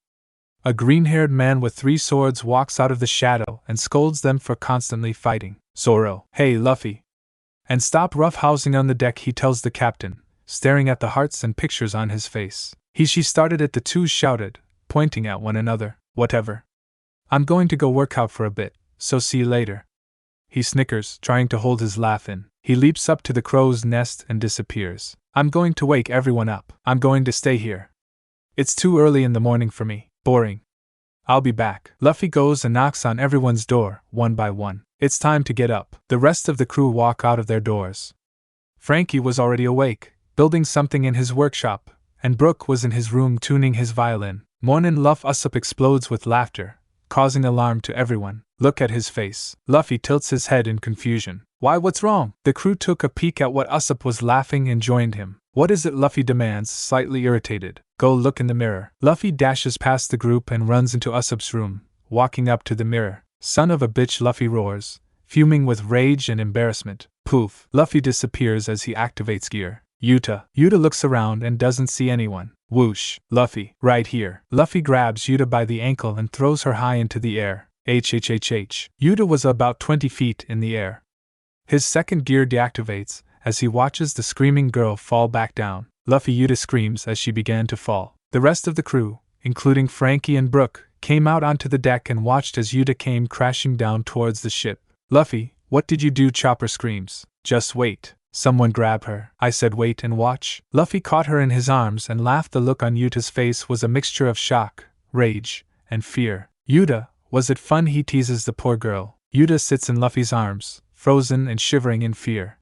A green-haired man with 3 swords walks out of the shadow and scolds them for constantly fighting. "Zoro, hey Luffy, and stop roughhousing on the deck," he tells the captain, staring at the hearts and pictures on his face. She started it, the two shouted, pointing at one another. "Whatever. I'm going to go work out for a bit, so see you later." He snickers, trying to hold his laugh in. He leaps up to the crow's nest and disappears. "I'm going to wake everyone up. I'm going to stay here. It's too early in the morning for me. Boring. I'll be back." Luffy goes and knocks on everyone's door, one by one. It's time to get up. The rest of the crew walk out of their doors. Frankie was already awake, building something in his workshop, and Brook was in his room tuning his violin. Mornin' Luffy Wakes Up explodes with laughter, causing alarm to everyone. Look at his face. Luffy tilts his head in confusion. "Why, what's wrong?" The crew took a peek at what Usopp was laughing and joined him. "What is it?" Luffy demands, slightly irritated. "Go look in the mirror." Luffy dashes past the group and runs into Usopp's room, walking up to the mirror. "Son of a bitch," Luffy roars, fuming with rage and embarrassment. Poof. Luffy disappears as he activates gear. Uta looks around and doesn't see anyone. Whoosh. "Luffy, right here." Luffy grabs Uta by the ankle and throws her high into the air. HHHH. Uta was about 20 feet in the air. His second gear deactivates as he watches the screaming girl fall back down. Uta screams as she began to fall. The rest of the crew, including Frankie and Brook, came out onto the deck and watched as Uta came crashing down towards the ship. "Luffy, what did you do?" Chopper screams. "Just wait. Someone grab her." I said wait and watch. Luffy caught her in his arms and laughed. The look on Uta's face was a mixture of shock, rage, and fear. "Uta, was it fun?" he teases the poor girl. Uta sits in Luffy's arms, frozen and shivering in fear.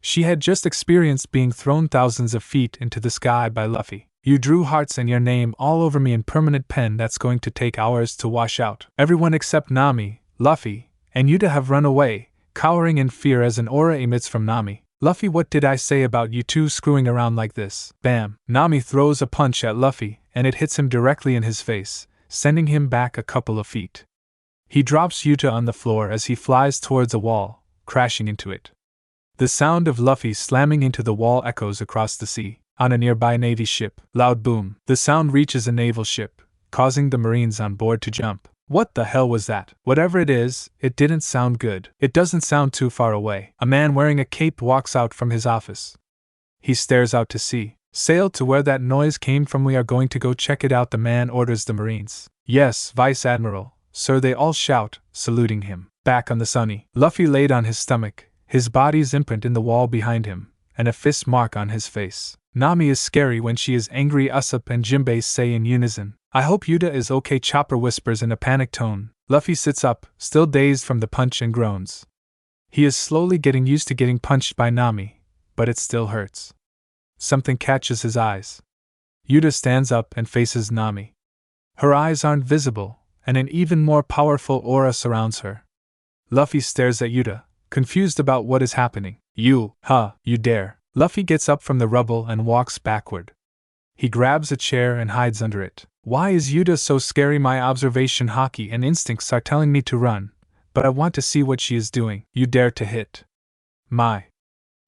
She had just experienced being thrown thousands of feet into the sky by Luffy. "You drew hearts and your name all over me in permanent pen that's going to take hours to wash out." Everyone except Nami, Luffy, and Uta have run away, cowering in fear as an aura emits from Nami. "Luffy, what did I say about you two screwing around like this?" Bam! Nami throws a punch at Luffy, and it hits him directly in his face, sending him back a couple of feet. He drops Uta on the floor as he flies towards a wall, crashing into it. The sound of Luffy slamming into the wall echoes across the sea. On a nearby Navy ship, loud boom. The sound reaches a naval ship, causing the Marines on board to jump. What the hell was that? Whatever it is, it didn't sound good. It doesn't sound too far away. A man wearing a cape walks out from his office. He stares out to sea. "Sail to where that noise came from. We are going to go check it out," the man orders the Marines. "Yes, Vice Admiral, sir," they all shout, saluting him. Back on the Sunny, Luffy laid on his stomach, his body's imprint in the wall behind him, and a fist mark on his face. Nami is scary when she is angry. Usopp and Jinbei say in unison, "I hope Uta is okay," Chopper whispers in a panicked tone. Luffy sits up, still dazed from the punch, and groans. He is slowly getting used to getting punched by Nami, but it still hurts. Something catches his eyes. Uta stands up and faces Nami. Her eyes aren't visible, and an even more powerful aura surrounds her. Luffy stares at Uta, confused about what is happening. You dare." Luffy gets up from the rubble and walks backward. He grabs a chair and hides under it. "Why is Uta so scary?" My observation, Haki, and instincts are telling me to run, but I want to see what she is doing. "You dare to hit my..."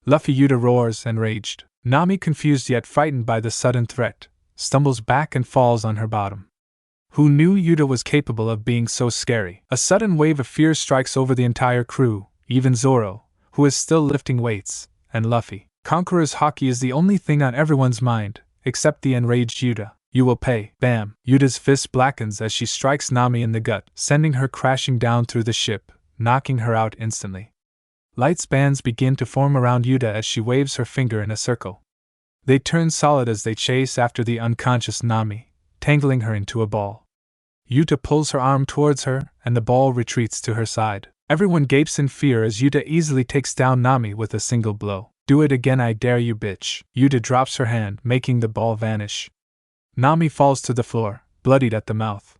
Luffy, Uta roars, enraged. Nami, confused yet frightened by the sudden threat, stumbles back and falls on her bottom. Who knew Uta was capable of being so scary? A sudden wave of fear strikes over the entire crew, even Zoro, who is still lifting weights, and Luffy. Conqueror's Haki is the only thing on everyone's mind, except the enraged Uta. "You will pay." Bam! Uta's fist blackens as she strikes Nami in the gut, sending her crashing down through the ship, knocking her out instantly. Light bands begin to form around Uta as she waves her finger in a circle. They turn solid as they chase after the unconscious Nami, tangling her into a ball. Uta pulls her arm towards her, and the ball retreats to her side. Everyone gapes in fear as Uta easily takes down Nami with a single blow. "Do it again, I dare you, bitch." Uta drops her hand, making the ball vanish. Nami falls to the floor, bloodied at the mouth.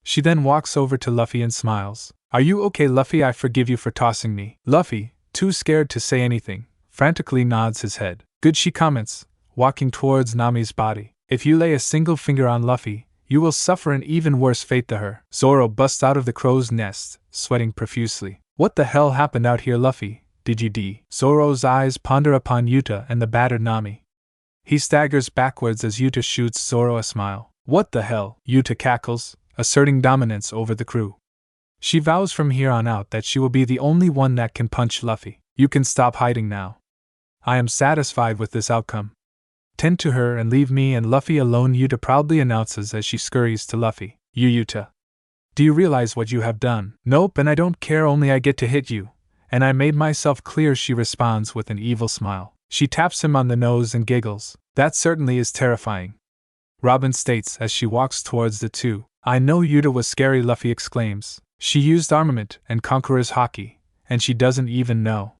She then walks over to Luffy and smiles. Are you okay, Luffy? I forgive you for tossing me. Luffy, too scared to say anything, frantically nods his head. Good, she comments, walking towards Nami's body. If you lay a single finger on Luffy, you will suffer an even worse fate than her. Zoro busts out of the crow's nest, sweating profusely. What the hell happened out here, Luffy? Did you d? Zoro's eyes ponder upon Uta and the battered Nami. He staggers backwards as Uta shoots Zoro a smile. What the hell? Uta cackles, asserting dominance over the crew. She vows from here on out that she will be the only one that can punch Luffy. You can stop hiding now. I am satisfied with this outcome. Tend to her and leave me and Luffy alone, Uta proudly announces as she scurries to Luffy. You Uta. Do you realize what you have done? Nope, and I don't care, only I get to hit you. And I made myself clear, she responds with an evil smile. She taps him on the nose and giggles. That certainly is terrifying. Robin states as she walks towards the two. I know Uta was scary, Luffy exclaims. She used armament and Conqueror's Haki, and she doesn't even know.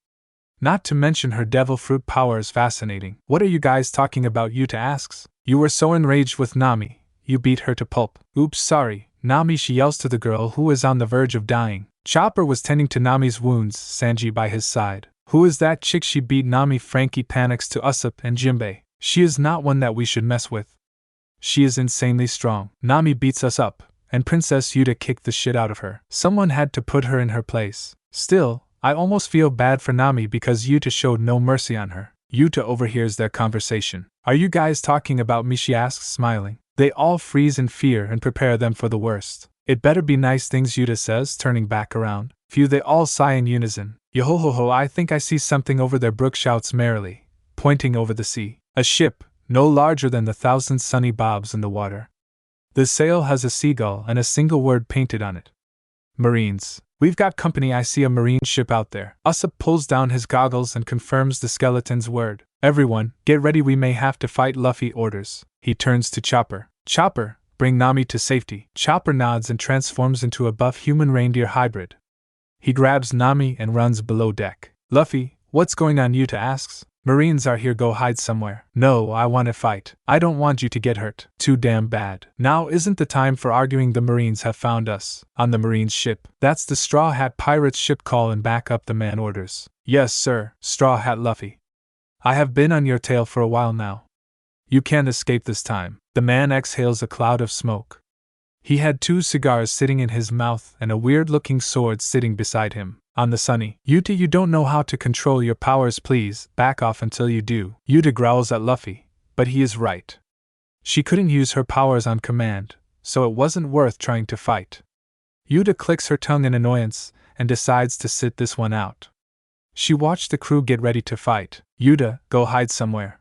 Not to mention her devil fruit power is fascinating. What are you guys talking about? Uta asks. You were so enraged with Nami, you beat her to pulp. Oops, sorry, Nami, she yells to the girl who is on the verge of dying. Chopper was tending to Nami's wounds, Sanji by his side. Who is that chick she beat? Nami. Frankie panics to Usopp and Jinbei. She is not one that we should mess with. She is insanely strong. Nami beats us up, and Princess Uta kicked the shit out of her. Someone had to put her in her place. Still, I almost feel bad for Nami because Uta showed no mercy on her. Uta overhears their conversation. Are you guys talking about me? She asks, smiling. They all freeze in fear and prepare them for the worst. It better be nice things, Uta says, turning back around. Phew, they all sigh in unison. Yo-ho-ho-ho, I think I see something over there, Brook shouts merrily, pointing over the sea. A ship, no larger than the 1,000 sunny bobs in the water. The sail has a seagull and a single word painted on it. Marines. We've got company, I see a marine ship out there. Usopp pulls down his goggles and confirms the skeleton's word. Everyone, get ready, we may have to fight, Luffy orders. He turns to Chopper. Chopper, bring Nami to safety. Chopper nods and transforms into a buff human reindeer hybrid. He grabs Nami and runs below deck. Luffy, what's going on? Uta asks. Marines are here, go hide somewhere. No, I want to fight. I don't want you to get hurt. Too damn bad. Now isn't the time for arguing, the Marines have found us. On the Marines ship. That's the Straw Hat Pirates ship, call and back up, the man orders. Yes, sir, Straw Hat Luffy. I have been on your tail for a while now. You can't escape this time. The man exhales a cloud of smoke. He had 2 cigars sitting in his mouth and a weird-looking sword sitting beside him. On the sunny. Uta, you don't know how to control your powers, please, back off until you do. Uta growls at Luffy, but he is right. She couldn't use her powers on command, so it wasn't worth trying to fight. Uta clicks her tongue in annoyance and decides to sit this one out. She watched the crew get ready to fight. Uta, go hide somewhere.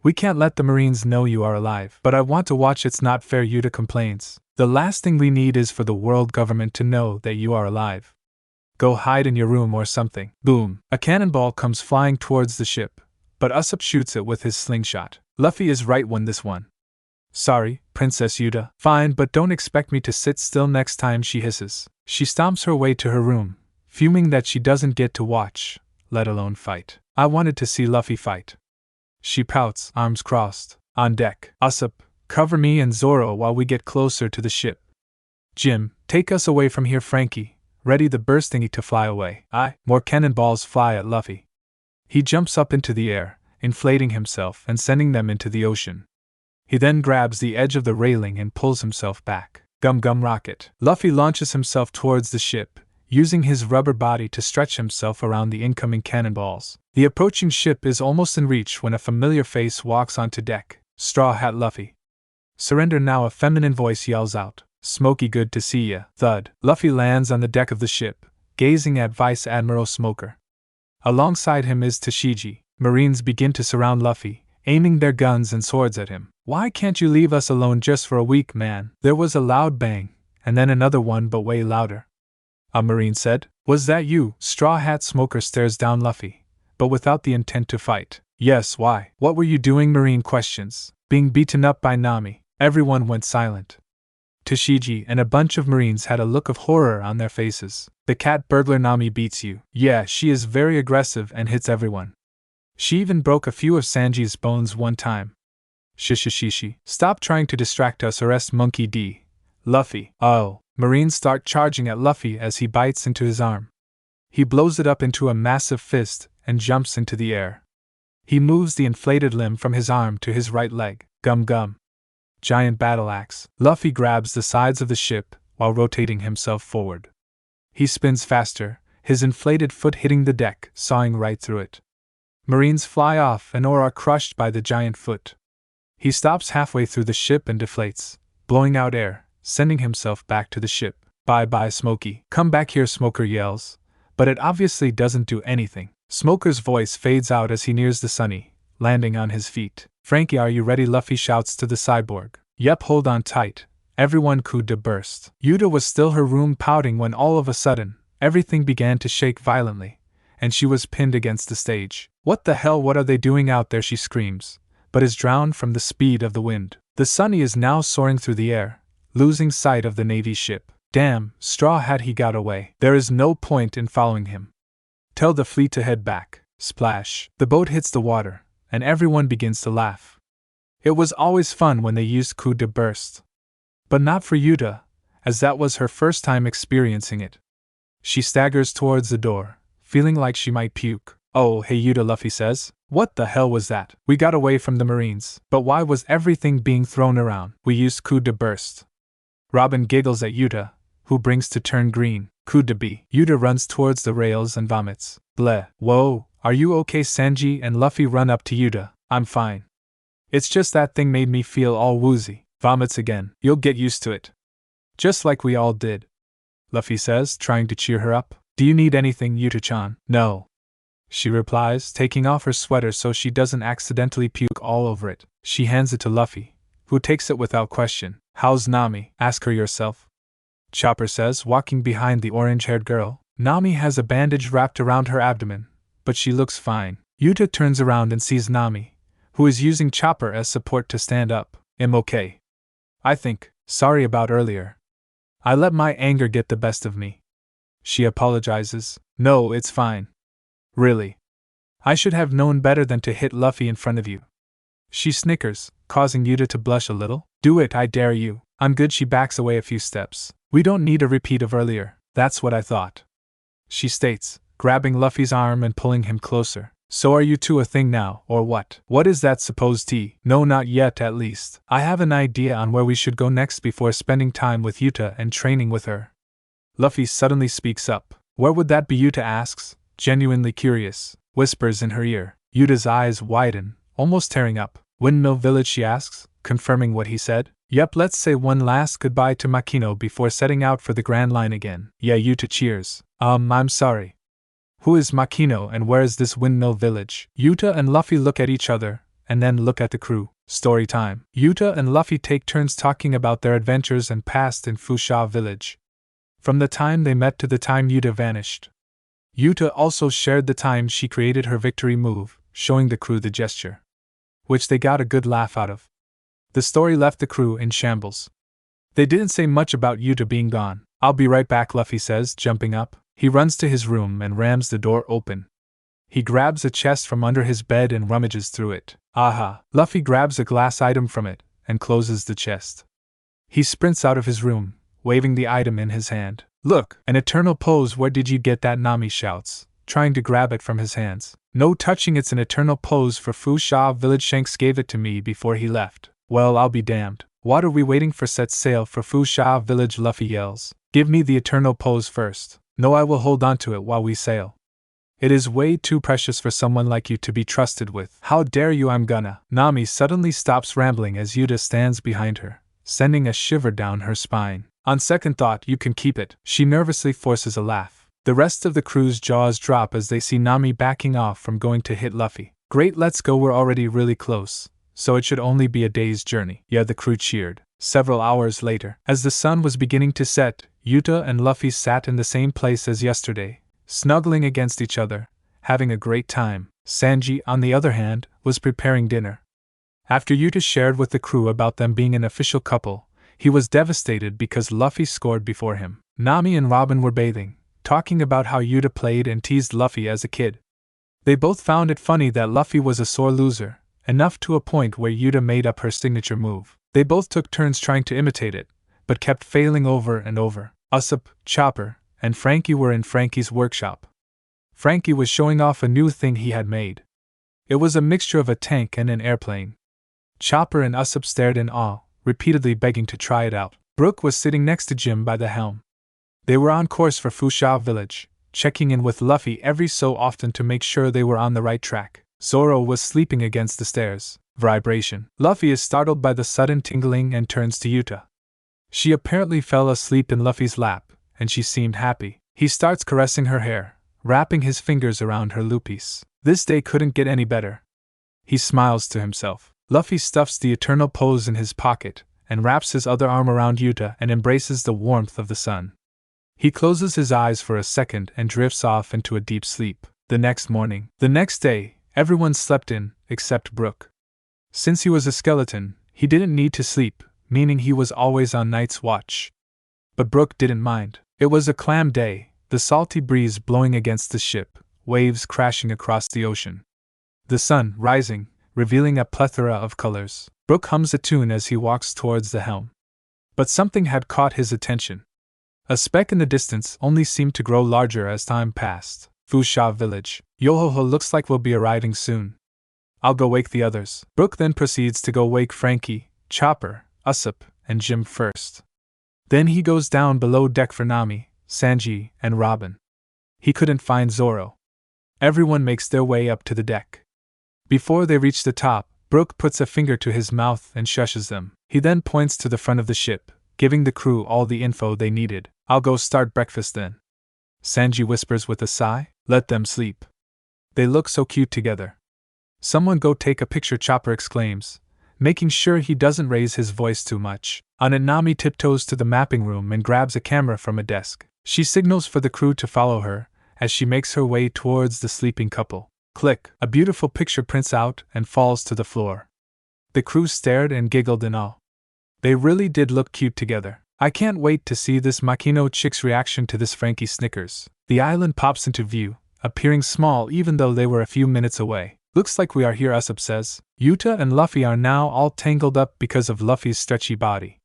We can't let the Marines know you are alive. But I want to watch, it's not fair, Uta complains. The last thing we need is for the world government to know that you are alive. Go hide in your room or something. Boom! A cannonball comes flying towards the ship, but Usopp shoots it with his slingshot. Luffy is right, won this one. Sorry, Princess Uta. Fine, but don't expect me to sit still next time, she hisses. She stomps her way to her room, fuming that she doesn't get to watch, let alone fight. I wanted to see Luffy fight. She pouts, arms crossed. On deck. Usopp, cover me and Zoro while we get closer to the ship. Jim, take us away from here. Frankie, ready the burstingy to fly away. Aye. More cannonballs fly at Luffy. He jumps up into the air, inflating himself and sending them into the ocean. He then grabs the edge of the railing and pulls himself back. Gum gum rocket. Luffy launches himself towards the ship, using his rubber body to stretch himself around the incoming cannonballs. The approaching ship is almost in reach when a familiar face walks onto deck. Straw Hat Luffy. Surrender now, a feminine voice yells out. Smokey, good to see ya. Thud. Luffy lands on the deck of the ship, gazing at Vice Admiral Smoker. Alongside him is Tashigi. Marines begin to surround Luffy, aiming their guns and swords at him. Why can't you leave us alone just for a week, man? There was a loud bang, and then another one, but way louder. A Marine said. Was that you? Straw Hat Smoker stares down Luffy, but without the intent to fight. Yes, why? What were you doing? Marine questions. Being beaten up by Nami. Everyone went silent. Tashigi and a bunch of Marines had a look of horror on their faces. The cat burglar Nami beats you. Yeah, she is very aggressive and hits everyone. She even broke a few of Sanji's bones one time. Shishishishi. Stop trying to distract us or else Monkey D. Luffy. Oh. Marines start charging at Luffy as he bites into his arm. He blows it up into a massive fist and jumps into the air. He moves the inflated limb from his arm to his right leg. Gum gum. Giant battle axe. Luffy grabs the sides of the ship while rotating himself forward. He spins faster, his inflated foot hitting the deck, sawing right through it. Marines fly off and or are crushed by the giant foot. He stops halfway through the ship and deflates, blowing out air, sending himself back to the ship. Bye-bye, Smokey. Come back here, Smoker yells, but it obviously doesn't do anything. Smoker's voice fades out as he nears the Sunny, landing on his feet. Frankie, are you ready? Luffy shouts to the cyborg. Yep, hold on tight. Everyone could burst. Uta was still her room pouting when all of a sudden, everything began to shake violently, and she was pinned against the stage. What the hell, what are they doing out there? She screams, but is drowned from the speed of the wind. The Sunny is now soaring through the air, losing sight of the Navy ship. Damn, Straw Hat, he got away. There is no point in following him. Tell the fleet to head back. Splash. The boat hits the water, and everyone begins to laugh. It was always fun when they used coup de burst. But not for Uta, as that was her first time experiencing it. She staggers towards the door, feeling like she might puke. Oh, hey Uta, Luffy says. What the hell was that? We got away from the Marines, but why was everything being thrown around? We used coup de burst. Robin giggles at Uta, who brings to turn green. Coup de be. Uta runs towards the rails and vomits. Bleh. Whoa, are you okay? Sanji and Luffy run up to Uta. I'm fine. It's just that thing made me feel all woozy. Vomits again. You'll get used to it. Just like we all did. Luffy says, trying to cheer her up. Do you need anything, Uta-chan? No. She replies, taking off her sweater so she doesn't accidentally puke all over it. She hands it to Luffy, who takes it without question. How's Nami? Ask her yourself. Chopper says, walking behind the orange-haired girl. Nami has a bandage wrapped around her abdomen, but she looks fine. Uta turns around and sees Nami, who is using Chopper as support to stand up. I'm okay. I think. Sorry about earlier. I let my anger get the best of me. She apologizes. No, it's fine. Really. I should have known better than to hit Luffy in front of you. She snickers, causing Uta to blush a little. Do it, I dare you. I'm good. She backs away a few steps. We don't need a repeat of earlier. That's what I thought. She states, grabbing Luffy's arm and pulling him closer. So are you two a thing now, or what? What is that supposed to? No, not yet at least. I have an idea on where we should go next before spending time with Uta and training with her. Luffy suddenly speaks up. Where would that be? Uta asks, genuinely curious. Whispers in her ear. Uta's eyes widen, almost tearing up. Windmill Village, she asks, confirming what he said. Yep, let's say one last goodbye to Makino before setting out for the Grand Line again. Yeah, Uta cheers. I'm sorry. Who is Makino and where is this Windmill Village? Uta and Luffy look at each other, and then look at the crew. Story time. Uta and Luffy take turns talking about their adventures and past in Fusha Village. From the time they met to the time Uta vanished. Uta also shared the time she created her victory move, showing the crew the gesture, which they got a good laugh out of. The story left the crew in shambles. They didn't say much about Uta being gone. I'll be right back, Luffy says, jumping up. He runs to his room and rams the door open. He grabs a chest from under his bed and rummages through it. Aha! Luffy grabs a glass item from it and closes the chest. He sprints out of his room, waving the item in his hand. Look, an eternal pose. Where did you get that? Nami shouts, trying to grab it from his hands. No touching, it's an eternal pose for Fusha Village. Shanks gave it to me before he left. Well, I'll be damned. What are we waiting for? Set sail for Fusha Village, Luffy yells. Give me the eternal pose first. No, I will hold on to it while we sail. It is way too precious for someone like you to be trusted with. How dare you? I'm gonna. Nami suddenly stops rambling as Uta stands behind her, sending a shiver down her spine. On second thought, you can keep it. She nervously forces a laugh. The rest of the crew's jaws drop as they see Nami backing off from going to hit Luffy. Great, let's go, we're already really close, so it should only be a day's journey. Yeah, the crew cheered. Several hours later, as the sun was beginning to set, Uta and Luffy sat in the same place as yesterday, snuggling against each other, having a great time. Sanji, on the other hand, was preparing dinner. After Uta shared with the crew about them being an official couple, he was devastated because Luffy scored before him. Nami and Robin were bathing, talking about how Uta played and teased Luffy as a kid. They both found it funny that Luffy was a sore loser, enough to a point where Uta made up her signature move. They both took turns trying to imitate it, but kept failing over and over. Usopp, Chopper, and Frankie were in Frankie's workshop. Frankie was showing off a new thing he had made. It was a mixture of a tank and an airplane. Chopper and Usopp stared in awe, repeatedly begging to try it out. Brook was sitting next to Jim by the helm. They were on course for Fusha Village, checking in with Luffy every so often to make sure they were on the right track. Zoro was sleeping against the stairs. Vibration. Luffy is startled by the sudden tingling and turns to Uta. She apparently fell asleep in Luffy's lap, and she seemed happy. He starts caressing her hair, wrapping his fingers around her loopies. This day couldn't get any better. He smiles to himself. Luffy stuffs the eternal pose in his pocket, and wraps his other arm around Uta and embraces the warmth of the sun. He closes his eyes for a second and drifts off into a deep sleep. The next morning. The next day, everyone slept in, except Brook. Since he was a skeleton, he didn't need to sleep, meaning he was always on night's watch. But Brook didn't mind. It was a clam day, the salty breeze blowing against the ship, waves crashing across the ocean. The sun rising, revealing a plethora of colors. Brook hums a tune as he walks towards the helm. But something had caught his attention. A speck in the distance only seemed to grow larger as time passed. Fusha Village. Yohoho looks like we'll be arriving soon. I'll go wake the others. Brook then proceeds to go wake Frankie, Chopper, Usopp, and Jim first. Then he goes down below deck for Nami, Sanji, and Robin. He couldn't find Zoro. Everyone makes their way up to the deck. Before they reach the top, Brook puts a finger to his mouth and shushes them. He then points to the front of the ship, giving the crew all the info they needed. I'll go start breakfast then. Sanji whispers with a sigh. Let them sleep. They look so cute together. Someone go take a picture, Chopper exclaims, making sure he doesn't raise his voice too much. On it, Nami tiptoes to the mapping room and grabs a camera from a desk. She signals for the crew to follow her, as she makes her way towards the sleeping couple. Click! A beautiful picture prints out and falls to the floor. The crew stared and giggled in awe. They really did look cute together. I can't wait to see this Makino chick's reaction to this. Frankie snickers. The island pops into view, appearing small even though they were a few minutes away. Looks like we are here, Usopp says. Uta and Luffy are now all tangled up because of Luffy's stretchy body.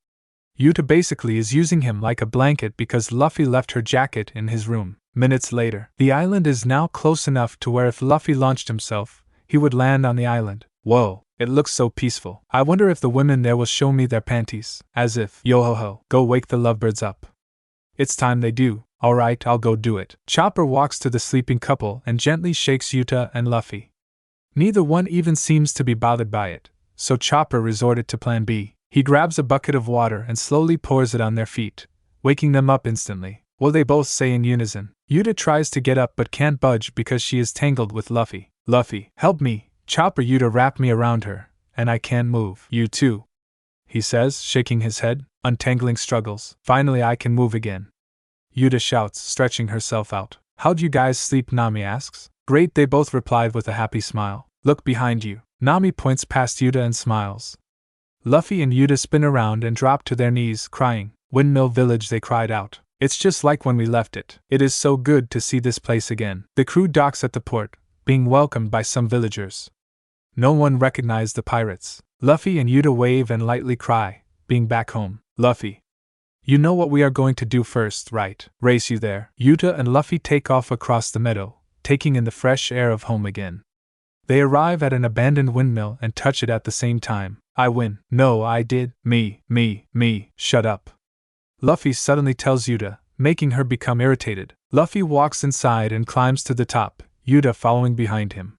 Uta basically is using him like a blanket because Luffy left her jacket in his room. Minutes later, the island is now close enough to where if Luffy launched himself, he would land on the island. Whoa, it looks so peaceful. I wonder if the women there will show me their panties. As if, yo-ho-ho, go wake the lovebirds up. It's time they do. Alright, I'll go do it. Chopper walks to the sleeping couple and gently shakes Uta and Luffy. Neither one even seems to be bothered by it, so Chopper resorted to plan B. He grabs a bucket of water and slowly pours it on their feet, waking them up instantly. Well, they both say in unison. Uta tries to get up but can't budge because she is tangled with Luffy. Luffy, help me. Chopper. Uta wrapped me around her, and I can't move. You too, he says, shaking his head. Untangling struggles. Finally I can move again. Uta shouts, stretching herself out. How'd you guys sleep? Nami asks. Great, they both replied with a happy smile. Look behind you. Nami points past Uta and smiles. Luffy and Uta spin around and drop to their knees, crying. Windmill Village, they cried out. It's just like when we left it. It is so good to see this place again. The crew docks at the port, being welcomed by some villagers. No one recognized the pirates. Luffy and Uta wave and lightly cry, being back home. Luffy, you know what we are going to do first, right? Race you there. Uta and Luffy take off across the meadow, taking in the fresh air of home again. They arrive at an abandoned windmill and touch it at the same time. I win. No, I did. Me. Shut up. Luffy suddenly tells Uta, making her become irritated. Luffy walks inside and climbs to the top, Uta following behind him.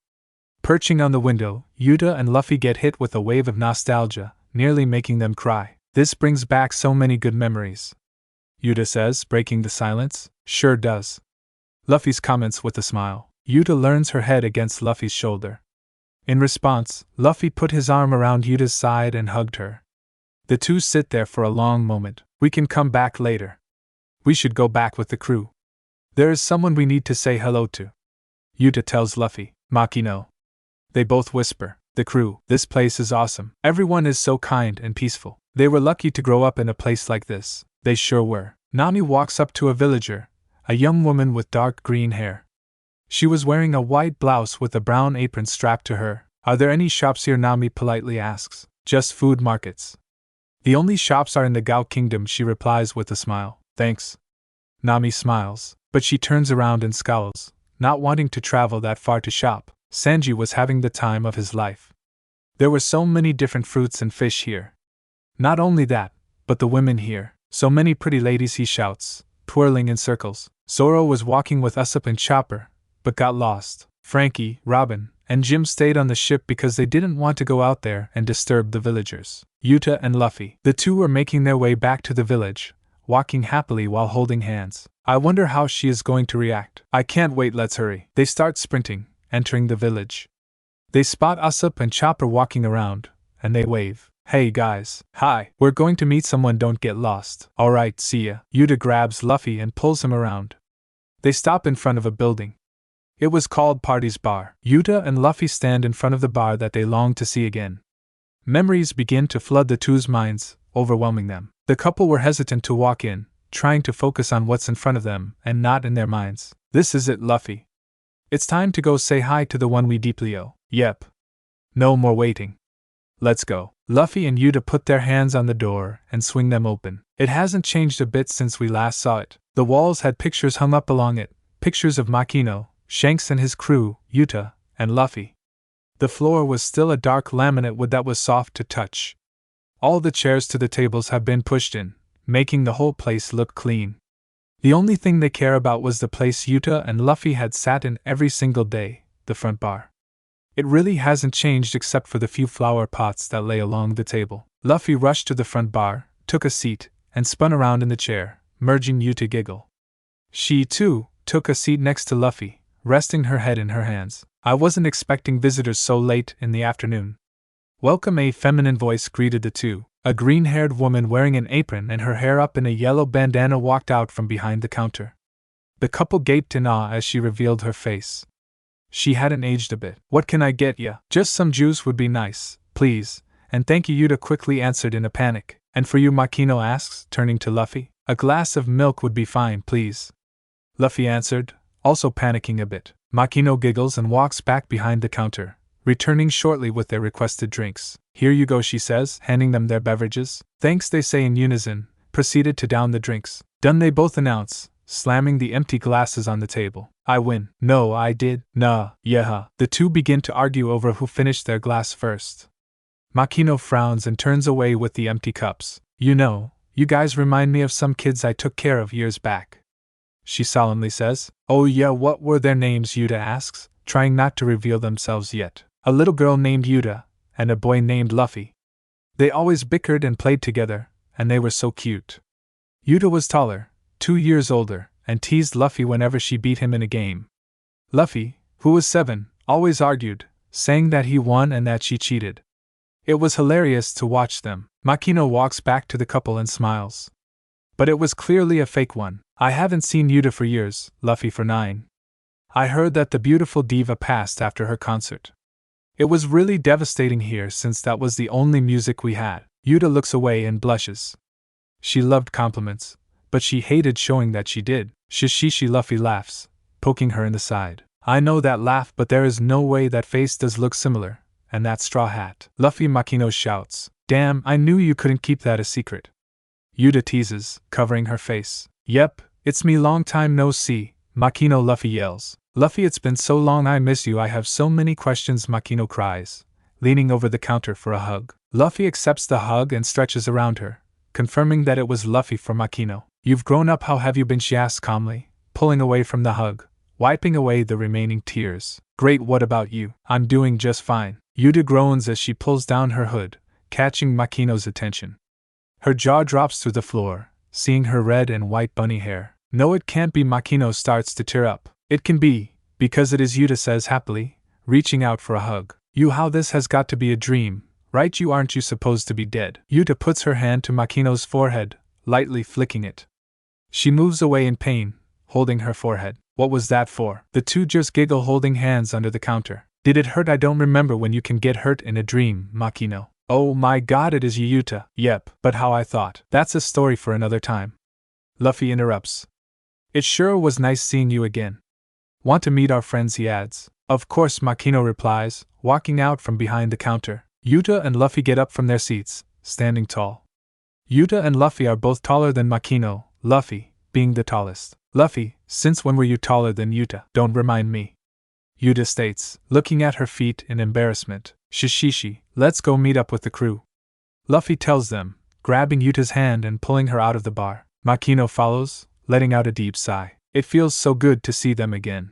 Perching on the window, Uta and Luffy get hit with a wave of nostalgia, nearly making them cry. This brings back so many good memories. Uta says, breaking the silence. Sure does. Luffy's comments with a smile. Uta leans her head against Luffy's shoulder. In response, Luffy put his arm around Uta's side and hugged her. The two sit there for a long moment. We can come back later. We should go back with the crew. There is someone we need to say hello to. Uta tells Luffy. Makino. They both whisper. The crew. This place is awesome. Everyone is so kind and peaceful. They were lucky to grow up in a place like this. They sure were. Nami walks up to a villager, a young woman with dark green hair. She was wearing a white blouse with a brown apron strapped to her. Are there any shops here? Nami politely asks. Just food markets. The only shops are in the Gao Kingdom, she replies with a smile. Thanks. Nami smiles, but she turns around and scowls, not wanting to travel that far to shop. Sanji was having the time of his life. There were so many different fruits and fish here. Not only that, but the women here. So many pretty ladies, he shouts, twirling in circles. Zoro was walking with Usopp and Chopper, but got lost. Frankie, Robin, and Jim stayed on the ship because they didn't want to go out there and disturb the villagers. Uta and Luffy. The two were making their way back to the village, walking happily while holding hands. I wonder how she is going to react. I can't wait, let's hurry. They start sprinting, entering the village. They spot Usopp and Chopper walking around, and they wave. Hey guys. Hi. We're going to meet someone, don't get lost. Alright, see ya. Uta grabs Luffy and pulls him around. They stop in front of a building. It was called Party's Bar. Uta and Luffy stand in front of the bar that they long to see again. Memories begin to flood the two's minds, overwhelming them. The couple were hesitant to walk in, trying to focus on what's in front of them and not in their minds. This is it, Luffy. It's time to go say hi to the one we deeply owe. Yep. No more waiting. Let's go. Luffy and Uta put their hands on the door and swing them open. It hasn't changed a bit since we last saw it. The walls had pictures hung up along it, pictures of Makino, Shanks and his crew, Uta, and Luffy. The floor was still a dark laminate wood that was soft to touch. All the chairs to the tables have been pushed in, making the whole place look clean. The only thing they care about was the place Uta and Luffy had sat in every single day, the front bar. It really hasn't changed except for the few flower pots that lay along the table. Luffy rushed to the front bar, took a seat, and spun around in the chair, merging Uta giggle. She, too, took a seat next to Luffy, resting her head in her hands. I wasn't expecting visitors so late in the afternoon. Welcome, a feminine voice greeted the two. A green-haired woman wearing an apron and her hair up in a yellow bandana walked out from behind the counter. The couple gaped in awe as she revealed her face. She hadn't aged a bit. What can I get ya? Just some juice would be nice, please, and thank you, Uta quickly answered in a panic. And for you, Makino asks, turning to Luffy. A glass of milk would be fine, please. Luffy answered, also panicking a bit. Makino giggles and walks back behind the counter, returning shortly with their requested drinks. Here you go, she says, handing them their beverages. Thanks, they say in unison, proceeded to down the drinks. Done, they both announce, slamming the empty glasses on the table. I win. No, I did. Nah, yeah. The two begin to argue over who finished their glass first. Makino frowns and turns away with the empty cups. You know, you guys remind me of some kids I took care of years back, she solemnly says. Oh yeah, what were their names? Uta asks, trying not to reveal themselves yet. A little girl named Uta, and a boy named Luffy. They always bickered and played together, and they were so cute. Uta was taller, 2 years older, and teased Luffy whenever she beat him in a game. Luffy, who was 7, always argued, saying that he won and that she cheated. It was hilarious to watch them. Makino walks back to the couple and smiles. But it was clearly a fake one. I haven't seen Uta for years, Luffy for 9. I heard that the beautiful diva passed after her concert. It was really devastating here since that was the only music we had. Uta looks away and blushes. She loved compliments, but she hated showing that she did. Shishishi, Luffy laughs, poking her in the side. I know that laugh, but there is no way that face does look similar, and that straw hat. Luffy, Makino shouts. Damn, I knew you couldn't keep that a secret. Uta teases, covering her face. Yep, it's me, long time no see, Makino, Luffy yells. Luffy, it's been so long, I miss you, I have so many questions, Makino cries, leaning over the counter for a hug. Luffy accepts the hug and stretches around her, confirming that it was Luffy for Makino. You've grown up, how have you been, she asks calmly, pulling away from the hug, wiping away the remaining tears. Great, what about you? I'm doing just fine. Uta groans as she pulls down her hood, catching Makino's attention. Her jaw drops through the floor, seeing her red and white bunny hair. No, it can't be, Makino starts to tear up. It can be, because it is, Uta says happily, reaching out for a hug. You, how this has got to be a dream, right? You aren't you supposed to be dead? Uta puts her hand to Makino's forehead, lightly flicking it. She moves away in pain, holding her forehead. What was that for? The two just giggle, holding hands under the counter. Did it hurt? I don't remember when you can get hurt in a dream, Makino. Oh my god, it is you, Uta. Yep, but how I thought. That's a story for another time. Luffy interrupts. It sure was nice seeing you again. Want to meet our friends, he adds. Of course, Makino replies, walking out from behind the counter. Uta and Luffy get up from their seats, standing tall. Uta and Luffy are both taller than Makino, Luffy being the tallest. Luffy, since when were you taller than Uta? Don't remind me. Uta states, looking at her feet in embarrassment. Shishishi, let's go meet up with the crew. Luffy tells them, grabbing Uta's hand and pulling her out of the bar. Makino follows, letting out a deep sigh. It feels so good to see them again.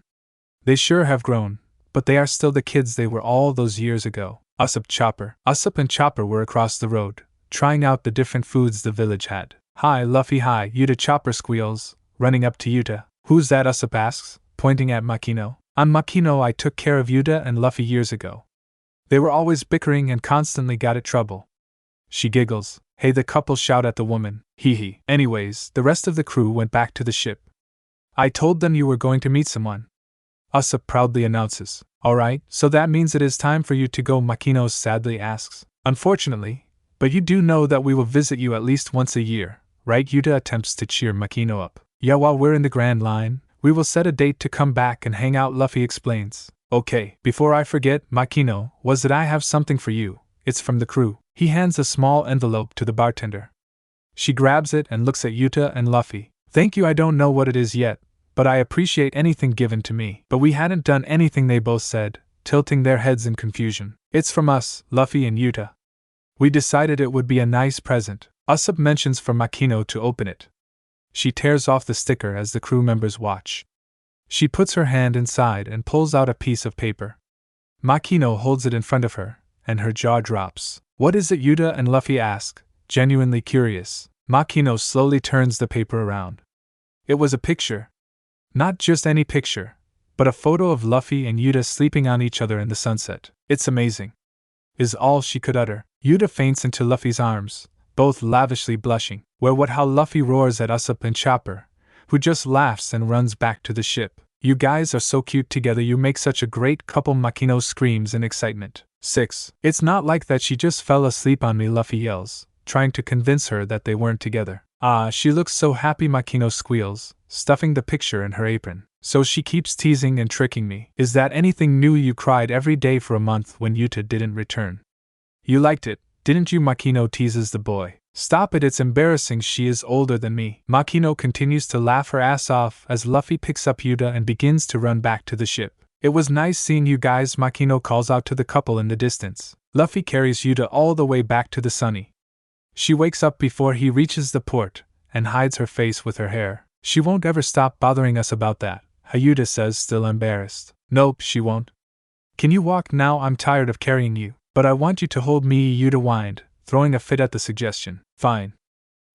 They sure have grown, but they are still the kids they were all those years ago. Usopp and Chopper were across the road, trying out the different foods the village had. Hi Luffy, hi Uta. Chopper squeals, running up to Uta. Who's that? Usopp asks, pointing at Makino. I'm Makino. I took care of Uta and Luffy years ago. They were always bickering and constantly got in trouble. She giggles. Hey, the couple shout at the woman. Hee hee. Anyways, the rest of the crew went back to the ship. I told them you were going to meet someone. Usopp proudly announces. Alright, so that means it is time for you to go, Makino sadly asks. Unfortunately, but you do know that we will visit you at least once a year, right? Uta attempts to cheer Makino up. Yeah, while we're in the Grand Line, we will set a date to come back and hang out, Luffy explains. Okay, before I forget, Makino, was it I have something for you. It's from the crew. He hands a small envelope to the bartender. She grabs it and looks at Uta and Luffy. Thank you, I don't know what it is yet, but I appreciate anything given to me. But we hadn't done anything, they both said, tilting their heads in confusion. It's from us, Luffy and Uta. We decided it would be a nice present. Usopp mentions for Makino to open it. She tears off the sticker as the crew members watch. She puts her hand inside and pulls out a piece of paper. Makino holds it in front of her, and her jaw drops. What is it? Uta and Luffy ask, genuinely curious. Makino slowly turns the paper around. It was a picture. Not just any picture, but a photo of Luffy and Uta sleeping on each other in the sunset. It's amazing, is all she could utter. Uta faints into Luffy's arms, both lavishly blushing. How Luffy roars at Usopp and Chopper, who just laughs and runs back to the ship. You guys are so cute together, you make such a great couple, Makino screams in excitement. 6. It's not like that, she just fell asleep on me, Luffy yells, trying to convince her that they weren't together. Ah, she looks so happy, Makino squeals, stuffing the picture in her apron. So she keeps teasing and tricking me. Is that anything new? You cried every day for a month when Uta didn't return. You liked it, didn't you? Makino teases the boy. Stop it, it's embarrassing, she is older than me. Makino continues to laugh her ass off as Luffy picks up Uta and begins to run back to the ship. It was nice seeing you guys, Makino calls out to the couple in the distance. Luffy carries Uta all the way back to the Sunny. She wakes up before he reaches the port, and hides her face with her hair. She won't ever stop bothering us about that, Uta says, still embarrassed. Nope, she won't. Can you walk now? I'm tired of carrying you. But I want you to hold me, Uta whined, throwing a fit at the suggestion. Fine.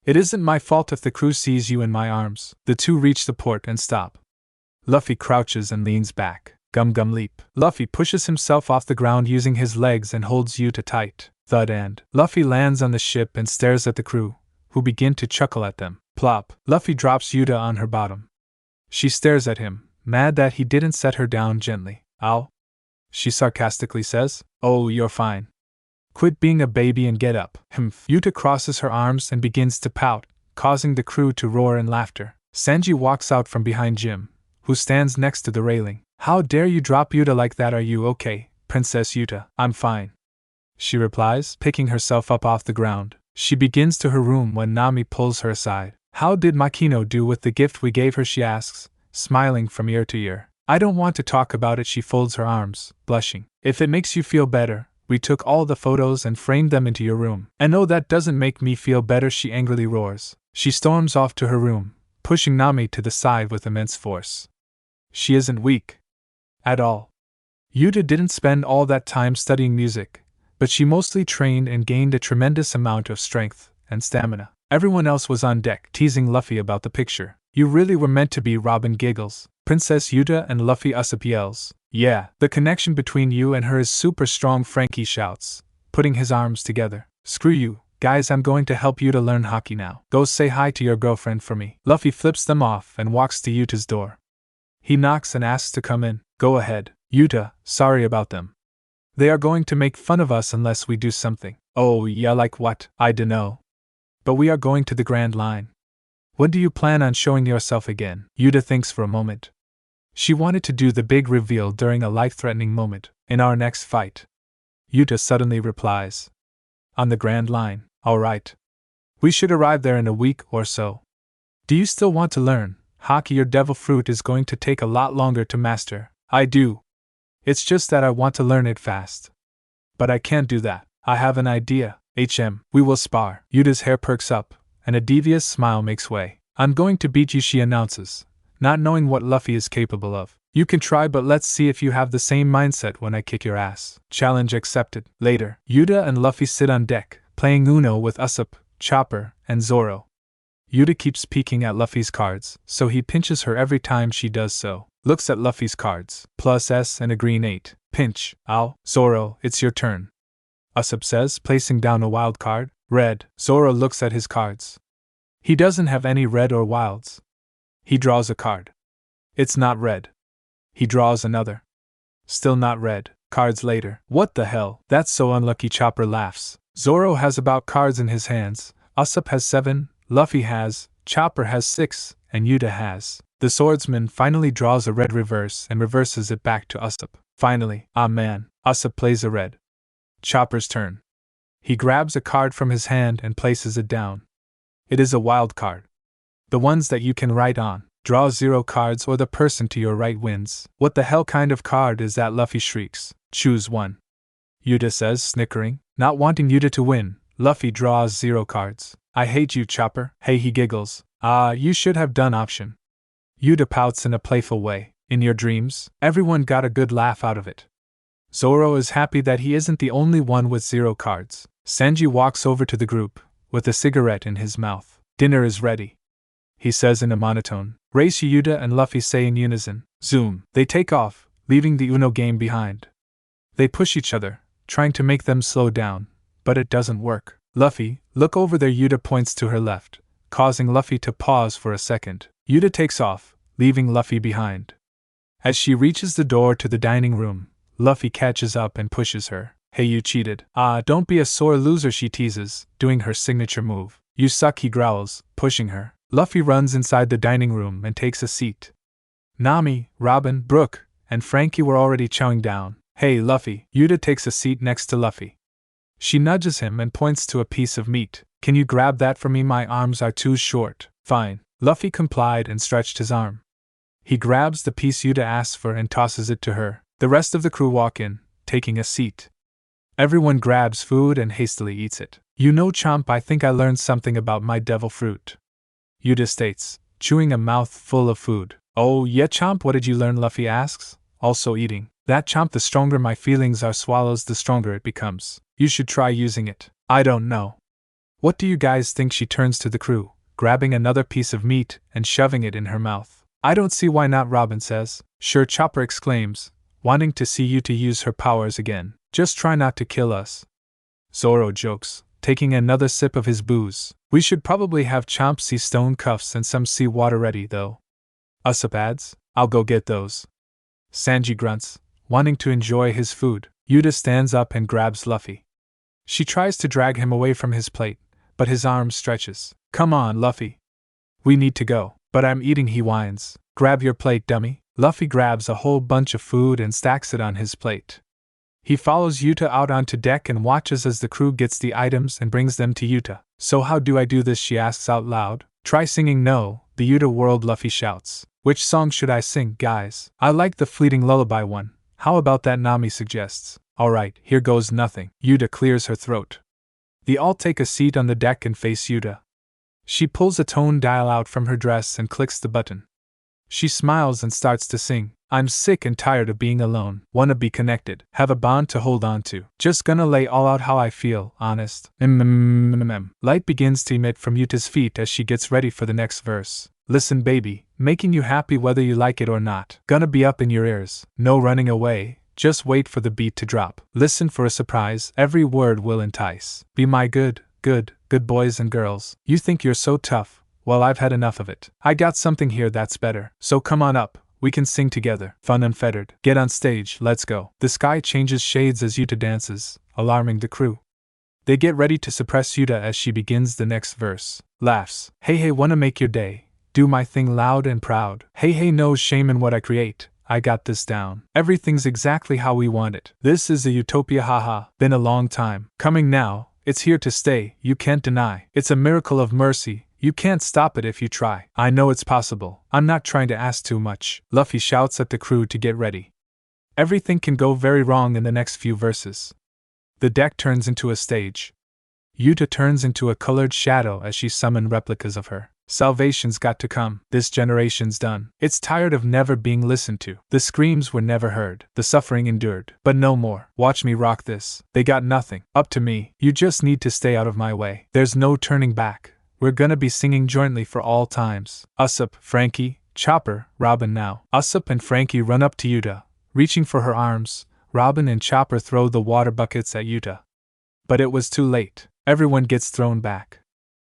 It isn't my fault if the crew sees you in my arms. The two reach the port and stop. Luffy crouches and leans back. Gum leap. Luffy pushes himself off the ground using his legs and holds Uta tight. Thud, and Luffy lands on the ship and stares at the crew, who begin to chuckle at them. Plop. Luffy drops Uta on her bottom. She stares at him, mad that he didn't set her down gently. Ow, she sarcastically says. Oh, you're fine. Quit being a baby and get up. Humph. Uta crosses her arms and begins to pout, causing the crew to roar in laughter. Sanji walks out from behind Jim, who stands next to the railing. How dare you drop Uta like that? Are you okay, Princess Uta? I'm fine, she replies, picking herself up off the ground. She begins to her room when Nami pulls her aside. How did Makino do with the gift we gave her? She asks, smiling from ear to ear. I don't want to talk about it. She folds her arms, blushing. If it makes you feel better, we took all the photos and framed them into your room. And no, that doesn't make me feel better, she angrily roars. She storms off to her room, pushing Nami to the side with immense force. She isn't weak at all. Uta didn't spend all that time studying music, but she mostly trained and gained a tremendous amount of strength and stamina. Everyone else was on deck, teasing Luffy about the picture. You really were meant to be, Robin giggles. Princess Uta and Luffy. Usopp yells. Yeah, the connection between you and her is super strong, Frankie shouts, putting his arms together. Screw you, guys, I'm going to help Uta learn Haki now. Go say hi to your girlfriend for me. Luffy flips them off and walks to Uta's door. He knocks and asks to come in. Go ahead, Uta, sorry about them. They are going to make fun of us unless we do something. Oh yeah, like what? I dunno. But we are going to the Grand Line. When do you plan on showing yourself again? Uta thinks for a moment. She wanted to do the big reveal during a life-threatening moment. In our next fight. Uta suddenly replies. On the Grand Line, alright. We should arrive there in a week or so. Do you still want to learn? Haki, your devil fruit is going to take a lot longer to master. I do. It's just that I want to learn it fast. But I can't do that. I have an idea. We will spar. Uta's hair perks up, and a devious smile makes way. I'm going to beat you, she announces, not knowing what Luffy is capable of. You can try, but let's see if you have the same mindset when I kick your ass. Challenge accepted. Later, Uta and Luffy sit on deck, playing Uno with Usopp, Chopper, and Zoro. Uta keeps peeking at Luffy's cards, so he pinches her every time she does so. Looks at Luffy's cards, plus S and a green 8. Pinch. Ow. Zoro, it's your turn. Usopp says, placing down a wild card. Red. Zoro looks at his cards. He doesn't have any red or wilds. He draws a card. It's not red. He draws another. Still not red. Cards later. What the hell? That's so unlucky, Chopper laughs. Zoro has about cards in his hands. Usopp has 7, Luffy has, Chopper has 6, and Uta has. The swordsman finally draws a red reverse and reverses it back to Usopp. Finally, ah man, Usopp plays a red. Chopper's turn. He grabs a card from his hand and places it down. It is a wild card. The ones that you can write on. Draw 0 cards or the person to your right wins. What the hell kind of card is that? Luffy shrieks. Choose one. Uta says, snickering. Not wanting Uta to win, Luffy draws 0 cards. I hate you, Chopper. Hey, he giggles. You should have done option. Uta pouts in a playful way. In your dreams? Everyone got a good laugh out of it. Zoro is happy that he isn't the only one with 0 cards. Sanji walks over to the group, with a cigarette in his mouth. Dinner is ready, he says in a monotone. Race, Uta and Luffy say in unison. Zoom. They take off, leaving the Uno game behind. They push each other, trying to make them slow down, but it doesn't work. Luffy, look over there. Uta points to her left, causing Luffy to pause for a second. Uta takes off, leaving Luffy behind. As she reaches the door to the dining room, Luffy catches up and pushes her. Hey, you cheated. Don't be a sore loser, she teases, doing her signature move. You suck, he growls, pushing her. Luffy runs inside the dining room and takes a seat. Nami, Robin, Brooke, and Frankie were already chowing down. Hey, Luffy. Uta takes a seat next to Luffy. She nudges him and points to a piece of meat. Can you grab that for me? My arms are too short. Fine. Luffy complied and stretched his arm. He grabs the piece Uta asks for and tosses it to her. The rest of the crew walk in, taking a seat. Everyone grabs food and hastily eats it. You know, Chomp, I think I learned something about my devil fruit, Uta states, chewing a mouthful of food. Oh, yeah, Chomp, what did you learn? Luffy asks, also eating. That, Chomp, the stronger my feelings are swallows, the stronger it becomes. You should try using it. I don't know. What do you guys think? She turns to the crew, grabbing another piece of meat and shoving it in her mouth. I don't see why not, Robin says. Sure, Chopper exclaims, wanting to see Uta use her powers again. Just try not to kill us. Zoro jokes, taking another sip of his booze. We should probably have Chomp sea stone cuffs and some sea water ready, though. Usopp adds, I'll go get those. Sanji grunts, wanting to enjoy his food. Uta stands up and grabs Luffy. She tries to drag him away from his plate, but his arm stretches. Come on, Luffy. We need to go. But I'm eating, he whines. Grab your plate, dummy. Luffy grabs a whole bunch of food and stacks it on his plate. He follows Uta out onto deck and watches as the crew gets the items and brings them to Uta. So how do I do this? She asks out loud. Try singing No, the Uta World, Luffy shouts. Which song should I sing, guys? I like the fleeting lullaby one. How about that? Nami suggests. Alright, here goes nothing. Uta clears her throat. They all take a seat on the deck and face Uta. She pulls a tone dial out from her dress and clicks the button. She smiles and starts to sing. I'm sick and tired of being alone. Wanna be connected. Have a bond to hold on to. Just gonna lay all out how I feel, honest. Light begins to emit from Uta's feet as she gets ready for the next verse. Listen, baby, making you happy whether you like it or not. Gonna be up in your ears. No running away. Just wait for the beat to drop. Listen for a surprise. Every word will entice. Be my good boys and girls. You think you're so tough. Well, I've had enough of it. I got something here that's better. So come on up. We can sing together. Fun unfettered. Get on stage. Let's go. The sky changes shades as Uta dances, alarming the crew. They get ready to suppress Uta as she begins the next verse. Laughs. Hey, hey, wanna make your day. Do my thing loud and proud. Hey, hey, no shame in what I create. I got this down. Everything's exactly how we want it. This is a utopia, haha. Been a long time coming now. It's here to stay, you can't deny. It's a miracle of mercy, you can't stop it if you try. I know it's possible, I'm not trying to ask too much. Luffy shouts at the crew to get ready. Everything can go very wrong in the next few verses. The deck turns into a stage. Uta turns into a colored shadow as she summoned replicas of her. Salvation's got to come. This generation's done. It's tired of never being listened to. The screams were never heard. The suffering endured. But no more. Watch me rock this. They got nothing. Up to me. You just need to stay out of my way. There's no turning back. We're gonna be singing jointly for all times. Usopp, Frankie, Chopper, Robin now. Usopp and Frankie run up to Uta, reaching for her arms. Robin and Chopper throw the water buckets at Uta. But it was too late. Everyone gets thrown back.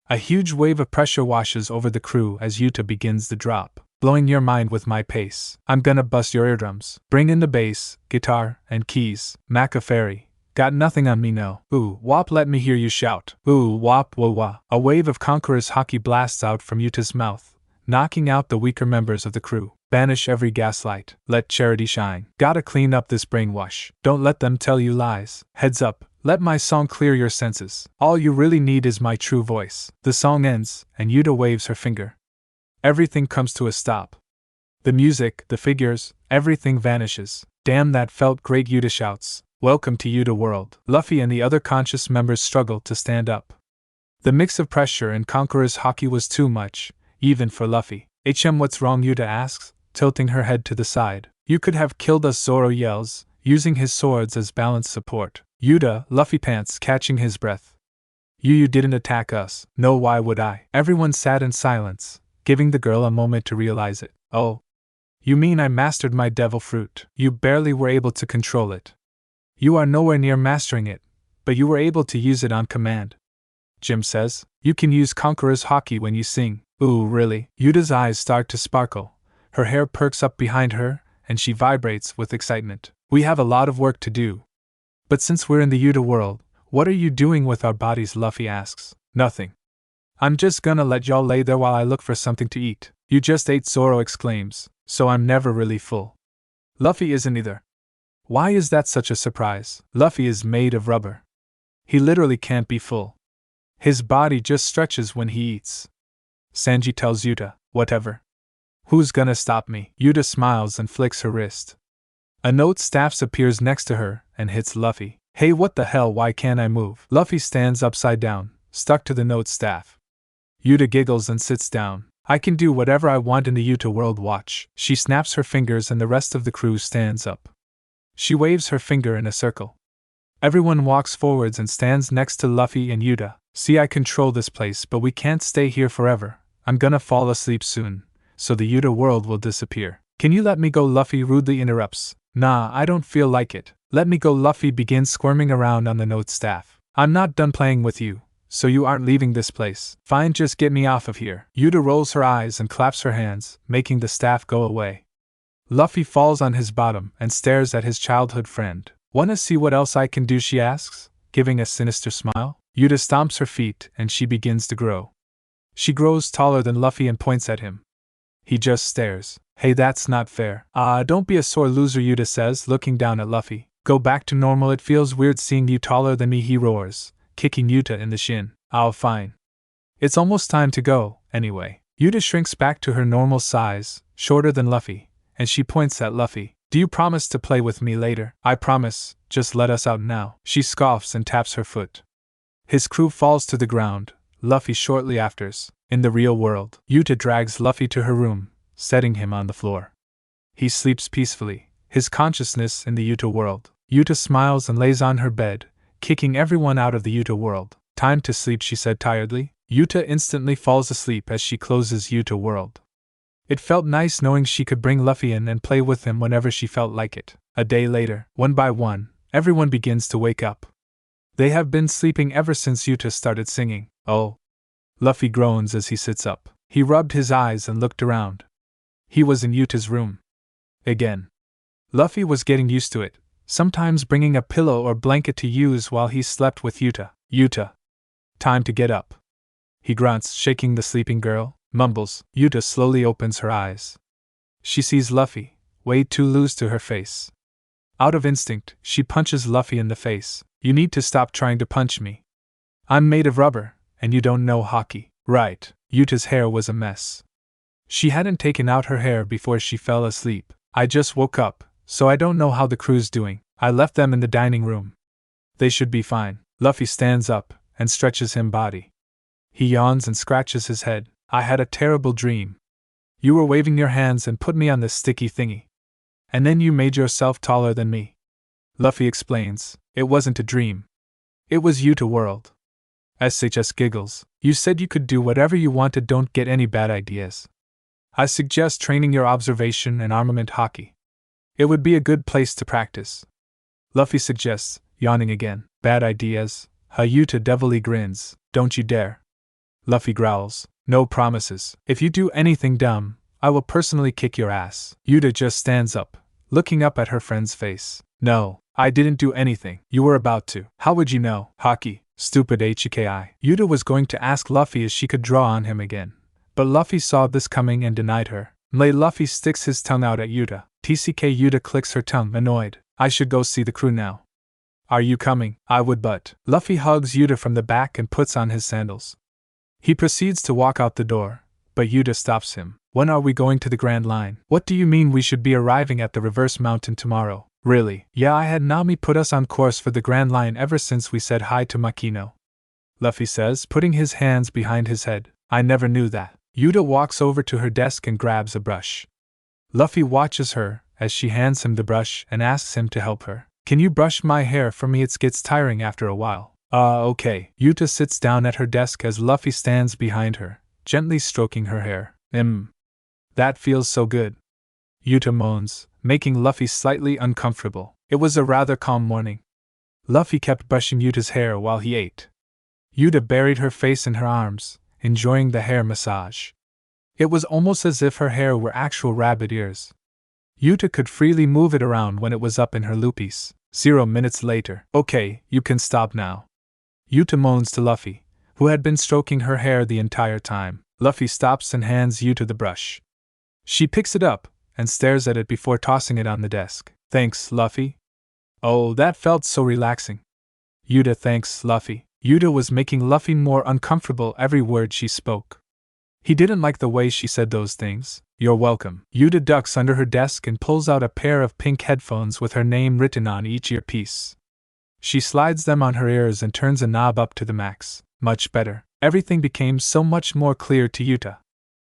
A huge wave of pressure washes over the crew as Uta begins the drop. Blowing your mind with my pace. I'm gonna bust your eardrums. Bring in the bass, guitar, and keys. Macafairy. Got nothing on me, no. Ooh, wop, let me hear you shout. Ooh, wop, wah, wah. A wave of Conqueror's Haki blasts out from Uta's mouth, knocking out the weaker members of the crew. Banish every gaslight. Let charity shine. Gotta clean up this brainwash. Don't let them tell you lies. Heads up. Let my song clear your senses. All you really need is my true voice. The song ends, and Uta waves her finger. Everything comes to a stop. The music, the figures, everything vanishes. Damn, that felt great, Uta shouts. Welcome to Uta World. Luffy and the other conscious members struggle to stand up. The mix of pressure and Conqueror's Haki was too much, even for Luffy. What's wrong? Uta asks, tilting her head to the side. You could have killed us, Zoro yells, using his swords as balance support. Uta, Luffy pants, catching his breath. You didn't attack us. No, why would I? Everyone sat in silence, giving the girl a moment to realize it. Oh. You mean I mastered my devil fruit? You barely were able to control it. You are nowhere near mastering it, but you were able to use it on command. Jim says, you can use Conqueror's Haki when you sing. Ooh, really? Uta's eyes start to sparkle. Her hair perks up behind her, and she vibrates with excitement. We have a lot of work to do. But since we're in the Uta world, what are you doing with our bodies? Luffy asks. Nothing. I'm just gonna let y'all lay there while I look for something to eat. You just ate, Zoro exclaims, so I'm never really full. Luffy isn't either. Why is that such a surprise? Luffy is made of rubber. He literally can't be full. His body just stretches when he eats. Sanji tells Uta, whatever. Who's gonna stop me? Uta smiles and flicks her wrist. A note staff appears next to her and hits Luffy. Hey, what the hell, why can't I move? Luffy stands upside down, stuck to the note staff. Uta giggles and sits down. I can do whatever I want in the Uta World, watch. She snaps her fingers and the rest of the crew stands up. She waves her finger in a circle. Everyone walks forwards and stands next to Luffy and Uta. See, I control this place, but we can't stay here forever. I'm gonna fall asleep soon, so the Uta World will disappear. Can you let me go? Luffy rudely interrupts. Nah, I don't feel like it. Let me go. Luffy begins squirming around on the note staff. I'm not done playing with you, so you aren't leaving this place. Fine, just get me off of here. Uta rolls her eyes and claps her hands, making the staff go away. Luffy falls on his bottom and stares at his childhood friend. Wanna see what else I can do? She asks, giving a sinister smile. Uta stomps her feet and she begins to grow. She grows taller than Luffy and points at him. He just stares. Hey, that's not fair. Don't be a sore loser, Uta says, looking down at Luffy. Go back to normal, it feels weird seeing you taller than me, he roars, kicking Uta in the shin. Oh, fine. It's almost time to go, anyway. Uta shrinks back to her normal size, shorter than Luffy, and she points at Luffy. Do you promise to play with me later? I promise, just let us out now. She scoffs and taps her foot. His crew falls to the ground, Luffy shortly afters. In the real world, Uta drags Luffy to her room, setting him on the floor. He sleeps peacefully, his consciousness in the Uta world. Uta smiles and lays on her bed, kicking everyone out of the Uta world. Time to sleep, she said tiredly. Uta instantly falls asleep as she closes Uta world. It felt nice knowing she could bring Luffy in and play with him whenever she felt like it. A day later, one by one, everyone begins to wake up. They have been sleeping ever since Uta started singing. Oh. Luffy groans as he sits up. He rubbed his eyes and looked around. He was in Uta's room. Again. Luffy was getting used to it, sometimes bringing a pillow or blanket to use while he slept with Uta. Uta. Time to get up. He grunts, shaking the sleeping girl, mumbles. Uta slowly opens her eyes. She sees Luffy, way too loose to her face. Out of instinct, she punches Luffy in the face. You need to stop trying to punch me. I'm made of rubber, and you don't know Haki, right? Uta's hair was a mess. She hadn't taken out her hair before she fell asleep. I just woke up, so I don't know how the crew's doing. I left them in the dining room. They should be fine. Luffy stands up and stretches his body. He yawns and scratches his head. I had a terrible dream. You were waving your hands and put me on this sticky thingy. And then you made yourself taller than me. Luffy explains, it wasn't a dream. It was Uta World. SHS giggles. You said you could do whatever you wanted, don't get any bad ideas. I suggest training your observation and armament Haki. It would be a good place to practice. Luffy suggests, yawning again. Bad ideas? Uta devilly grins. Don't you dare. Luffy growls. No promises. If you do anything dumb, I will personally kick your ass. Uta just stands up, looking up at her friend's face. No, I didn't do anything. You were about to. How would you know? Haki, stupid Hki. Uta was going to ask Luffy if she could draw on him again, but Luffy saw this coming and denied her. Luffy sticks his tongue out at Uta. TCK Uta clicks her tongue, annoyed. I should go see the crew now. Are you coming? I would, but. Luffy hugs Uta from the back and puts on his sandals. He proceeds to walk out the door, but Uta stops him. When are we going to the Grand Line? What do you mean we should be arriving at the Reverse Mountain tomorrow? Really? Yeah, I had Nami put us on course for the Grand Line ever since we said hi to Makino. Luffy says, putting his hands behind his head. I never knew that. Uta walks over to her desk and grabs a brush. Luffy watches her as she hands him the brush and asks him to help her. Can you brush my hair for me? It gets tiring after a while. Okay. Uta sits down at her desk as Luffy stands behind her, gently stroking her hair. That feels so good. Uta moans, making Luffy slightly uncomfortable. It was a rather calm morning. Luffy kept brushing Uta's hair while he ate. Uta buried her face in her arms, enjoying the hair massage. It was almost as if her hair were actual rabbit ears. Uta could freely move it around when it was up in her loopies. 0 minutes later. Okay, you can stop now. Uta moans to Luffy, who had been stroking her hair the entire time. Luffy stops and hands Uta the brush. She picks it up and stares at it before tossing it on the desk. Thanks, Luffy. Oh, that felt so relaxing. Uta thanks Luffy. Uta was making Luffy more uncomfortable every word she spoke. He didn't like the way she said those things. You're welcome. Uta ducks under her desk and pulls out a pair of pink headphones with her name written on each earpiece. She slides them on her ears and turns a knob up to the max. Much better. Everything became so much more clear to Uta.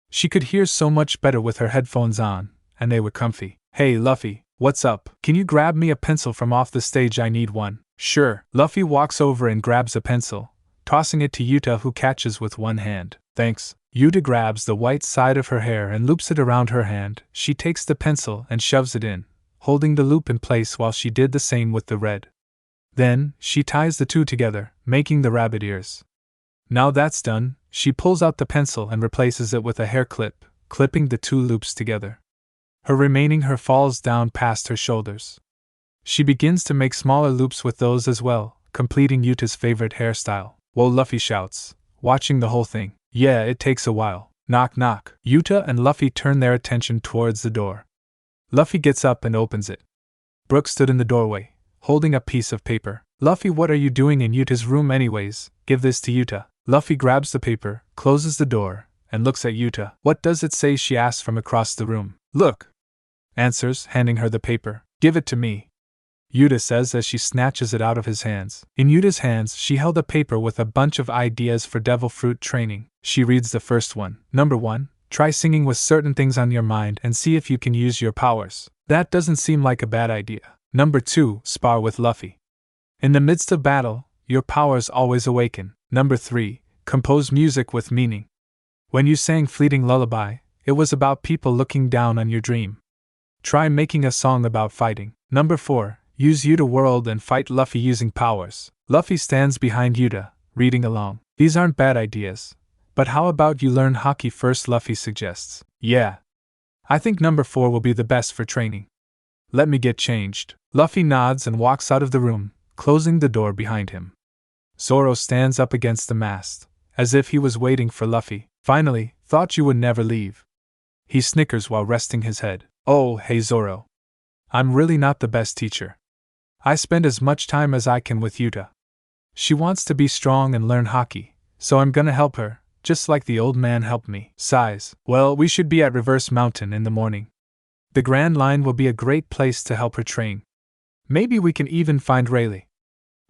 She could hear so much better with her headphones on, and they were comfy. Hey Luffy, what's up? Can you grab me a pencil from off the stage? I need one. Sure. Luffy walks over and grabs a pencil, tossing it to Uta, who catches with one hand. Thanks. Uta grabs the white side of her hair and loops it around her hand. She takes the pencil and shoves it in, holding the loop in place while she did the same with the red. Then, she ties the two together, making the rabbit ears. Now that's done, she pulls out the pencil and replaces it with a hair clip, clipping the two loops together. Her remaining hair falls down past her shoulders. She begins to make smaller loops with those as well, completing Uta's favorite hairstyle. Whoa, Luffy shouts, watching the whole thing. Yeah, it takes a while. Knock knock. Uta and Luffy turn their attention towards the door. Luffy gets up and opens it. Brook stood in the doorway, holding a piece of paper. Luffy, what are you doing in Uta's room anyways? Give this to Uta. Luffy grabs the paper, closes the door, and looks at Uta. What does it say? She asks from across the room. Look. Answers, handing her the paper. Give it to me. Uta says as she snatches it out of his hands. In Uta's hands, she held a paper with a bunch of ideas for devil fruit training. She reads the first one. Number 1. Try singing with certain things on your mind and see if you can use your powers. That doesn't seem like a bad idea. Number 2. Spar with Luffy. In the midst of battle, your powers always awaken. Number 3. Compose music with meaning. When you sang Fleeting Lullaby, it was about people looking down on your dream. Try making a song about fighting. Number 4. Use Uta World and fight Luffy using powers. Luffy stands behind Uta, reading along. These aren't bad ideas. But how about you learn Haki first? Luffy suggests. Yeah. I think number 4 will be the best for training. Let me get changed. Luffy nods and walks out of the room, closing the door behind him. Zoro stands up against the mast, as if he was waiting for Luffy. Finally, thought you would never leave. He snickers while resting his head. Oh, hey Zoro. I'm really not the best teacher. I spend as much time as I can with Uta. She wants to be strong and learn hockey, so I'm gonna help her, just like the old man helped me. Sighs. Well, we should be at Reverse Mountain in the morning. The Grand Line will be a great place to help her train. Maybe we can even find Rayleigh.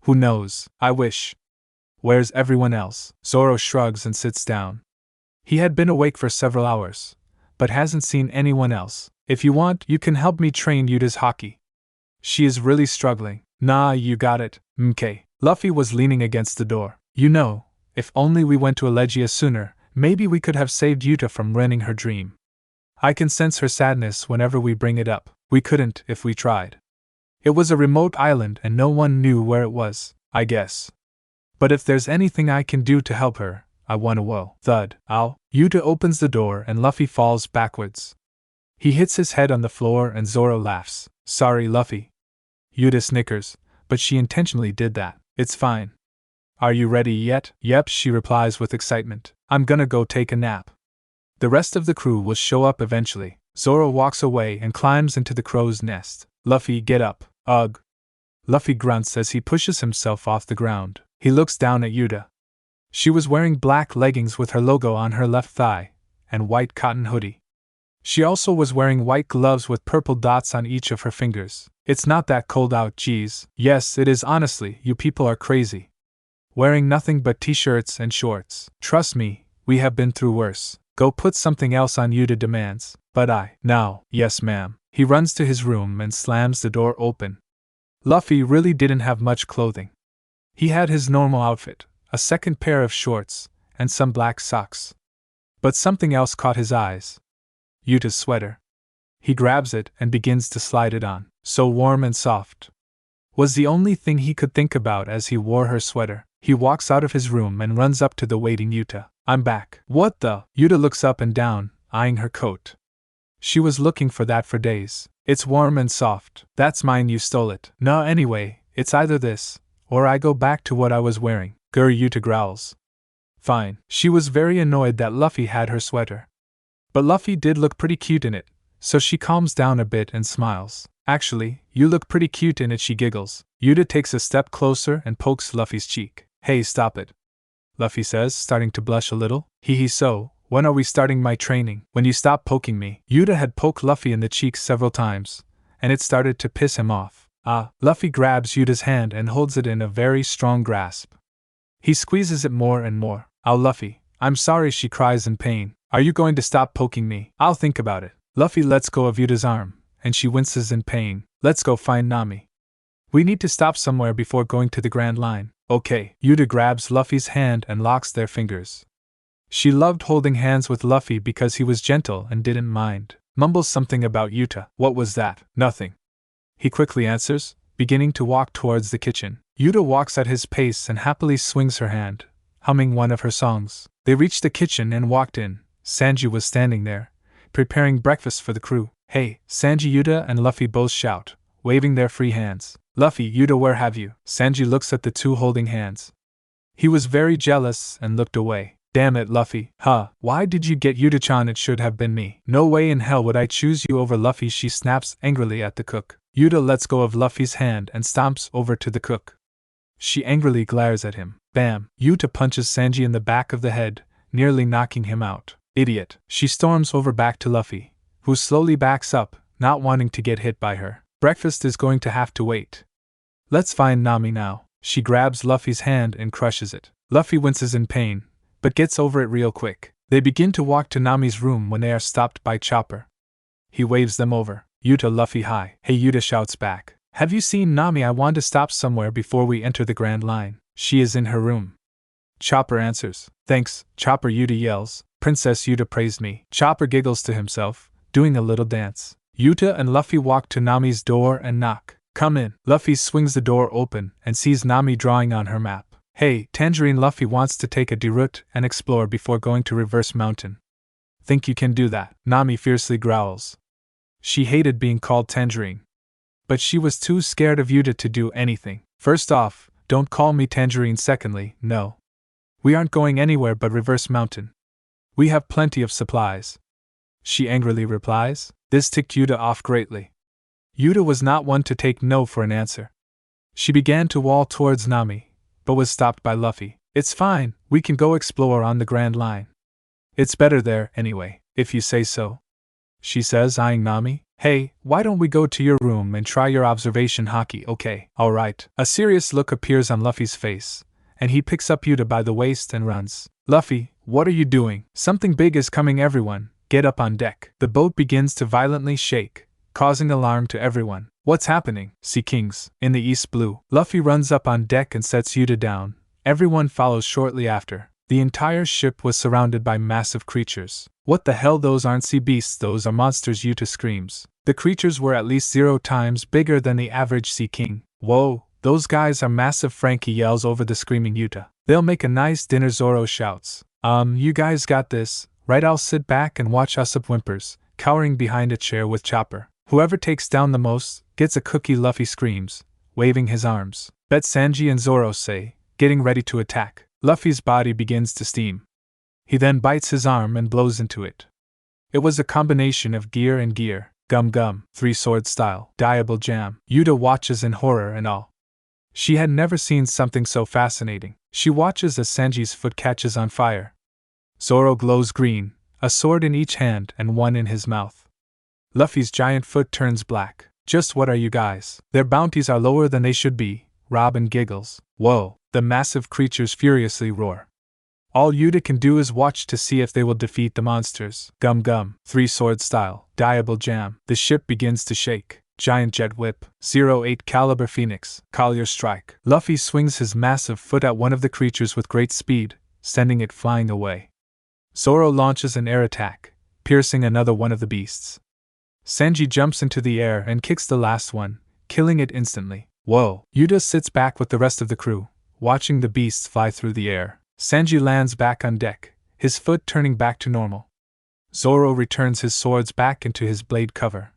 Who knows? I wish. Where's everyone else? Zoro shrugs and sits down. He had been awake for several hours, but hasn't seen anyone else. If you want, you can help me train Uta's hockey. She is really struggling. Nah, you got it. Mk. Luffy was leaning against the door. You know, if only we went to Allegia sooner, maybe we could have saved Uta from ruining her dream. I can sense her sadness whenever we bring it up. We couldn't if we tried. It was a remote island and no one knew where it was, I guess. But if there's anything I can do to help her, I want to. Whoa. Thud. Ow. Uta opens the door and Luffy falls backwards. He hits his head on the floor and Zoro laughs. Sorry, Luffy. Uta snickers, but she intentionally did that. It's fine. Are you ready yet? Yep, she replies with excitement. I'm gonna go take a nap. The rest of the crew will show up eventually. Zoro walks away and climbs into the crow's nest. Luffy, get up. Ugh. Luffy grunts as he pushes himself off the ground. He looks down at Uta. She was wearing black leggings with her logo on her left thigh, and white cotton hoodie. She also was wearing white gloves with purple dots on each of her fingers. It's not that cold out, geez. Yes, it is honestly, you people are crazy. Wearing nothing but t-shirts and shorts. Trust me, we have been through worse. Go put something else on, Uta demands. But now, yes ma'am. He runs to his room and slams the door open. Luffy really didn't have much clothing. He had his normal outfit, a second pair of shorts, and some black socks. But something else caught his eyes. Uta's sweater. He grabs it and begins to slide it on. So warm and soft. Was the only thing he could think about as he wore her sweater. He walks out of his room and runs up to the waiting Uta. I'm back. What the? Uta looks up and down, eyeing her coat. She was looking for that for days. It's warm and soft. That's mine, you stole it. No, anyway, it's either this, or I go back to what I was wearing. Grr, Uta growls. Fine. She was very annoyed that Luffy had her sweater. But Luffy did look pretty cute in it, so she calms down a bit and smiles. Actually, you look pretty cute in it, she giggles. Uta takes a step closer and pokes Luffy's cheek. Hey, stop it. Luffy says, starting to blush a little. Hee so, when are we starting my training? When you stop poking me. Uta had poked Luffy in the cheek several times, and it started to piss him off. Luffy grabs Uta's hand and holds it in a very strong grasp. He squeezes it more and more. Ow, Luffy, I'm sorry, she cries in pain. Are you going to stop poking me? I'll think about it. Luffy lets go of Uta's arm, and she winces in pain. Let's go find Nami. We need to stop somewhere before going to the Grand Line. Okay. Uta grabs Luffy's hand and locks their fingers. She loved holding hands with Luffy because he was gentle and didn't mind. Mumbles something about Uta. What was that? Nothing. He quickly answers, beginning to walk towards the kitchen. Uta walks at his pace and happily swings her hand, humming one of her songs. They reached the kitchen and walked in. Sanji was standing there, preparing breakfast for the crew. Hey, Sanji, Uta and Luffy both shout, waving their free hands. Luffy, Uta, where have you? Sanji looks at the two holding hands. He was very jealous and looked away. Damn it, Luffy. Why did you get Uta-chan? It should have been me. No way in hell would I choose you over Luffy, she snaps angrily at the cook. Uta lets go of Luffy's hand and stomps over to the cook. She angrily glares at him. Bam! Uta punches Sanji in the back of the head, nearly knocking him out. Idiot. She storms over back to Luffy, who slowly backs up, not wanting to get hit by her. Breakfast is going to have to wait. Let's find Nami now. She grabs Luffy's hand and crushes it. Luffy winces in pain, but gets over it real quick. They begin to walk to Nami's room when they are stopped by Chopper. He waves them over. Uta, Luffy, hi. Hey, Uta shouts back. Have you seen Nami? I want to stop somewhere before we enter the Grand Line. She is in her room. Chopper answers. Thanks, Chopper, Uta yells. Princess Uta praised me. Chopper giggles to himself, doing a little dance. Uta and Luffy walk to Nami's door and knock. Come in. Luffy swings the door open and sees Nami drawing on her map. Hey, Tangerine, Luffy wants to take a deroute and explore before going to Reverse Mountain. Think you can do that? Nami fiercely growls. She hated being called Tangerine. But she was too scared of Uta to do anything. First off, don't call me Tangerine. Secondly, no. We aren't going anywhere but Reverse Mountain. We have plenty of supplies. She angrily replies. This ticked Uta off greatly. Uta was not one to take no for an answer. She began to walk towards Nami, but was stopped by Luffy. It's fine, we can go explore on the Grand Line. It's better there, anyway, if you say so, she says, eyeing Nami. Hey, why don't we go to your room and try your observation haki, okay? Alright. A serious look appears on Luffy's face, and he picks up Uta by the waist and runs. Luffy, what are you doing? Something big is coming, everyone. Get up on deck. The boat begins to violently shake, causing alarm to everyone. What's happening? Sea Kings, in the East Blue. Luffy runs up on deck and sets Uta down. Everyone follows shortly after. The entire ship was surrounded by massive creatures. What the hell, those aren't sea beasts, those are monsters, Uta screams. The creatures were at least 0 times bigger than the average Sea King. Whoa, those guys are massive, Frankie yells over the screaming Uta. They'll make a nice dinner, Zoro shouts. You guys got this, right? I'll sit back and watch, Usopp whimpers, cowering behind a chair with Chopper. Whoever takes down the most gets a cookie, Luffy screams, waving his arms. Bet Sanji and Zoro say, getting ready to attack. Luffy's body begins to steam. He then bites his arm and blows into it. It was a combination of gear and gear. Gum gum, 3-sword style, diable jam. Uta watches in horror and awe. She had never seen something so fascinating. She watches as Sanji's foot catches on fire. Zoro glows green, a sword in each hand and one in his mouth. Luffy's giant foot turns black. Just what are you guys? Their bounties are lower than they should be, Robin giggles. Whoa, the massive creatures furiously roar. All Uta can do is watch to see if they will defeat the monsters. Gum gum, 3-sword style, diable jam. The ship begins to shake. Giant jet whip, 08 caliber phoenix, collier strike. Luffy swings his massive foot at one of the creatures with great speed, sending it flying away. Zoro launches an air attack, piercing another one of the beasts. Sanji jumps into the air and kicks the last one, killing it instantly. Whoa! Uta sits back with the rest of the crew, watching the beasts fly through the air. Sanji lands back on deck, his foot turning back to normal. Zoro returns his swords back into his blade cover.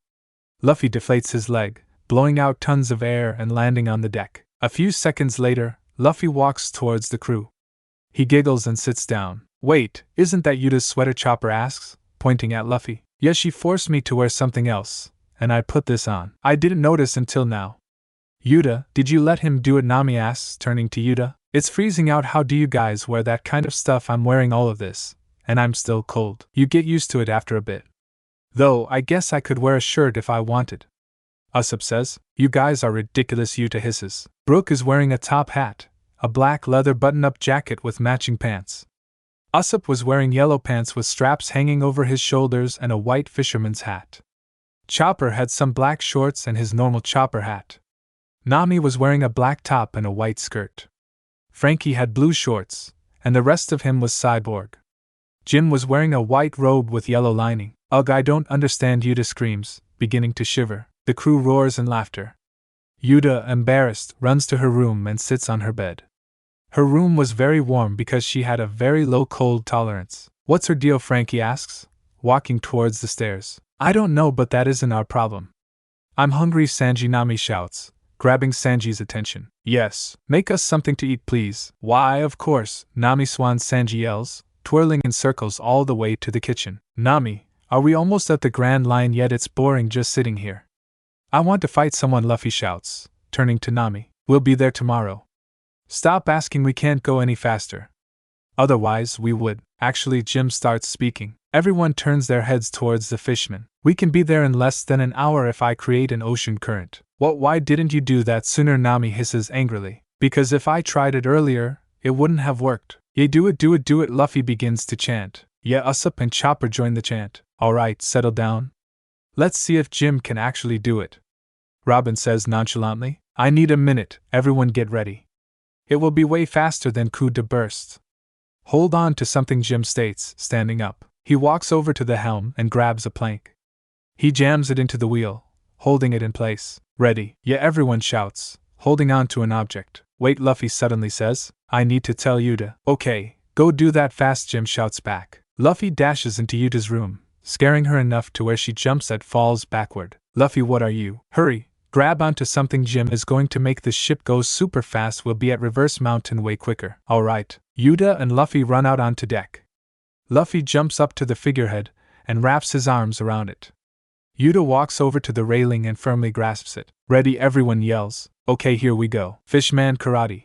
Luffy deflates his leg, blowing out tons of air and landing on the deck. A few seconds later, Luffy walks towards the crew. He giggles and sits down. Wait, isn't that Uta's sweater? Chopper asks, pointing at Luffy. Yes, she forced me to wear something else, and I put this on. I didn't notice until now. Uta, did you let him do it? Nami asks, turning to Uta. It's freezing out. How do you guys wear that kind of stuff? I'm wearing all of this, and I'm still cold. You get used to it after a bit. Though, I guess I could wear a shirt if I wanted. Usopp says. You guys are ridiculous, Uta hisses. Brook is wearing a top hat, a black leather button-up jacket with matching pants. Usopp was wearing yellow pants with straps hanging over his shoulders and a white fisherman's hat. Chopper had some black shorts and his normal chopper hat. Nami was wearing a black top and a white skirt. Frankie had blue shorts, and the rest of him was Cyborg. Jin was wearing a white robe with yellow lining. Ugh, I don't understand, Uta screams, beginning to shiver. The crew roars in laughter. Uta, embarrassed, runs to her room and sits on her bed. Her room was very warm because she had a very low cold tolerance. What's her deal? Frankie asks, walking towards the stairs. I don't know, but that isn't our problem. I'm hungry, Sanji, Nami shouts, grabbing Sanji's attention. Yes, make us something to eat, please. Why, of course, Nami swans, Sanji yells, twirling in circles all the way to the kitchen. Nami, are we almost at the Grand Line yet? It's boring just sitting here. I want to fight someone, Luffy shouts, turning to Nami. We'll be there tomorrow. Stop asking, we can't go any faster. Otherwise we would. Actually, Jim starts speaking. Everyone turns their heads towards the fisherman. We can be there in less than an hour if I create an ocean current. What? Why didn't you do that sooner? Nami hisses angrily. Because if I tried it earlier, it wouldn't have worked. Yeah, do it, do it, do it, Luffy begins to chant. Yeah, Usopp and Chopper join the chant. Alright, settle down. Let's see if Jim can actually do it. Robin says nonchalantly. I need a minute, everyone get ready. It will be way faster than coup de burst. Hold on to something, Jim states, standing up. He walks over to the helm and grabs a plank. He jams it into the wheel, holding it in place. Ready. Yeah, everyone shouts, holding on to an object. Wait, Luffy suddenly says. I need to tell Uta. Okay, go do that fast, Jim shouts back. Luffy dashes into Uta's room, scaring her enough to where she jumps and falls backward. Luffy, what are you? Hurry, grab onto something. Jim is going to make the ship go super fast. We'll be at Reverse Mountain way quicker. Alright. Uta and Luffy run out onto deck. Luffy jumps up to the figurehead and wraps his arms around it. Uta walks over to the railing and firmly grasps it. Ready, everyone yells. Okay, here we go. Fishman karate,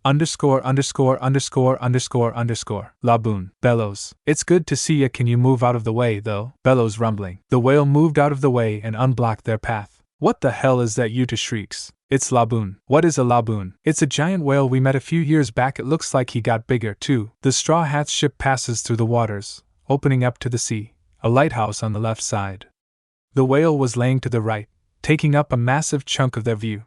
Underscore. Laboon bellows. It's good to see ya. Can you move out of the way, though? Bellows rumbling. The whale moved out of the way and unblocked their path. What the hell is that? Uta shrieks. It's Laboon. What is a Laboon? It's a giant whale we met a few years back. It looks like he got bigger, too. The Straw Hat's ship passes through the waters, opening up to the sea, a lighthouse on the left side. The whale was laying to the right, taking up a massive chunk of their view.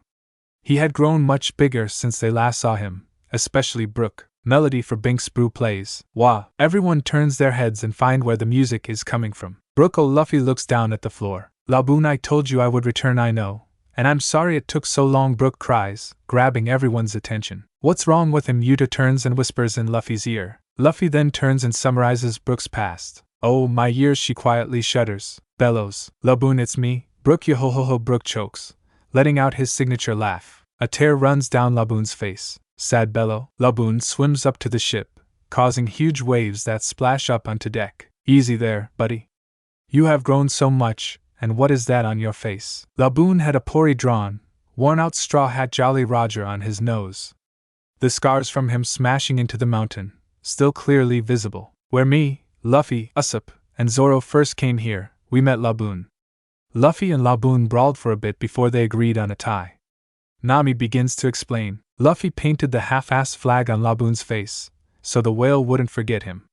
He had grown much bigger since they last saw him, especially Brook. Melody for Binks Brew plays. Wah! Everyone turns their heads and find where the music is coming from. Brook Luffy looks down at the floor. Laboon, I told you I would return, I know. And I'm sorry it took so long, Brook cries, grabbing everyone's attention. What's wrong with him? Uta turns and whispers in Luffy's ear. Luffy then turns and summarizes Brook's past. Oh, my years, she quietly shudders. Bellows. Laboon, it's me. Brook, yo-ho-ho-ho. Brook chokes, letting out his signature laugh. A tear runs down Laboon's face. Sad bellow. Laboon swims up to the ship, causing huge waves that splash up onto deck. Easy there, buddy. You have grown so much, and what is that on your face? Laboon had a poorly drawn, worn-out straw hat Jolly Roger on his nose. The scars from him smashing into the mountain, still clearly visible. Where me, Luffy, Usopp, and Zoro first came here, we met Laboon. Luffy and Laboon brawled for a bit before they agreed on a tie. Nami begins to explain. Luffy painted the half-assed flag on Laboon's face, so the whale wouldn't forget him.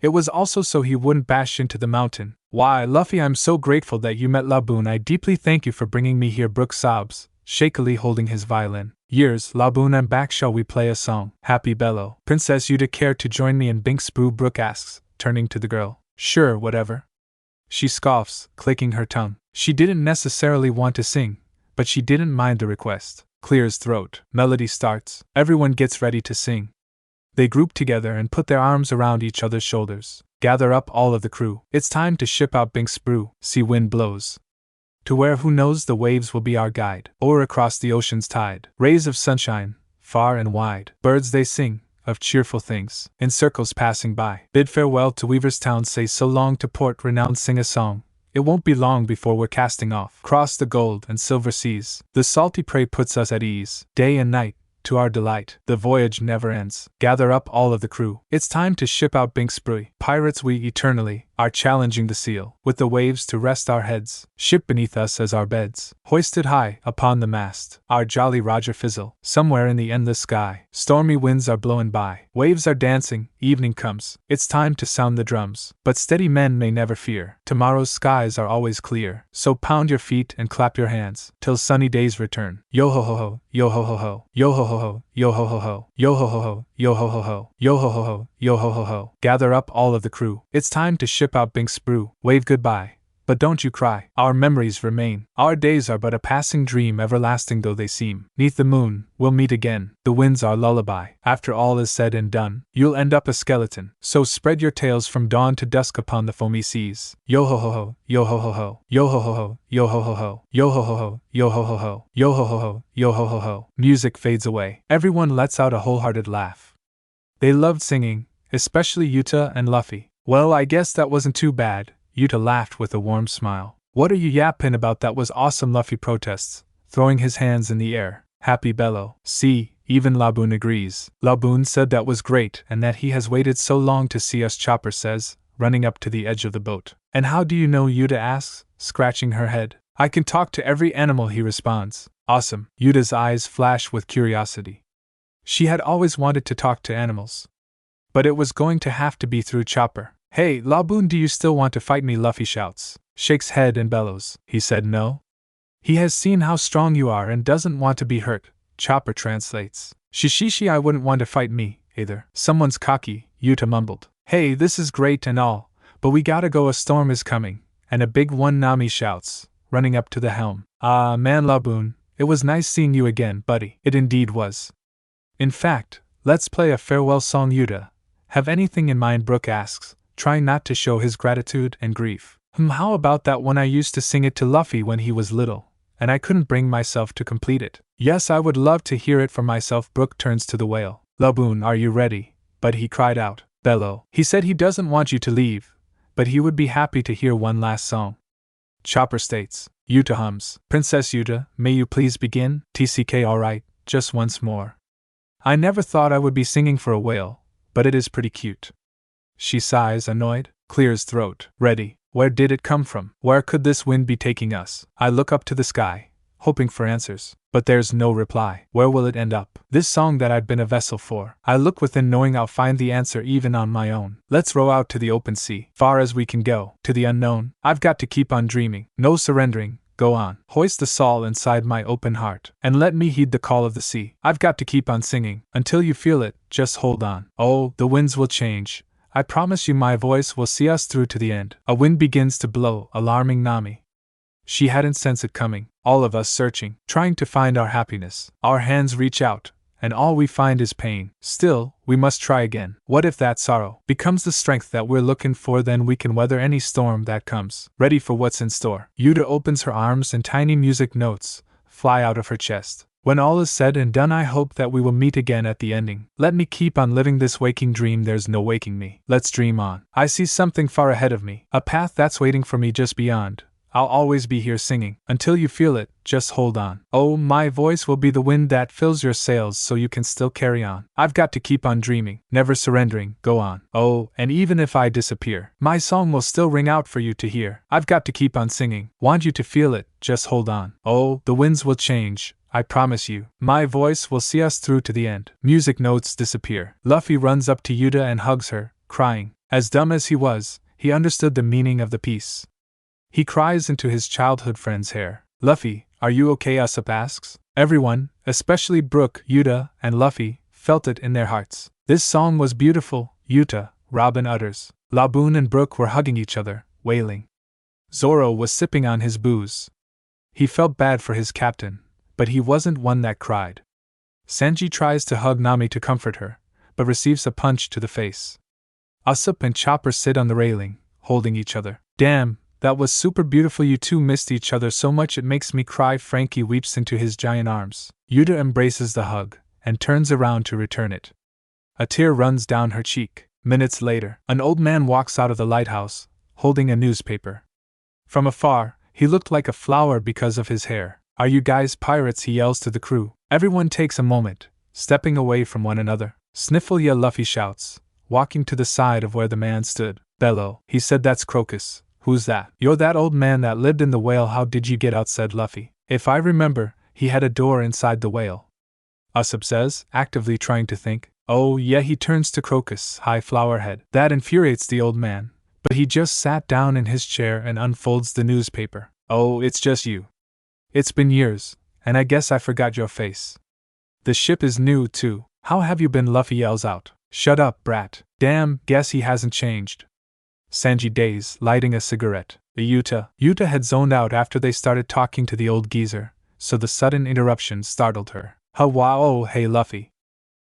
It was also so he wouldn't bash into the mountain. Why, Luffy, I'm so grateful that you met Laboon. I deeply thank you for bringing me here. Brook sobs, shakily holding his violin. Years, Laboon, I'm back. Shall we play a song? Happy bellow. Princess Uta, care to join me in Binks Brew? Brook asks, turning to the girl. Sure, whatever. She scoffs, clicking her tongue. She didn't necessarily want to sing, but she didn't mind the request. Clears throat. Melody starts. Everyone gets ready to sing. They group together and put their arms around each other's shoulders. Gather up all of the crew. It's time to ship out Binks Brew. See wind blows. To where who knows the waves will be our guide. Or across the ocean's tide. Rays of sunshine, far and wide. Birds they sing, of cheerful things. In circles passing by. Bid farewell to Weaver's Town. Say so long to Port Renowned. Sing a song. It won't be long before we're casting off. Cross the gold and silver seas. The salty prey puts us at ease. Day and night, to our delight. The voyage never ends. Gather up all of the crew. It's time to ship out Binks Brew. Pirates we eternally are challenging the seal. With the waves to rest our heads. Ship beneath us as our beds. Hoisted high upon the mast. Our Jolly Roger fizzle. Somewhere in the endless sky. Stormy winds are blowing by. Waves are dancing. Evening comes. It's time to sound the drums. But steady men may never fear. Tomorrow's skies are always clear. So pound your feet and clap your hands till sunny days return. Yo ho ho ho. Yo ho ho ho. Yo ho ho ho. Yo ho ho ho. Yo ho ho ho. Yo ho ho ho. Yo ho ho ho. Yo ho ho ho. Gather up all of the crew. It's time to ship out Binks Brew. Wave goodbye. But don't you cry. Our memories remain. Our days are but a passing dream, everlasting though they seem. Neath the moon, we'll meet again. The wind's our lullaby. After all is said and done, you'll end up a skeleton. So spread your tails from dawn to dusk upon the foamy seas. Yo ho ho ho. Yo ho ho ho. Yo ho ho ho. Yo ho ho ho. Yo ho ho ho. Yo ho ho ho. Yo ho ho ho. Yo ho ho ho. Music fades away. Everyone lets out a wholehearted laugh. They loved singing, especially Uta and Luffy. Well, I guess that wasn't too bad. Uta laughed with a warm smile. What are you yapping about? That was awesome, Luffy protests, throwing his hands in the air. Happy bellow. See, even Laboon agrees. Laboon said that was great and that he has waited so long to see us, Chopper says, running up to the edge of the boat. And how do you know? Uta asks, scratching her head. I can talk to every animal, he responds. Awesome. Uta's eyes flash with curiosity. She had always wanted to talk to animals. But it was going to have to be through Chopper. Hey, Laboon, do you still want to fight me? Luffy shouts, shakes head and bellows. He said no. He has seen how strong you are and doesn't want to be hurt. Chopper translates. Shishishi, I wouldn't want to fight me, either. Someone's cocky, Uta mumbled. Hey, this is great and all, but we gotta go, a storm is coming. And a big one, Nami shouts, running up to the helm. Ah, man, Laboon, it was nice seeing you again, buddy. It indeed was. In fact, let's play a farewell song. Uta, have anything in mind? Brook asks, trying not to show his gratitude and grief. How about that one? I used to sing it to Luffy when he was little, and I couldn't bring myself to complete it. Yes, I would love to hear it for myself. Brook turns to the whale. Laboon, are you ready? But he cried out. Bellow. He said he doesn't want you to leave, but he would be happy to hear one last song. Chopper states. Uta hums. Princess Uta, may you please begin? TCK, alright, just once more. I never thought I would be singing for a whale, but it is pretty cute. She sighs, annoyed, clears throat. Ready. Where did it come from? Where could this wind be taking us? I look up to the sky, hoping for answers, but there's no reply. Where will it end up? This song that I've been a vessel for. I look within, knowing I'll find the answer even on my own. Let's row out to the open sea, far as we can go, to the unknown. I've got to keep on dreaming, no surrendering. Go on. Hoist the sail inside my open heart, and let me heed the call of the sea. I've got to keep on singing, until you feel it, just hold on. Oh, the winds will change. I promise you my voice will see us through to the end. A wind begins to blow, alarming Nami. She hadn't sensed it coming, all of us searching, trying to find our happiness. Our hands reach out, and all we find is pain. Still, we must try again. What if that sorrow becomes the strength that we're looking for? Then we can weather any storm that comes. Ready for what's in store. Uta opens her arms and tiny music notes fly out of her chest. When all is said and done, I hope that we will meet again at the ending. Let me keep on living this waking dream, there's no waking me. Let's dream on. I see something far ahead of me, a path that's waiting for me just beyond. I'll always be here singing. Until you feel it, just hold on. Oh, my voice will be the wind that fills your sails so you can still carry on. I've got to keep on dreaming, never surrendering, go on. Oh, and even if I disappear, my song will still ring out for you to hear. I've got to keep on singing, want you to feel it, just hold on. Oh, the winds will change, I promise you. My voice will see us through to the end. Music notes disappear. Luffy runs up to Uta and hugs her, crying. As dumb as he was, he understood the meaning of the piece. He cries into his childhood friend's hair. Luffy, are you okay? Usopp asks. Everyone, especially Brook, Uta, and Luffy, felt it in their hearts. This song was beautiful, Uta, Robin utters. Laboon and Brook were hugging each other, wailing. Zoro was sipping on his booze. He felt bad for his captain, but he wasn't one that cried. Sanji tries to hug Nami to comfort her, but receives a punch to the face. Usopp and Chopper sit on the railing, holding each other. Damn, that was super beautiful. You two missed each other so much it makes me cry. Frankie weeps into his giant arms. Uta embraces the hug, and turns around to return it. A tear runs down her cheek. Minutes later, an old man walks out of the lighthouse, holding a newspaper. From afar, he looked like a flower because of his hair. Are you guys pirates? He yells to the crew. Everyone takes a moment, stepping away from one another. Sniffle, yeah, Luffy shouts, walking to the side of where the man stood. Bellow, he said, that's Crocus. Who's that? You're that old man that lived in the whale. How did you get out? Said Luffy. If I remember, he had a door inside the whale. Usopp says, actively trying to think. Oh yeah, he turns to Crocus, high flower head. That infuriates the old man, but he just sat down in his chair and unfolds the newspaper. Oh, it's just you. It's been years, and I guess I forgot your face. The ship is new too. How have you been? Luffy yells out. Shut up, brat. Damn, guess he hasn't changed. Sanji dazed, lighting a cigarette. The Uta had zoned out after they started talking to the old geezer, so the sudden interruption startled her. Wow, oh hey Luffy.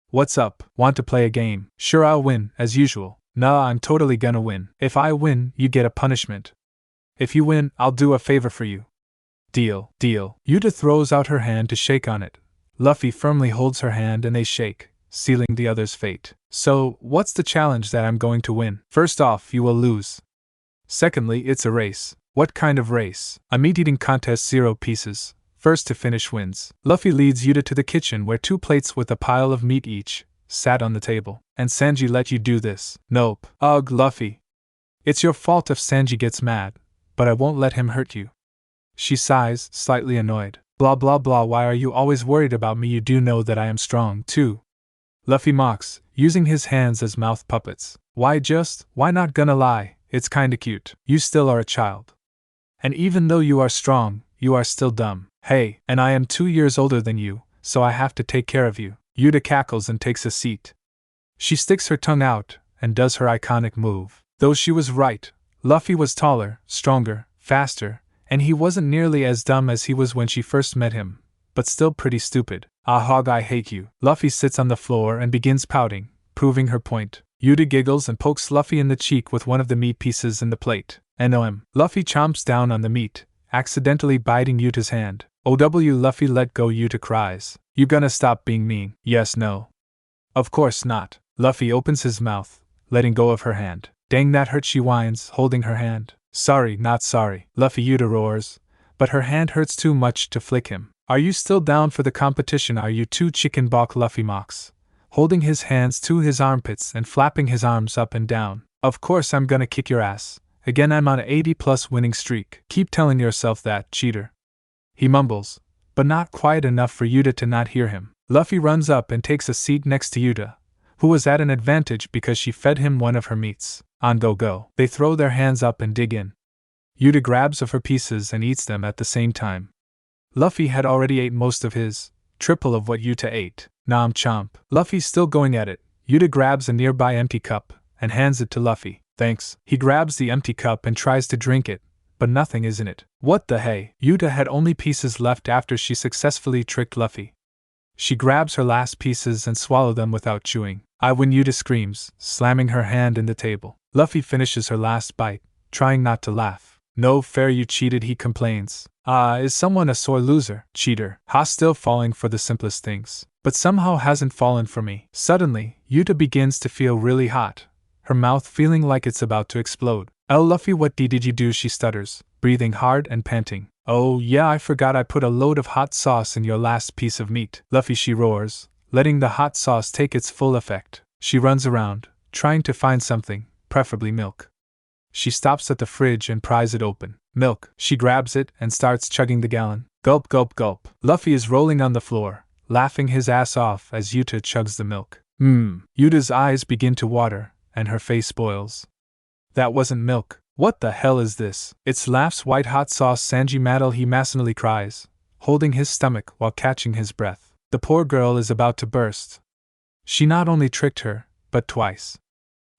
What's up? Want to play a game? Sure, I'll win, as usual. Nah, I'm totally gonna win. If I win, you get a punishment. If you win, I'll do a favor for you. Deal. Uta throws out her hand to shake on it. Luffy firmly holds her hand and they shake, sealing the other's fate. So, what's the challenge that I'm going to win? First off, you will lose. Secondly, it's a race. What kind of race? A meat-eating contest, 0 pieces. First to finish wins. Luffy leads Uta to the kitchen where 2 plates with a pile of meat each sat on the table. And Sanji let you do this? Nope. Ugh, Luffy. It's your fault if Sanji gets mad, but I won't let him hurt you. She sighs, slightly annoyed. Blah blah blah, why are you always worried about me? You do know that I am strong too. Luffy mocks, using his hands as mouth puppets. Why not gonna lie, it's kinda cute. You still are a child. And even though you are strong, you are still dumb. Hey, and I am 2 years older than you, so I have to take care of you. Uta cackles and takes a seat. She sticks her tongue out, and does her iconic move. Though she was right, Luffy was taller, stronger, faster, and he wasn't nearly as dumb as he was when she first met him, but still pretty stupid. Ah hog, I hate you. Luffy sits on the floor and begins pouting, proving her point. Uta giggles and pokes Luffy in the cheek with one of the meat pieces in the plate. NOM. Luffy chomps down on the meat, accidentally biting Uta's hand. OW, Luffy, let go. Uta cries. You gonna stop being mean? Yes, no. Of course not. Luffy opens his mouth, letting go of her hand. Dang, that hurt, she whines, holding her hand. Sorry, not sorry. Luffy, Uta roars, but her hand hurts too much to flick him. Are you still down for the competition? Are you too chicken balk? Luffy mocks, holding his hands to his armpits and flapping his arms up and down. Of course I'm gonna kick your ass. Again I'm on an 80+ winning streak. Keep telling yourself that, cheater. He mumbles, but not quiet enough for Uta to not hear him. Luffy runs up and takes a seat next to Uta, who was at an advantage because she fed him one of her meats. On go. They throw their hands up and dig in. Uta grabs of her pieces and eats them at the same time. Luffy had already ate most of his, triple of what Uta ate. Nom chomp. Luffy's still going at it. Uta grabs a nearby empty cup and hands it to Luffy. Thanks. He grabs the empty cup and tries to drink it, but nothing is in it. What the hey? Uta had only pieces left after she successfully tricked Luffy. She grabs her last pieces and swallows them without chewing. I win, Uta screams, slamming her hand in the table. Luffy finishes her last bite, trying not to laugh. No fair, you cheated, he complains. Is someone a sore loser? Cheater. Ha, still falling for the simplest things. But somehow hasn't fallen for me. Suddenly, Uta begins to feel really hot, her mouth feeling like it's about to explode. Luffy, what did you do? She stutters, breathing hard and panting. Oh yeah, I forgot I put a load of hot sauce in your last piece of meat. Luffy, she roars, letting the hot sauce take its full effect. She runs around, trying to find something, preferably milk. She stops at the fridge and pries it open. Milk. She grabs it and starts chugging the gallon. Gulp, gulp, gulp. Luffy is rolling on the floor, laughing his ass off as Uta chugs the milk. Uta's eyes begin to water, and her face boils. That wasn't milk. What the hell is this? It's laughs white hot sauce Sanji Maddle, he masculinely cries, holding his stomach while catching his breath. The poor girl is about to burst. She not only tricked her, but twice.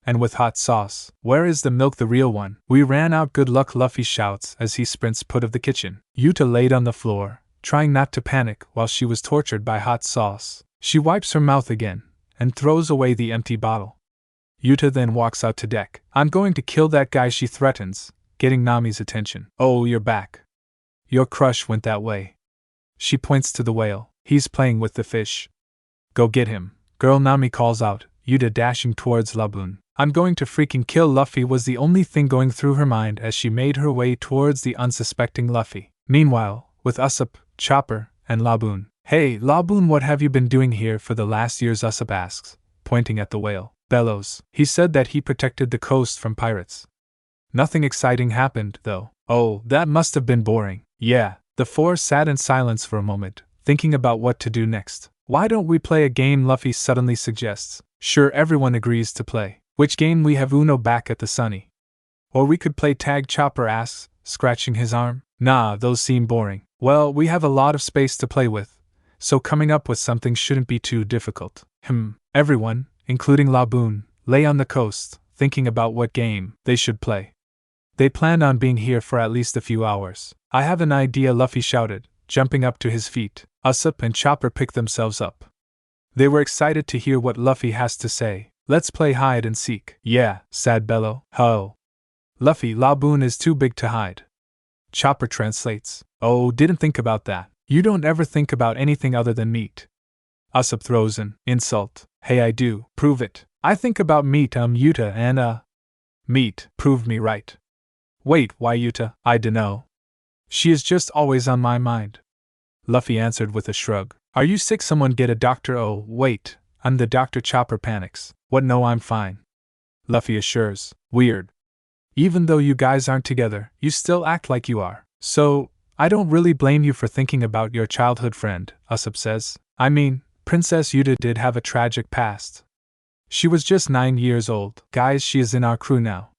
And with hot sauce. Where is the milk, the real one? We ran out, good luck, Luffy shouts as he sprints out of the kitchen. Uta laid on the floor, trying not to panic while she was tortured by hot sauce. She wipes her mouth again, and throws away the empty bottle. Uta then walks out to deck. I'm going to kill that guy, she threatens, getting Nami's attention. Oh, you're back. Your crush went that way. She points to the whale. He's playing with the fish. Go get him, girl, Nami calls out, Uta dashing towards Laboon. I'm going to freaking kill Luffy was the only thing going through her mind as she made her way towards the unsuspecting Luffy. Meanwhile, with Usopp, Chopper, and Laboon. Hey, Laboon, what have you been doing here for the last years? Usopp asks, pointing at the whale. Bellows. He said that he protected the coast from pirates. Nothing exciting happened, though. Oh, that must have been boring. Yeah. The four sat in silence for a moment, thinking about what to do next. Why don't we play a game? Luffy suddenly suggests. Sure, everyone agrees to play. Which game? We have Uno back at the Sunny. Or we could play tag, Chopper asks, scratching his arm. Nah, those seem boring. Well, we have a lot of space to play with, so coming up with something shouldn't be too difficult. Everyone, including Laboon, lay on the coast, thinking about what game they should play. They planned on being here for at least a few hours. I have an idea, Luffy shouted, jumping up to his feet. Usopp and Chopper picked themselves up. They were excited to hear what Luffy has to say. Let's play hide and seek. Yeah, sad Bello. Ho. Luffy, Laboon is too big to hide. Chopper translates. Oh, didn't think about that. You don't ever think about anything other than meat. Usopp throws an insult. Hey, I do. Prove it. I think about meat, Uta, and meat. Proved me right. Wait, why Uta? I dunno. She is just always on my mind. Luffy answered with a shrug. Are you sick? Someone get a doctor. Oh, wait. I'm the doctor. Chopper panics. What? No, I'm fine. Luffy assures. Weird. Even though you guys aren't together, you still act like you are. So, I don't really blame you for thinking about your childhood friend, Usopp says. I mean, Princess Uta did have a tragic past. She was just 9 years old. Guys, she is in our crew now.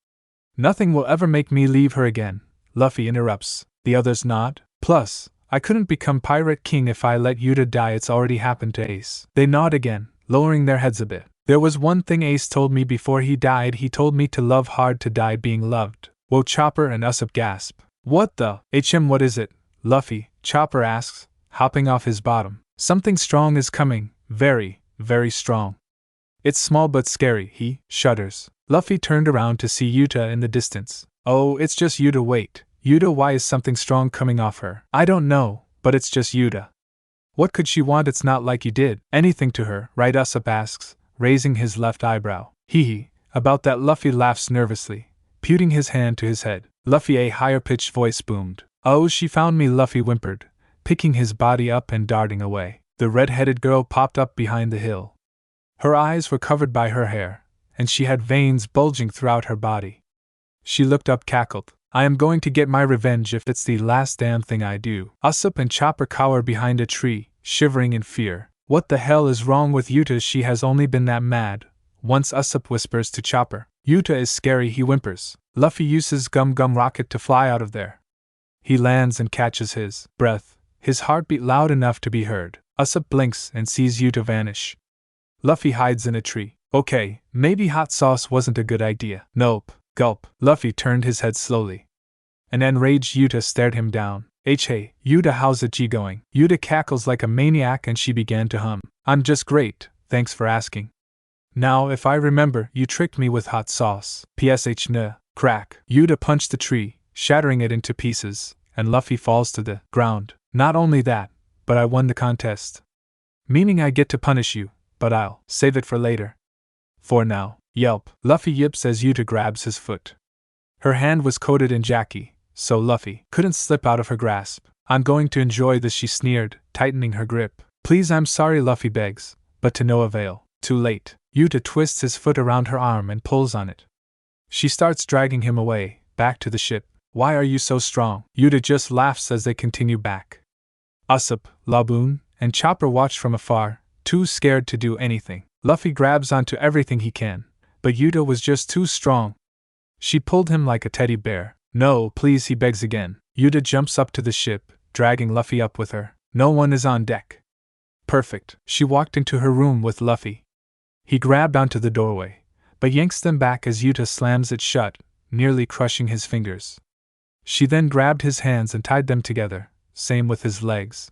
Nothing will ever make me leave her again, Luffy interrupts. The others nod. Plus, I couldn't become Pirate King if I let Uta die. It's already happened to Ace. They nod again, lowering their heads a bit. There was one thing Ace told me before he died. He told me to love hard to die being loved. Whoa, Chopper and Usopp gasp. What the? What is it? Luffy, Chopper asks, hopping off his bottom. Something strong is coming. Very, very strong. It's small but scary, he shudders. Luffy turned around to see Uta in the distance. Oh, it's just Uta. Wait. Uta, why is something strong coming off her? I don't know, but it's just Uta. What could she want? It's not like you did anything to her, right? Usopp asks, raising his left eyebrow. Hee. About that, Luffy laughs nervously, putting his hand to his head. Luffy, a higher-pitched voice boomed. Oh, she found me, Luffy whimpered, picking his body up and darting away. The red-headed girl popped up behind the hill. Her eyes were covered by her hair, and she had veins bulging throughout her body. She looked up, cackled, "I am going to get my revenge if it's the last damn thing I do." Usopp and Chopper cower behind a tree, shivering in fear. What the hell is wrong with Uta? She has only been that mad. Once Usopp whispers to Chopper, "Uta is scary," he whimpers. Luffy uses Gum Gum Rocket to fly out of there. He lands and catches his breath, his heartbeat loud enough to be heard. Usopp blinks and sees Uta vanish. Luffy hides in a tree. Okay, maybe hot sauce wasn't a good idea. Nope. Gulp. Luffy turned his head slowly. An enraged Uta stared him down. Hey, Uta, how's it going? Uta cackles like a maniac and she began to hum. "I'm just great, thanks for asking. Now, if I remember, you tricked me with hot sauce. PSH nah." Crack. Uta punched the tree, shattering it into pieces, and Luffy falls to the ground. "Not only that, but I won the contest. Meaning I get to punish you, but I'll save it for later. For now." Yelp. Luffy yips as Uta grabs his foot. Her hand was coated in Jackie, so Luffy couldn't slip out of her grasp. "I'm going to enjoy this," she sneered, tightening her grip. "Please, I'm sorry," Luffy begs, but to no avail. Too late. Uta twists his foot around her arm and pulls on it. She starts dragging him away, back to the ship. "Why are you so strong?" Uta just laughs as they continue back. Usopp, Laboon, and Chopper watch from afar, too scared to do anything. Luffy grabs onto everything he can, but Uta was just too strong. She pulled him like a teddy bear. "No, please," he begs again. Uta jumps up to the ship, dragging Luffy up with her. No one is on deck. Perfect. She walked into her room with Luffy. He grabbed onto the doorway, but yanks them back as Uta slams it shut, nearly crushing his fingers. She then grabbed his hands and tied them together, same with his legs.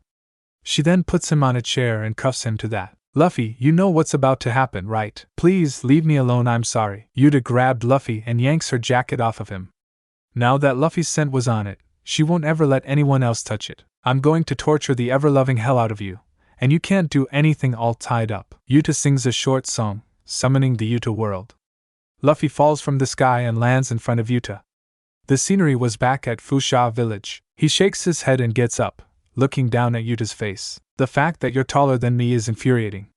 She then puts him on a chair and cuffs him to that. "Luffy, you know what's about to happen, right? Please leave me alone, I'm sorry." Uta grabbed Luffy and yanks her jacket off of him. Now that Luffy's scent was on it, she won't ever let anyone else touch it. "I'm going to torture the ever-loving hell out of you, and you can't do anything all tied up." Uta sings a short song, summoning the Uta World. Luffy falls from the sky and lands in front of Uta. The scenery was back at Fusha village. He shakes his head and gets up, looking down at Uta's face. "The fact that you're taller than me is infuriating.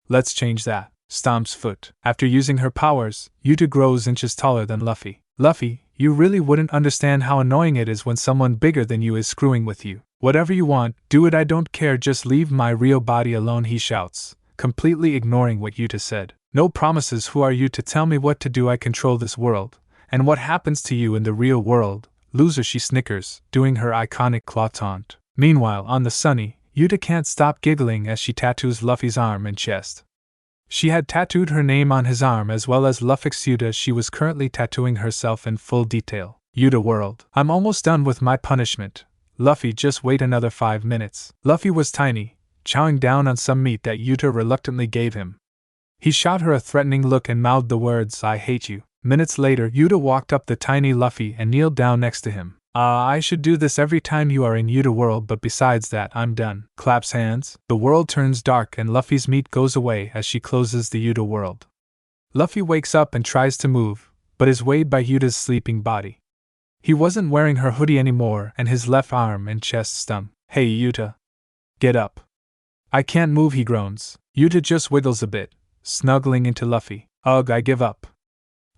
Let's change that." Stomps foot. After using her powers, Uta grows inches taller than Luffy. "Luffy, you really wouldn't understand how annoying it is when someone bigger than you is screwing with you. Whatever you want, do it, I don't care, just leave my real body alone," he shouts, completely ignoring what Uta said. "No promises, who are you to tell me what to do? I control this world. And what happens to you in the real world? Loser," she snickers, doing her iconic claw taunt. Meanwhile, on the Sunny, Uta can't stop giggling as she tattoos Luffy's arm and chest. She had tattooed her name on his arm as well as Luffy's. Uta, she was currently tattooing herself in full detail. Uta World. "I'm almost done with my punishment. Luffy, just wait another 5 minutes." Luffy was tiny, chowing down on some meat that Uta reluctantly gave him. He shot her a threatening look and mouthed the words, "I hate you." Minutes later, Uta walked up to tiny Luffy and kneeled down next to him. I should do this every time you are in Uta World, but besides that, I'm done." Claps hands. The world turns dark and Luffy's meat goes away as she closes the Uta World. Luffy wakes up and tries to move, but is weighed by Uta's sleeping body. He wasn't wearing her hoodie anymore and his left arm and chest stung. "Hey Uta. Get up." "I can't move," he groans. Uta just wiggles a bit, snuggling into Luffy. "Ugh, I give up.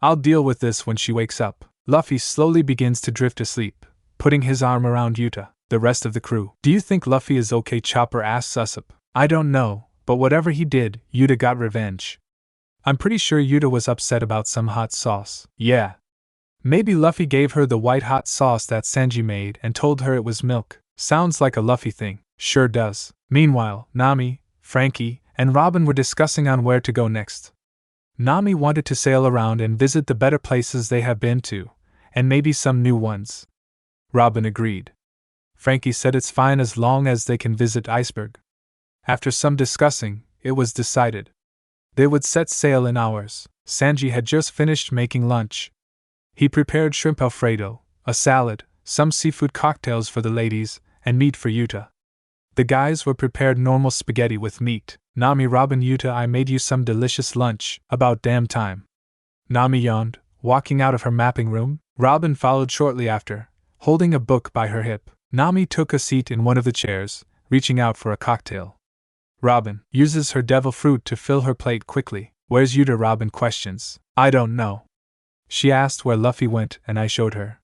I'll deal with this when she wakes up." Luffy slowly begins to drift asleep, putting his arm around Uta. The rest of the crew. "Do you think Luffy is okay?" Chopper asks Usopp. "I don't know, but whatever he did, Uta got revenge. I'm pretty sure Uta was upset about some hot sauce." "Yeah. Maybe Luffy gave her the white hot sauce that Sanji made and told her it was milk." "Sounds like a Luffy thing." "Sure does." Meanwhile, Nami, Frankie, and Robin were discussing on where to go next. Nami wanted to sail around and visit the better places they have been to, and maybe some new ones. Robin agreed. Frankie said it's fine as long as they can visit Iceberg. After some discussing, it was decided. They would set sail in hours. Sanji had just finished making lunch. He prepared shrimp Alfredo, a salad, some seafood cocktails for the ladies, and meat for Uta. The guys were prepared normal spaghetti with meat. "Nami, Robin, Uta, I made you some delicious lunch. About damn time." Nami yawned, walking out of her mapping room. Robin followed shortly after, holding a book by her hip. Nami took a seat in one of the chairs, reaching out for a cocktail. Robin uses her devil fruit to fill her plate quickly. Where's Uta? Robin questions. I don't know. She asked where Luffy went and I showed her.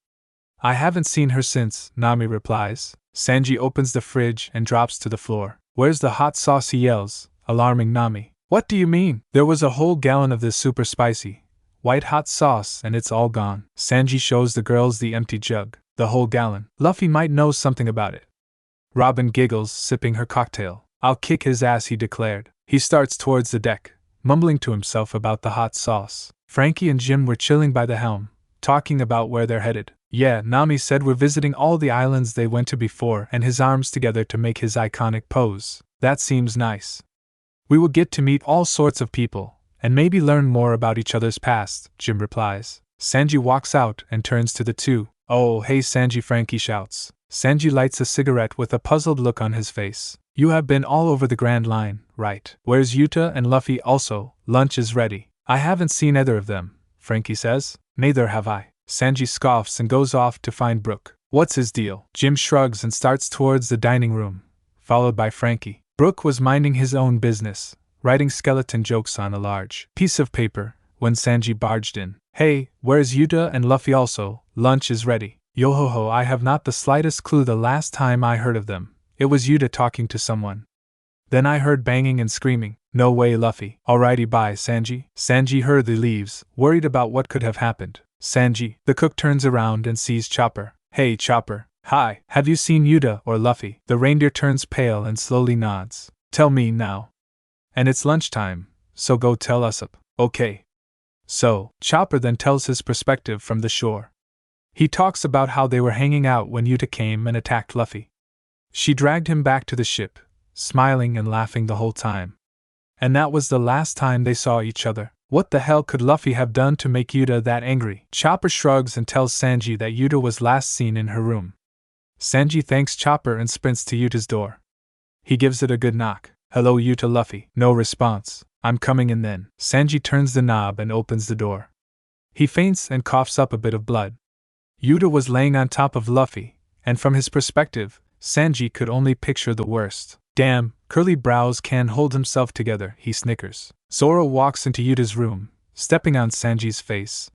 I haven't seen her since, Nami replies. Sanji opens the fridge and drops to the floor. Where's the hot sauce? He yells, alarming Nami. What do you mean? There was a whole gallon of this super spicy, white hot sauce and it's all gone. Sanji shows the girls the empty jug. The whole gallon. Luffy might know something about it. Robin giggles, sipping her cocktail. I'll kick his ass, he declared. He starts towards the deck, mumbling to himself about the hot sauce. Frankie and Jim were chilling by the helm, talking about where they're headed. Yeah, Nami said we're visiting all the islands they went to before, and his arms together to make his iconic pose. That seems nice. We will get to meet all sorts of people, and maybe learn more about each other's past, Jim replies. Sanji walks out and turns to the two. Oh, hey Sanji, Frankie shouts. Sanji lights a cigarette with a puzzled look on his face. You have been all over the Grand Line, right? Where's Uta and Luffy? Also, lunch is ready. I haven't seen either of them, Frankie says. Neither have I. Sanji scoffs and goes off to find Brook. What's his deal? Jim shrugs and starts towards the dining room, followed by Frankie. Brook was minding his own business, writing skeleton jokes on a large piece of paper, when Sanji barged in. Hey, where's Uta and Luffy? Also, lunch is ready. Yo-ho-ho, I have not the slightest clue. The last time I heard of them, it was Uta talking to someone. Then I heard banging and screaming. No way, Luffy. Alrighty, bye, Sanji. Sanji hurriedly leaves, worried about what could have happened. Sanji. The cook turns around and sees Chopper. Hey, Chopper. Hi. Have you seen Uta or Luffy? The reindeer turns pale and slowly nods. Tell me now. And it's lunchtime, so go tell Usopp. Okay. So, Chopper then tells his perspective from the shore. He talks about how they were hanging out when Uta came and attacked Luffy. She dragged him back to the ship, smiling and laughing the whole time. And that was the last time they saw each other. What the hell could Luffy have done to make Uta that angry? Chopper shrugs and tells Sanji that Uta was last seen in her room. Sanji thanks Chopper and sprints to Uta's door. He gives it a good knock. Hello, Uta. Luffy. No response. I'm coming in then. Sanji turns the knob and opens the door. He faints and coughs up a bit of blood. Uta was laying on top of Luffy, and from his perspective, Sanji could only picture the worst. Damn, curly brows can't hold himself together, he snickers. Zoro walks into Uta's room, stepping on Sanji's face.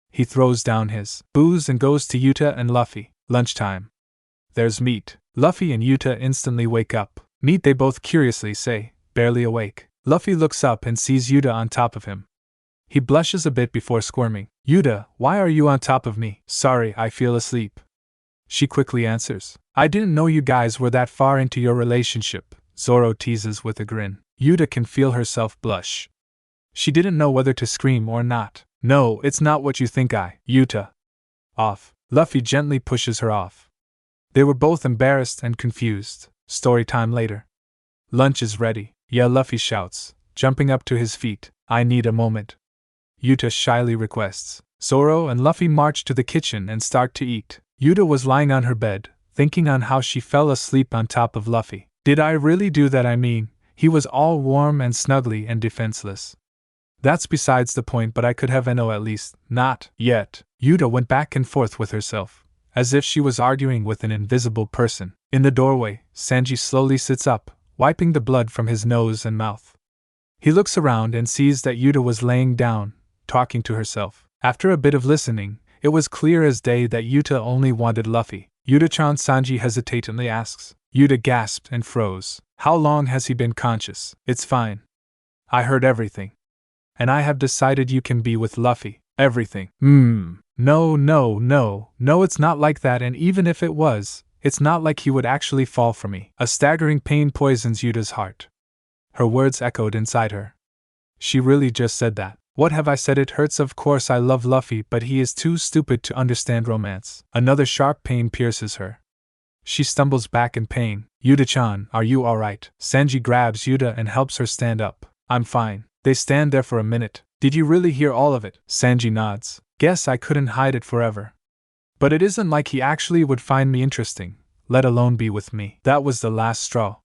He throws down his booze and goes to Uta and Luffy. Lunchtime. There's meat. Luffy and Uta instantly wake up. Meat, they both curiously say, barely awake. Luffy looks up and sees Uta on top of him. He blushes a bit before squirming. Uta, why are you on top of me? Sorry, I feel asleep. She quickly answers. I didn't know you guys were that far into your relationship, Zoro teases with a grin. Uta can feel herself blush. She didn't know whether to scream or not. No, it's not what you think. Uta. Off. Luffy gently pushes her off. They were both embarrassed and confused. Story time later. Lunch is ready. Yeah, Luffy shouts, jumping up to his feet. I need a moment. Uta shyly requests. Zoro and Luffy march to the kitchen and start to eat. Uta was lying on her bed, thinking on how she fell asleep on top of Luffy. Did I really do that? I mean, he was all warm and snuggly and defenseless. That's besides the point, but I could have at least, not yet. Uta went back and forth with herself, as if she was arguing with an invisible person. In the doorway, Sanji slowly sits up, wiping the blood from his nose and mouth. He looks around and sees that Uta was laying down, talking to herself. After a bit of listening, it was clear as day that Uta only wanted Luffy. Uta-chan, Sanji hesitantly asks. Uta gasped and froze. How long has he been conscious? It's fine. I heard everything. And I have decided you can be with Luffy. Everything. No, it's not like that, and even if it was, it's not like he would actually fall for me. A staggering pain poisons Uta's heart. Her words echoed inside her. She really just said that. What have I said? It hurts. Of course I love Luffy, but he is too stupid to understand romance. Another sharp pain pierces her. She stumbles back in pain. Uta-chan, are you alright? Sanji grabs Uta and helps her stand up. I'm fine. They stand there for a minute. Did you really hear all of it? Sanji nods. Guess I couldn't hide it forever. But it isn't like he actually would find me interesting, let alone be with me. That was the last straw.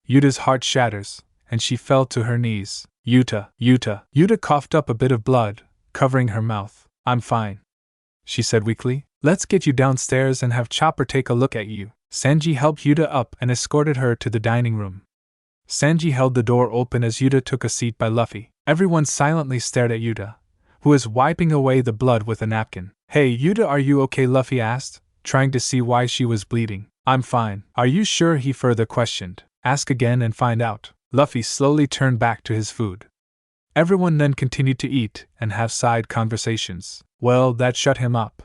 Uta's heart shatters, and she fell to her knees. Uta. Uta coughed up a bit of blood, covering her mouth. I'm fine, she said weakly. Let's get you downstairs and have Chopper take a look at you. Sanji helped Uta up and escorted her to the dining room. Sanji held the door open as Uta took a seat by Luffy. Everyone silently stared at Uta, who was wiping away the blood with a napkin. Hey Uta, are you okay? Luffy asked, trying to see why she was bleeding. I'm fine. Are you sure? He further questioned. Ask again and find out. Luffy slowly turned back to his food. Everyone then continued to eat and have side conversations. Well, that shut him up.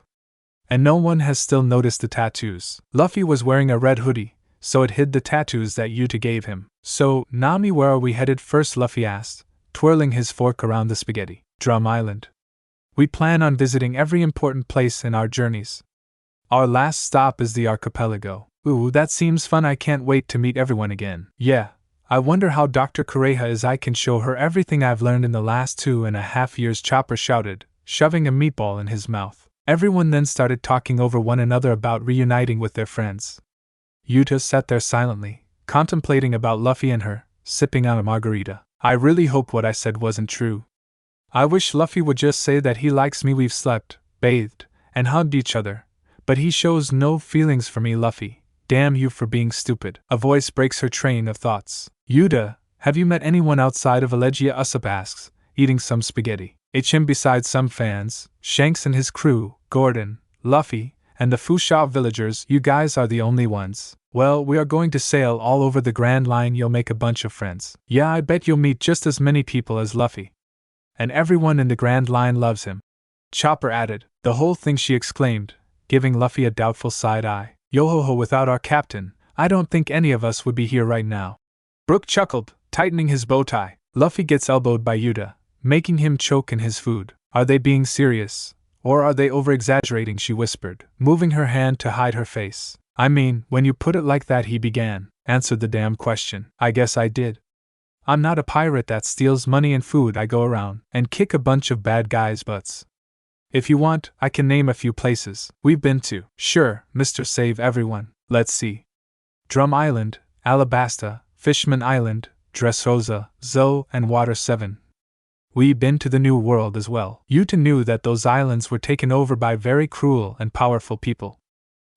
And no one has still noticed the tattoos. Luffy was wearing a red hoodie, so it hid the tattoos that Uta gave him. So, Nami, where are we headed first? Luffy asked, twirling his fork around the spaghetti. Drum Island. We plan on visiting every important place in our journeys. Our last stop is the archipelago. Ooh, that seems fun. I can't wait to meet everyone again. Yeah, I wonder how Dr. Kureha is. I can show her everything I've learned in the last 2.5 years, Chopper shouted, shoving a meatball in his mouth. Everyone then started talking over one another about reuniting with their friends. Uta sat there silently, contemplating about Luffy and her, sipping on a margarita. I really hope what I said wasn't true. I wish Luffy would just say that he likes me. We've slept, bathed, and hugged each other, but he shows no feelings for me. Luffy, damn you for being stupid. A voice breaks her train of thoughts. Uta, have you met anyone outside of Allegia? Usopp asks, eating some spaghetti. Him besides some fans, Shanks and his crew, Gordon, Luffy, and the Fushao villagers. You guys are the only ones. Well, we are going to sail all over the Grand Line. You'll make a bunch of friends. Yeah, I bet you'll meet just as many people as Luffy. And everyone in the Grand Line loves him. Chopper added. The whole thing, she exclaimed, giving Luffy a doubtful side eye. Yo-ho-ho, without our captain, I don't think any of us would be here right now. Brook chuckled, tightening his bow tie. Luffy gets elbowed by Uta, making him choke in his food. Are they being serious? Or are they over-exaggerating? She whispered, moving her hand to hide her face. I mean, when you put it like that, he began, answered the damn question. I guess I did. I'm not a pirate that steals money and food. I go around and kick a bunch of bad guys' butts. If you want, I can name a few places we've been to. Sure, Mr. Save Everyone. Let's see. Drum Island, Alabasta, Fishman Island, Dressrosa, Zoe, and Water 7. We've been to the New World as well. Uta knew that those islands were taken over by very cruel and powerful people.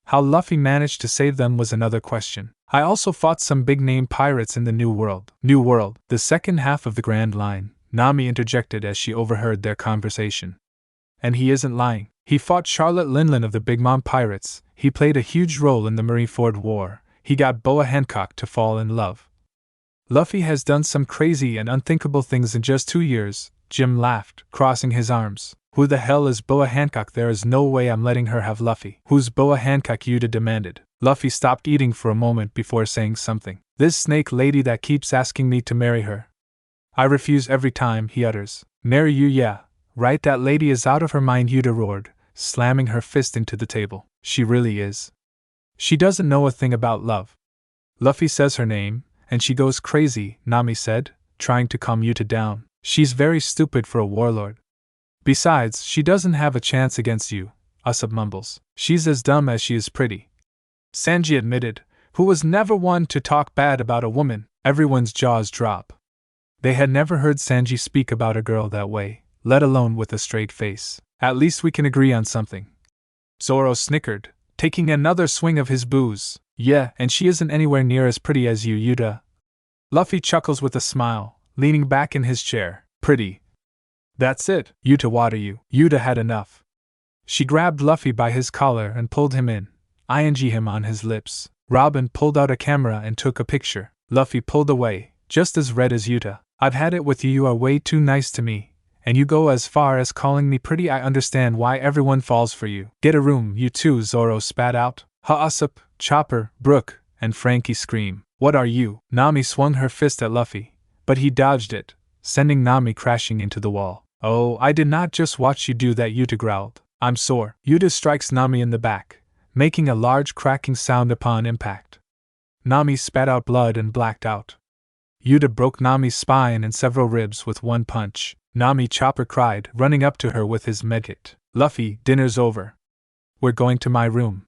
How Luffy managed to save them was another question. I also fought some big-name pirates in the New World. New World, the second half of the Grand Line, Nami interjected as she overheard their conversation. And he isn't lying. He fought Charlotte Linlin of the Big Mom Pirates. He played a huge role in the Marineford War. He got Boa Hancock to fall in love. Luffy has done some crazy and unthinkable things in just 2 years, Jim laughed, crossing his arms. Who the hell is Boa Hancock? There is no way I'm letting her have Luffy. Who's Boa Hancock? Uta demanded. Luffy stopped eating for a moment before saying something. This snake lady that keeps asking me to marry her. I refuse every time, he utters. Marry you? Yeah, right, that lady is out of her mind, Uta roared, slamming her fist into the table. She really is. She doesn't know a thing about love. Luffy says her name, and she goes crazy, Nami said, trying to calm Uta down. She's very stupid for a warlord. Besides, she doesn't have a chance against you, Usopp mumbles. She's as dumb as she is pretty, Sanji admitted, who was never one to talk bad about a woman. Everyone's jaws drop. They had never heard Sanji speak about a girl that way, let alone with a straight face. At least we can agree on something. Zoro snickered, taking another swing of his booze. Yeah, and she isn't anywhere near as pretty as you, Uta. Luffy chuckles with a smile, leaning back in his chair. Pretty. That's it. Uta, what are you? Uta had enough. She grabbed Luffy by his collar and pulled him in, ing him on his lips. Robin pulled out a camera and took a picture. Luffy pulled away, just as red as Uta. I've had it with you. You are way too nice to me, and you go as far as calling me pretty. I understand why everyone falls for you. Get a room, you two, Zoro spat out. Ha! Usopp, Chopper, Brook, and Frankie scream. What are you? Nami swung her fist at Luffy, but he dodged it, sending Nami crashing into the wall. Oh, I did not just watch you do that, Uta growled. I'm sore. Uta strikes Nami in the back, making a large cracking sound upon impact. Nami spat out blood and blacked out. Uta broke Nami's spine and several ribs with one punch. Nami, Chopper cried, running up to her with his medkit. Luffy, dinner's over. We're going to my room,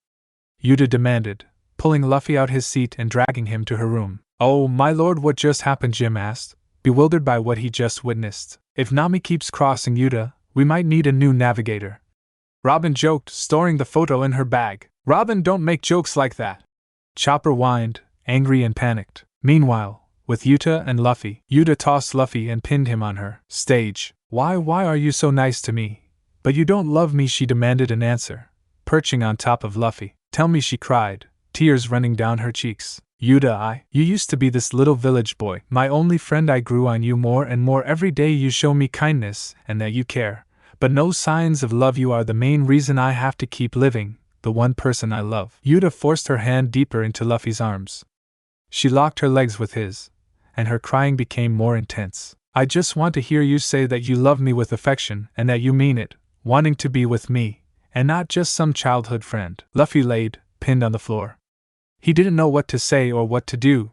Uta demanded, pulling Luffy out his seat and dragging him to her room. Oh, my lord, what just happened? Jim asked, bewildered by what he just witnessed. If Nami keeps crossing Uta, we might need a new navigator. Robin joked, storing the photo in her bag. Robin, don't make jokes like that. Chopper whined, angry and panicked. Meanwhile, with Uta and Luffy. Uta tossed Luffy and pinned him on her stage. Why are you so nice to me? But you don't love me, she demanded an answer, perching on top of Luffy. Tell me, she cried, tears running down her cheeks. Uta, you used to be this little village boy, my only friend. I grew on you more and more every day. You show me kindness and that you care, but no signs of love. You are the main reason I have to keep living, the one person I love. Uta forced her hand deeper into Luffy's arms. She locked her legs with his, and her crying became more intense. I just want to hear you say that you love me with affection and that you mean it, wanting to be with me, and not just some childhood friend. Luffy laid, pinned on the floor. He didn't know what to say or what to do.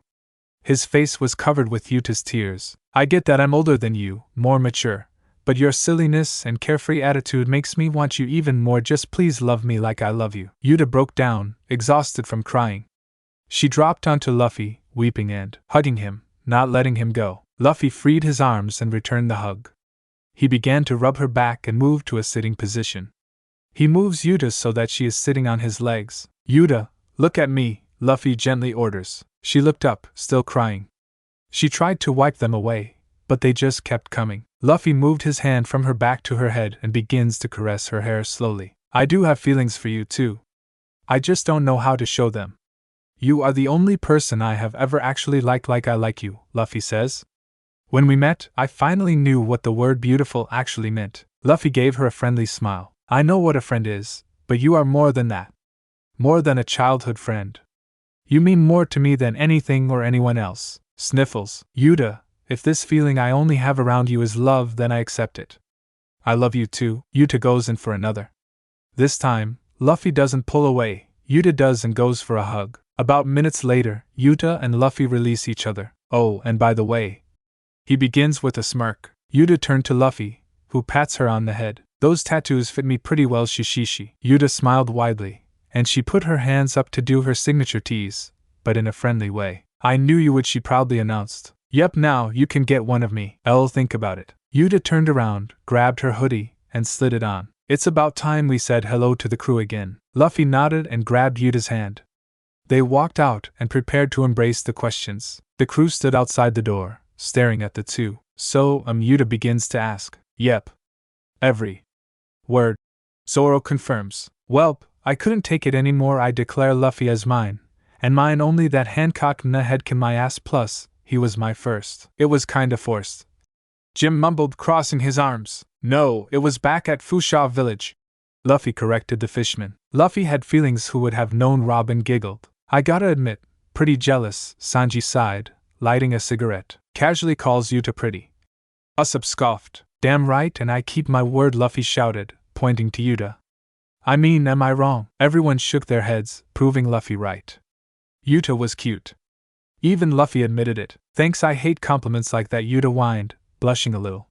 His face was covered with Uta's tears. I get that I'm older than you, more mature, but your silliness and carefree attitude makes me want you even more. Just please love me like I love you. Uta broke down, exhausted from crying. She dropped onto Luffy, weeping and hugging him, not letting him go. Luffy freed his arms and returned the hug. He began to rub her back and moved to a sitting position. He moves Uta so that she is sitting on his legs. Uta, look at me, Luffy gently orders. She looked up, still crying. She tried to wipe them away, but they just kept coming. Luffy moved his hand from her back to her head and begins to caress her hair slowly. I do have feelings for you too. I just don't know how to show them. You are the only person I have ever actually liked like I like you, Luffy says. When we met, I finally knew what the word beautiful actually meant. Luffy gave her a friendly smile. I know what a friend is, but you are more than that. More than a childhood friend. You mean more to me than anything or anyone else. Sniffles. Uta, if this feeling I only have around you is love, then I accept it. I love you too. Uta goes in for another. This time, Luffy doesn't pull away. Uta does and goes for a hug. About minutes later, Uta and Luffy release each other. Oh, and by the way. He begins with a smirk. Uta turned to Luffy, who pats her on the head. Those tattoos fit me pretty well, Shishishi. Uta smiled widely, and she put her hands up to do her signature tease, but in a friendly way. I knew you would, she proudly announced. Yep, now you can get one of me. I'll think about it. Uta turned around, grabbed her hoodie, and slid it on. It's about time we said hello to the crew again. Luffy nodded and grabbed Uta's hand. They walked out and prepared to embrace the questions. The crew stood outside the door, staring at the two. So, Uta begins to ask. Yep. Every word. Zoro confirms. Welp, I couldn't take it anymore. I declare Luffy as mine, and mine only. That Hancock na head can my ass, plus, he was my first. It was kinda forced. Jim mumbled, crossing his arms. No, it was back at Fusha Village. Luffy corrected the fishman. Luffy had feelings. Who would have known? Robin giggled. I gotta admit, pretty jealous, Sanji sighed, lighting a cigarette. Casually calls Uta pretty. Usopp scoffed. Damn right, and I keep my word, Luffy shouted, pointing to Uta. I mean, am I wrong? Everyone shook their heads, proving Luffy right. Uta was cute. Even Luffy admitted it. Thanks, I hate compliments like that, Uta whined, blushing a little.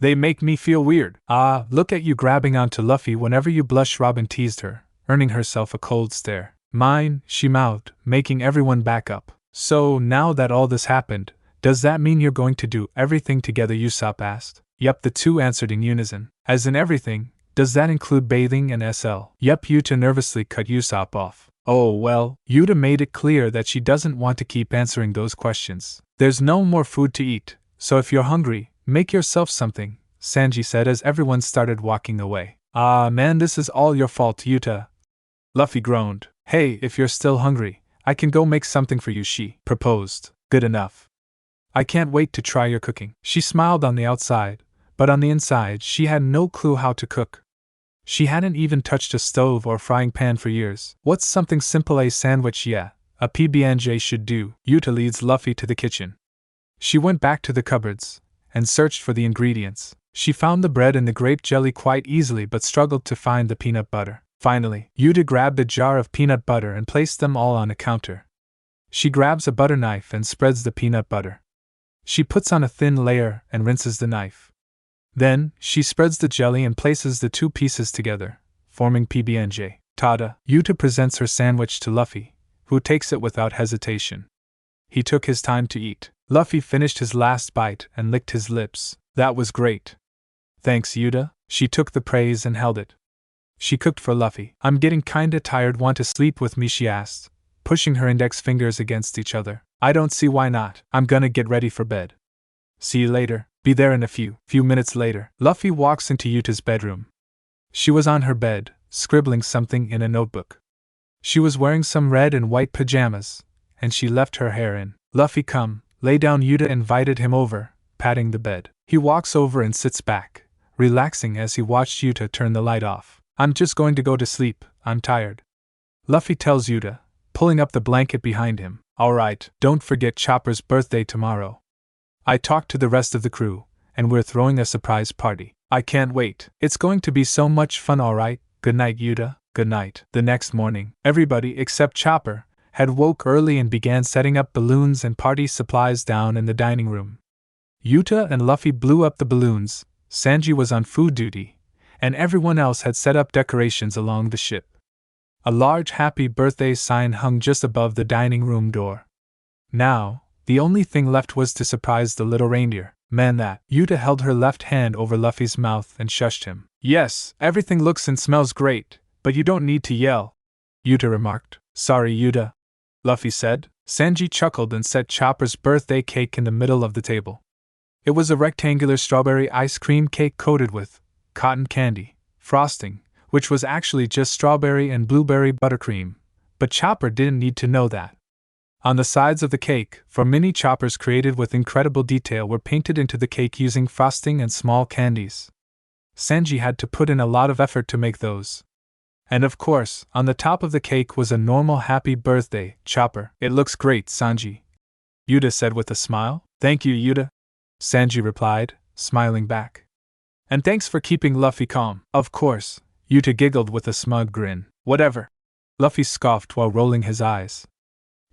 They make me feel weird. Ah, look at you grabbing onto Luffy whenever you blush, Robin teased her, earning herself a cold stare. Mine, she mouthed, making everyone back up. So, now that all this happened, does that mean you're going to do everything together? Usopp asked. Yep, the two answered in unison. As in everything, does that include bathing and SL? Yep, Uta nervously cut Usopp off. Oh well, Uta made it clear that she doesn't want to keep answering those questions. There's no more food to eat, so if you're hungry, make yourself something, Sanji said as everyone started walking away. Ah man, this is all your fault, Uta. Luffy groaned. Hey, if you're still hungry, I can go make something for you, she proposed. Good enough. I can't wait to try your cooking. She smiled on the outside, but on the inside she had no clue how to cook. She hadn't even touched a stove or frying pan for years. What's something simple? A sandwich? Yeah, a PB&J should do. Uta leads Luffy to the kitchen. She went back to the cupboards and searched for the ingredients. She found the bread and the grape jelly quite easily but struggled to find the peanut butter. Finally, Uta grabbed a jar of peanut butter and placed them all on a counter. She grabs a butter knife and spreads the peanut butter. She puts on a thin layer and rinses the knife. Then, she spreads the jelly and places the two pieces together, forming PB&J. Tada! Uta presents her sandwich to Luffy, who takes it without hesitation. He took his time to eat. Luffy finished his last bite and licked his lips. That was great. Thanks, Uta. She took the praise and held it. She cooked for Luffy. I'm getting kinda tired. Want to sleep with me? She asked, pushing her index fingers against each other. I don't see why not. I'm gonna get ready for bed. See you later. Be there in a few minutes later. Luffy walks into Uta's bedroom. She was on her bed, scribbling something in a notebook. She was wearing some red and white pajamas, and she left her hair in. Luffy, come, lay down. Uta invited him over, patting the bed. He walks over and sits back, relaxing as he watched Uta turn the light off. I'm just going to go to sleep, I'm tired. Luffy tells Uta, pulling up the blanket behind him. Alright, don't forget Chopper's birthday tomorrow. I talked to the rest of the crew, and we're throwing a surprise party. I can't wait. It's going to be so much fun, alright? Good night, Uta. Good night. The next morning, everybody except Chopper had woke early and began setting up balloons and party supplies down in the dining room. Uta and Luffy blew up the balloons, Sanji was on food duty, and everyone else had set up decorations along the ship. A large happy birthday sign hung just above the dining room door. Now, the only thing left was to surprise the little reindeer. Man, that. Uta held her left hand over Luffy's mouth and shushed him. Yes, everything looks and smells great, but you don't need to yell, Uta remarked. Sorry, Uta, Luffy said. Sanji chuckled and set Chopper's birthday cake in the middle of the table. It was a rectangular strawberry ice cream cake coated with cotton candy frosting, which was actually just strawberry and blueberry buttercream, but Chopper didn't need to know that. On the sides of the cake, 4 mini choppers created with incredible detail were painted into the cake using frosting and small candies. Sanji had to put in a lot of effort to make those. And of course, on the top of the cake was a normal happy birthday, Chopper. It looks great, Sanji, Uta said with a smile. Thank you, Uta, Sanji replied, smiling back. And thanks for keeping Luffy calm. Of course, Uta giggled with a smug grin. Whatever, Luffy scoffed while rolling his eyes.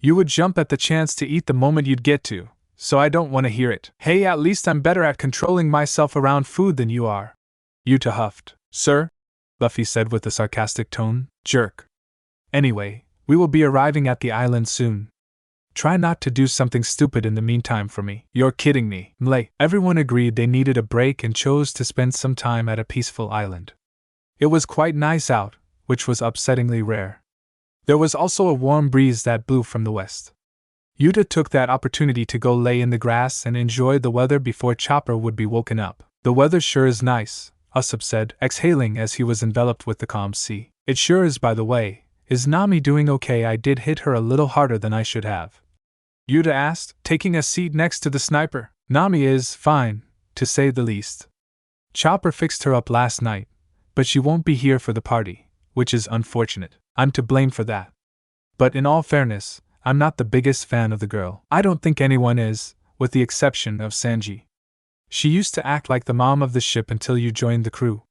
You would jump at the chance to eat the moment you'd get to, so I don't want to hear it. Hey, at least I'm better at controlling myself around food than you are, Uta huffed. Sir? Luffy said with a sarcastic tone. Jerk. Anyway, we will be arriving at the island soon. Try not to do something stupid in the meantime for me. You're kidding me. Mlay. Everyone agreed they needed a break and chose to spend some time at a peaceful island. It was quite nice out, which was upsettingly rare. There was also a warm breeze that blew from the west. Uta took that opportunity to go lay in the grass and enjoy the weather before Chopper would be woken up. The weather sure is nice, Usopp said, exhaling as he was enveloped with the calm sea. It sure is. By the way, is Nami doing okay? I did hit her a little harder than I should have, Uta asked, taking a seat next to the sniper. Nami is fine, to say the least. Chopper fixed her up last night, but she won't be here for the party, which is unfortunate. I'm to blame for that. But in all fairness, I'm not the biggest fan of the girl. I don't think anyone is, with the exception of Sanji. She used to act like the mom of the ship until you joined the crew.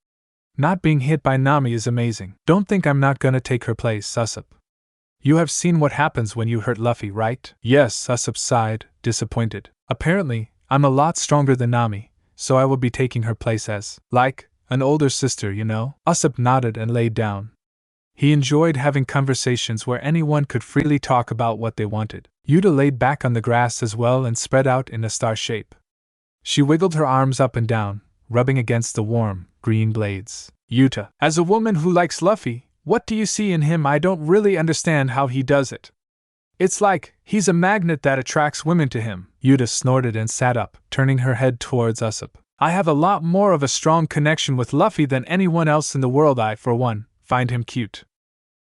Not being hit by Nami is amazing. Don't think I'm not gonna take her place, Usopp. You have seen what happens when you hurt Luffy, right? Yes, Usopp sighed, disappointed. Apparently, I'm a lot stronger than Nami, so I will be taking her place as, like, an older sister, you know? Usopp nodded and laid down. He enjoyed having conversations where anyone could freely talk about what they wanted. Uta laid back on the grass as well and spread out in a star shape. She wiggled her arms up and down, rubbing against the warm, green blades. Uta, as a woman who likes Luffy, what do you see in him? I don't really understand how he does it. It's like, he's a magnet that attracts women to him. Uta snorted and sat up, turning her head towards Usopp. I have a lot more of a strong connection with Luffy than anyone else in the world. I, for one, find him cute.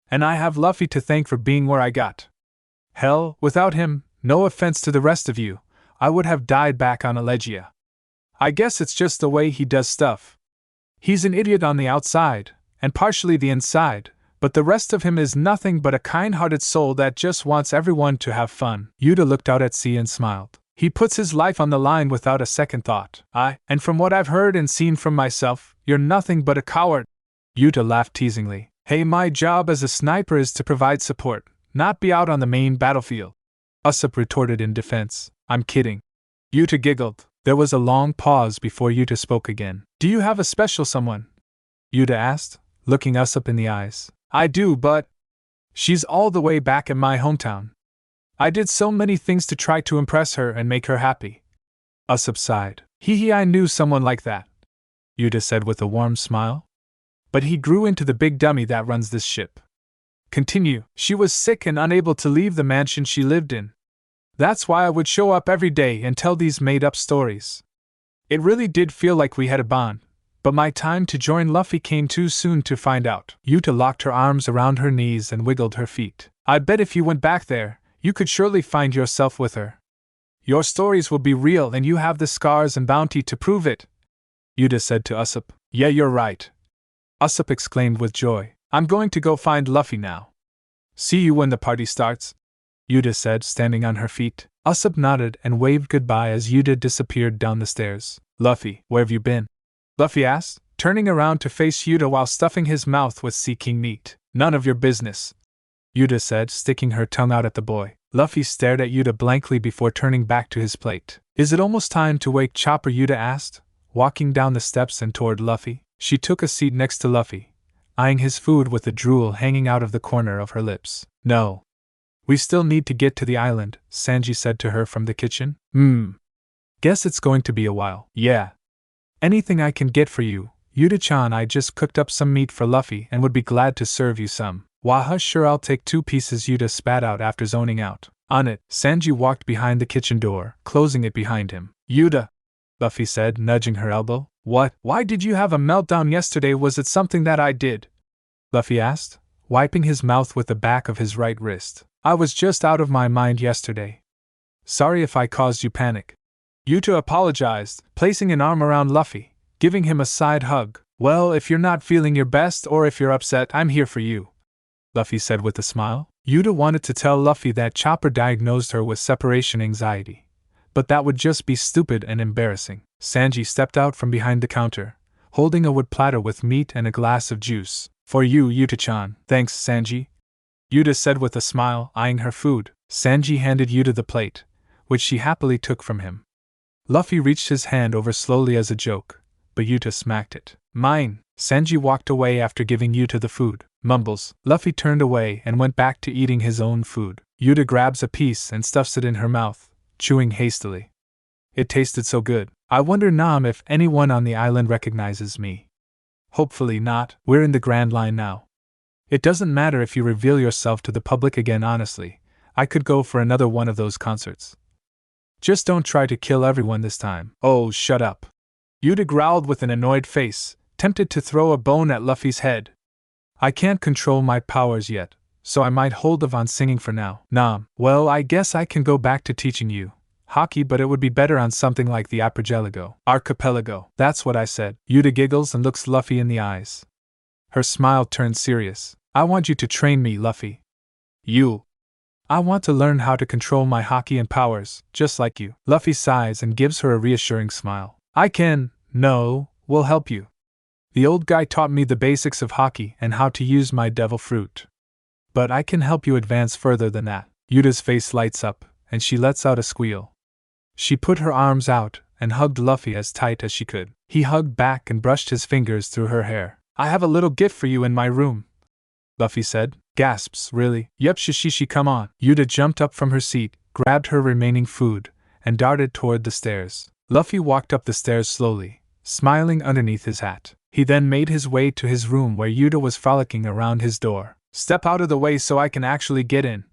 And I have Luffy to thank for being where I got. Hell, without him, no offense to the rest of you, I would have died back on Allegia. I guess it's just the way he does stuff. He's an idiot on the outside, and partially the inside, but the rest of him is nothing but a kind-hearted soul that just wants everyone to have fun. Uta looked out at sea and smiled. He puts his life on the line without a second thought. And from what I've heard and seen from myself, you're nothing but a coward. Uta laughed teasingly. Hey, my job as a sniper is to provide support, not be out on the main battlefield. Usopp retorted in defense. I'm kidding. Uta giggled. There was a long pause before Uta spoke again. Do you have a special someone? Uta asked, looking Usopp in the eyes. I do, but she's all the way back in my hometown. I did so many things to try to impress her and make her happy. Usopp sighed. I knew someone like that, Uta said with a warm smile. But he grew into the big dummy that runs this ship. Continue. She was sick and unable to leave the mansion she lived in. That's why I would show up every day and tell these made-up stories. It really did feel like we had a bond, but my time to join Luffy came too soon to find out. Uta locked her arms around her knees and wiggled her feet. I bet if you went back there, you could surely find yourself with her. Your stories will be real and you have the scars and bounty to prove it, Uta said to Usopp. Yeah, you're right, Usopp exclaimed with joy. I'm going to go find Luffy now. See you when the party starts, Uta said, standing on her feet. Usopp nodded and waved goodbye as Uta disappeared down the stairs. Luffy, where have you been? Luffy asked, turning around to face Uta while stuffing his mouth with sea king meat. None of your business, Uta said, sticking her tongue out at the boy. Luffy stared at Uta blankly before turning back to his plate. Is it almost time to wake Chopper? Uta asked, walking down the steps and toward Luffy. She took a seat next to Luffy, eyeing his food with the drool hanging out of the corner of her lips. No. We still need to get to the island, Sanji said to her from the kitchen. Guess it's going to be a while. Yeah. Anything I can get for you, Uta-chan. I just cooked up some meat for Luffy and would be glad to serve you some. Waha, sure, I'll take 2 pieces, Uta spat out after zoning out. On it, Sanji walked behind the kitchen door, closing it behind him. Uta, Luffy said, nudging her elbow. What? Why did you have a meltdown yesterday? Was it something that I did? Luffy asked, wiping his mouth with the back of his right wrist. I was just out of my mind yesterday. Sorry if I caused you panic. Uta apologized, placing an arm around Luffy, giving him a side hug. Well, if you're not feeling your best or if you're upset, I'm here for you, Luffy said with a smile. Uta wanted to tell Luffy that Chopper diagnosed her with separation anxiety, but that would just be stupid and embarrassing. Sanji stepped out from behind the counter, holding a wood platter with meat and a glass of juice. For you, Uta-chan. Thanks, Sanji, Uta said with a smile, eyeing her food. Sanji handed Uta the plate, which she happily took from him. Luffy reached his hand over slowly as a joke, but Uta smacked it. Mine. Sanji walked away after giving Uta the food. Mumbles. Luffy turned away and went back to eating his own food. Uta grabs a piece and stuffs it in her mouth, chewing hastily. It tasted so good. I wonder, Nam, if anyone on the island recognizes me. Hopefully not. We're in the Grand Line now. It doesn't matter if you reveal yourself to the public again. Honestly, I could go for another one of those concerts. Just don't try to kill everyone this time. Oh, shut up. Uta growled with an annoyed face, tempted to throw a bone at Luffy's head. I can't control my powers yet, so I might hold off on singing for now. Nam, well, I guess I can go back to teaching you Haki, but it would be better on something like the archipelago. That's what I said. Uta giggles and looks Luffy in the eyes. Her smile turned serious. I want you to train me, Luffy. I want to learn how to control my Haki and powers, just like you. Luffy sighs and gives her a reassuring smile. We'll help you. The old guy taught me the basics of Haki and how to use my devil fruit. But I can help you advance further than that. Yuta's face lights up, and she lets out a squeal. She put her arms out and hugged Luffy as tight as she could. He hugged back and brushed his fingers through her hair. I have a little gift for you in my room, Luffy said. Gasps, really? Yep, Shishishi, come on. Uta jumped up from her seat, grabbed her remaining food, and darted toward the stairs. Luffy walked up the stairs slowly, smiling underneath his hat. He then made his way to his room where Uta was frolicking around his door. Step out of the way so I can actually get in,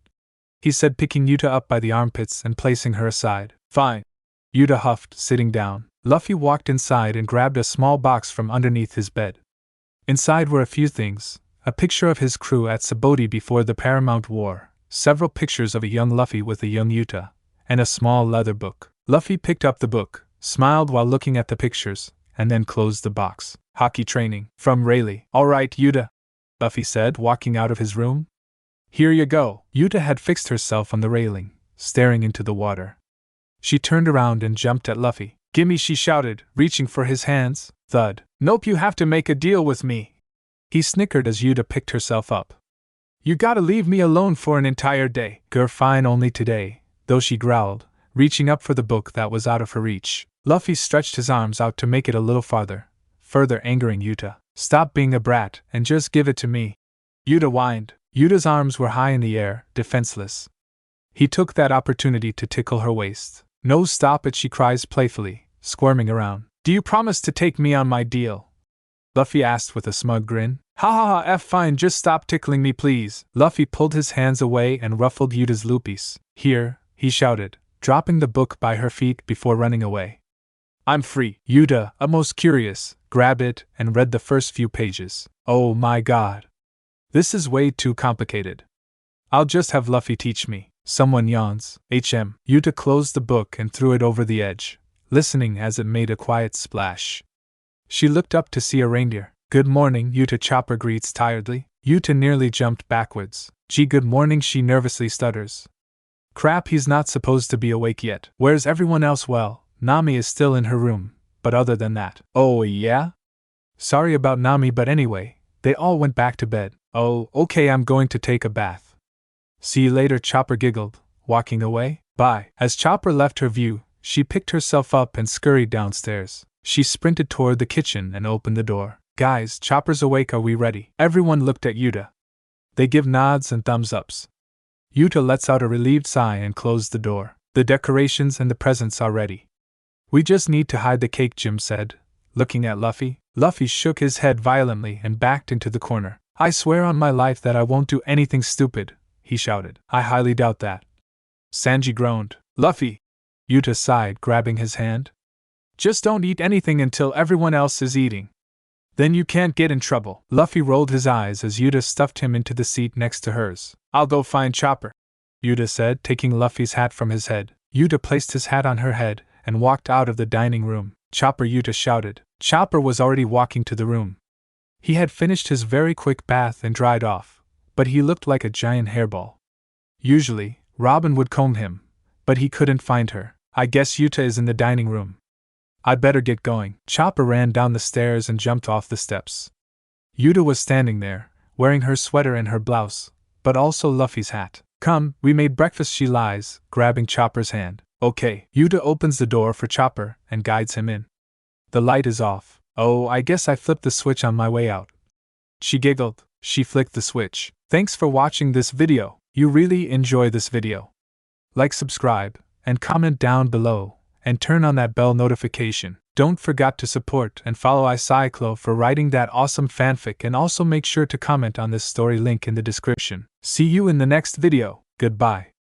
he said, picking Uta up by the armpits and placing her aside. Fine, Uta huffed, sitting down. Luffy walked inside and grabbed a small box from underneath his bed. Inside were a few things. A picture of his crew at Sabaody before the Paramount War, several pictures of a young Luffy with a young Uta, and a small leather book. Luffy picked up the book, smiled while looking at the pictures, and then closed the box. Haki Training, from Rayleigh. All right, Uta, Luffy said, walking out of his room. Here you go. Uta had fixed herself on the railing, staring into the water. She turned around and jumped at Luffy. Gimme, she shouted, reaching for his hands. Thud. Nope, you have to make a deal with me. He snickered as Uta picked herself up. You gotta leave me alone for an entire day. Gur, fine, only today, though, she growled, reaching up for the book that was out of her reach. Luffy stretched his arms out to make it a little farther, further angering Uta. Stop being a brat and just give it to me. Uta whined. Uta's arms were high in the air, defenseless. He took that opportunity to tickle her waist. No, stop it, she cries playfully, squirming around. Do you promise to take me on my deal? Luffy asked with a smug grin. Ha ha ha, fine, just stop tickling me please. Luffy pulled his hands away and ruffled Uta's loopies. Here, he shouted, dropping the book by her feet before running away. I'm free. Uta, most curious, grabbed it and read the first few pages. Oh my god. This is way too complicated. I'll just have Luffy teach me. Someone yawns. Uta closed the book and threw it over the edge, listening as it made a quiet splash. She looked up to see a reindeer. Good morning, Uta, Chopper greets tiredly. Uta nearly jumped backwards. Gee, good morning, she nervously stutters. Crap, he's not supposed to be awake yet. Where's everyone else? Well, Nami is still in her room, but other than that. Oh yeah? Sorry about Nami, but anyway, they all went back to bed. Oh, okay, I'm going to take a bath. See you later, Chopper giggled, walking away. Bye. As Chopper left her view, she picked herself up and scurried downstairs. She sprinted toward the kitchen and opened the door. Guys, Chopper's awake, are we ready? Everyone looked at Uta. They give nods and thumbs ups. Uta lets out a relieved sigh and closed the door. The decorations and the presents are ready. We just need to hide the cake, Jim said, looking at Luffy. Luffy shook his head violently and backed into the corner. I swear on my life that I won't do anything stupid, he shouted. I highly doubt that. Sanji groaned. Luffy! Uta sighed, grabbing his hand. Just don't eat anything until everyone else is eating. Then you can't get in trouble. Luffy rolled his eyes as Uta stuffed him into the seat next to hers. I'll go find Chopper, Uta said, taking Luffy's hat from his head. Uta placed his hat on her head and walked out of the dining room. Chopper, Uta shouted. Chopper was already walking to the room. He had finished his very quick bath and dried off, but he looked like a giant hairball. Usually, Robin would comb him, but he couldn't find her. I guess Uta is in the dining room. I'd better get going. Chopper ran down the stairs and jumped off the steps. Uta was standing there, wearing her sweater and her blouse, but also Luffy's hat. Come, we made breakfast, she lies, grabbing Chopper's hand. Okay. Uta opens the door for Chopper and guides him in. The light is off. Oh, I guess I flipped the switch on my way out. She giggled. She flicked the switch. Thanks for watching this video. You really enjoy this video. Like, subscribe, and comment down below, and turn on that bell notification. Don't forget to support and follow Icyiclo for writing that awesome fanfic, and also make sure to comment on this story, link in the description. See you in the next video. Goodbye.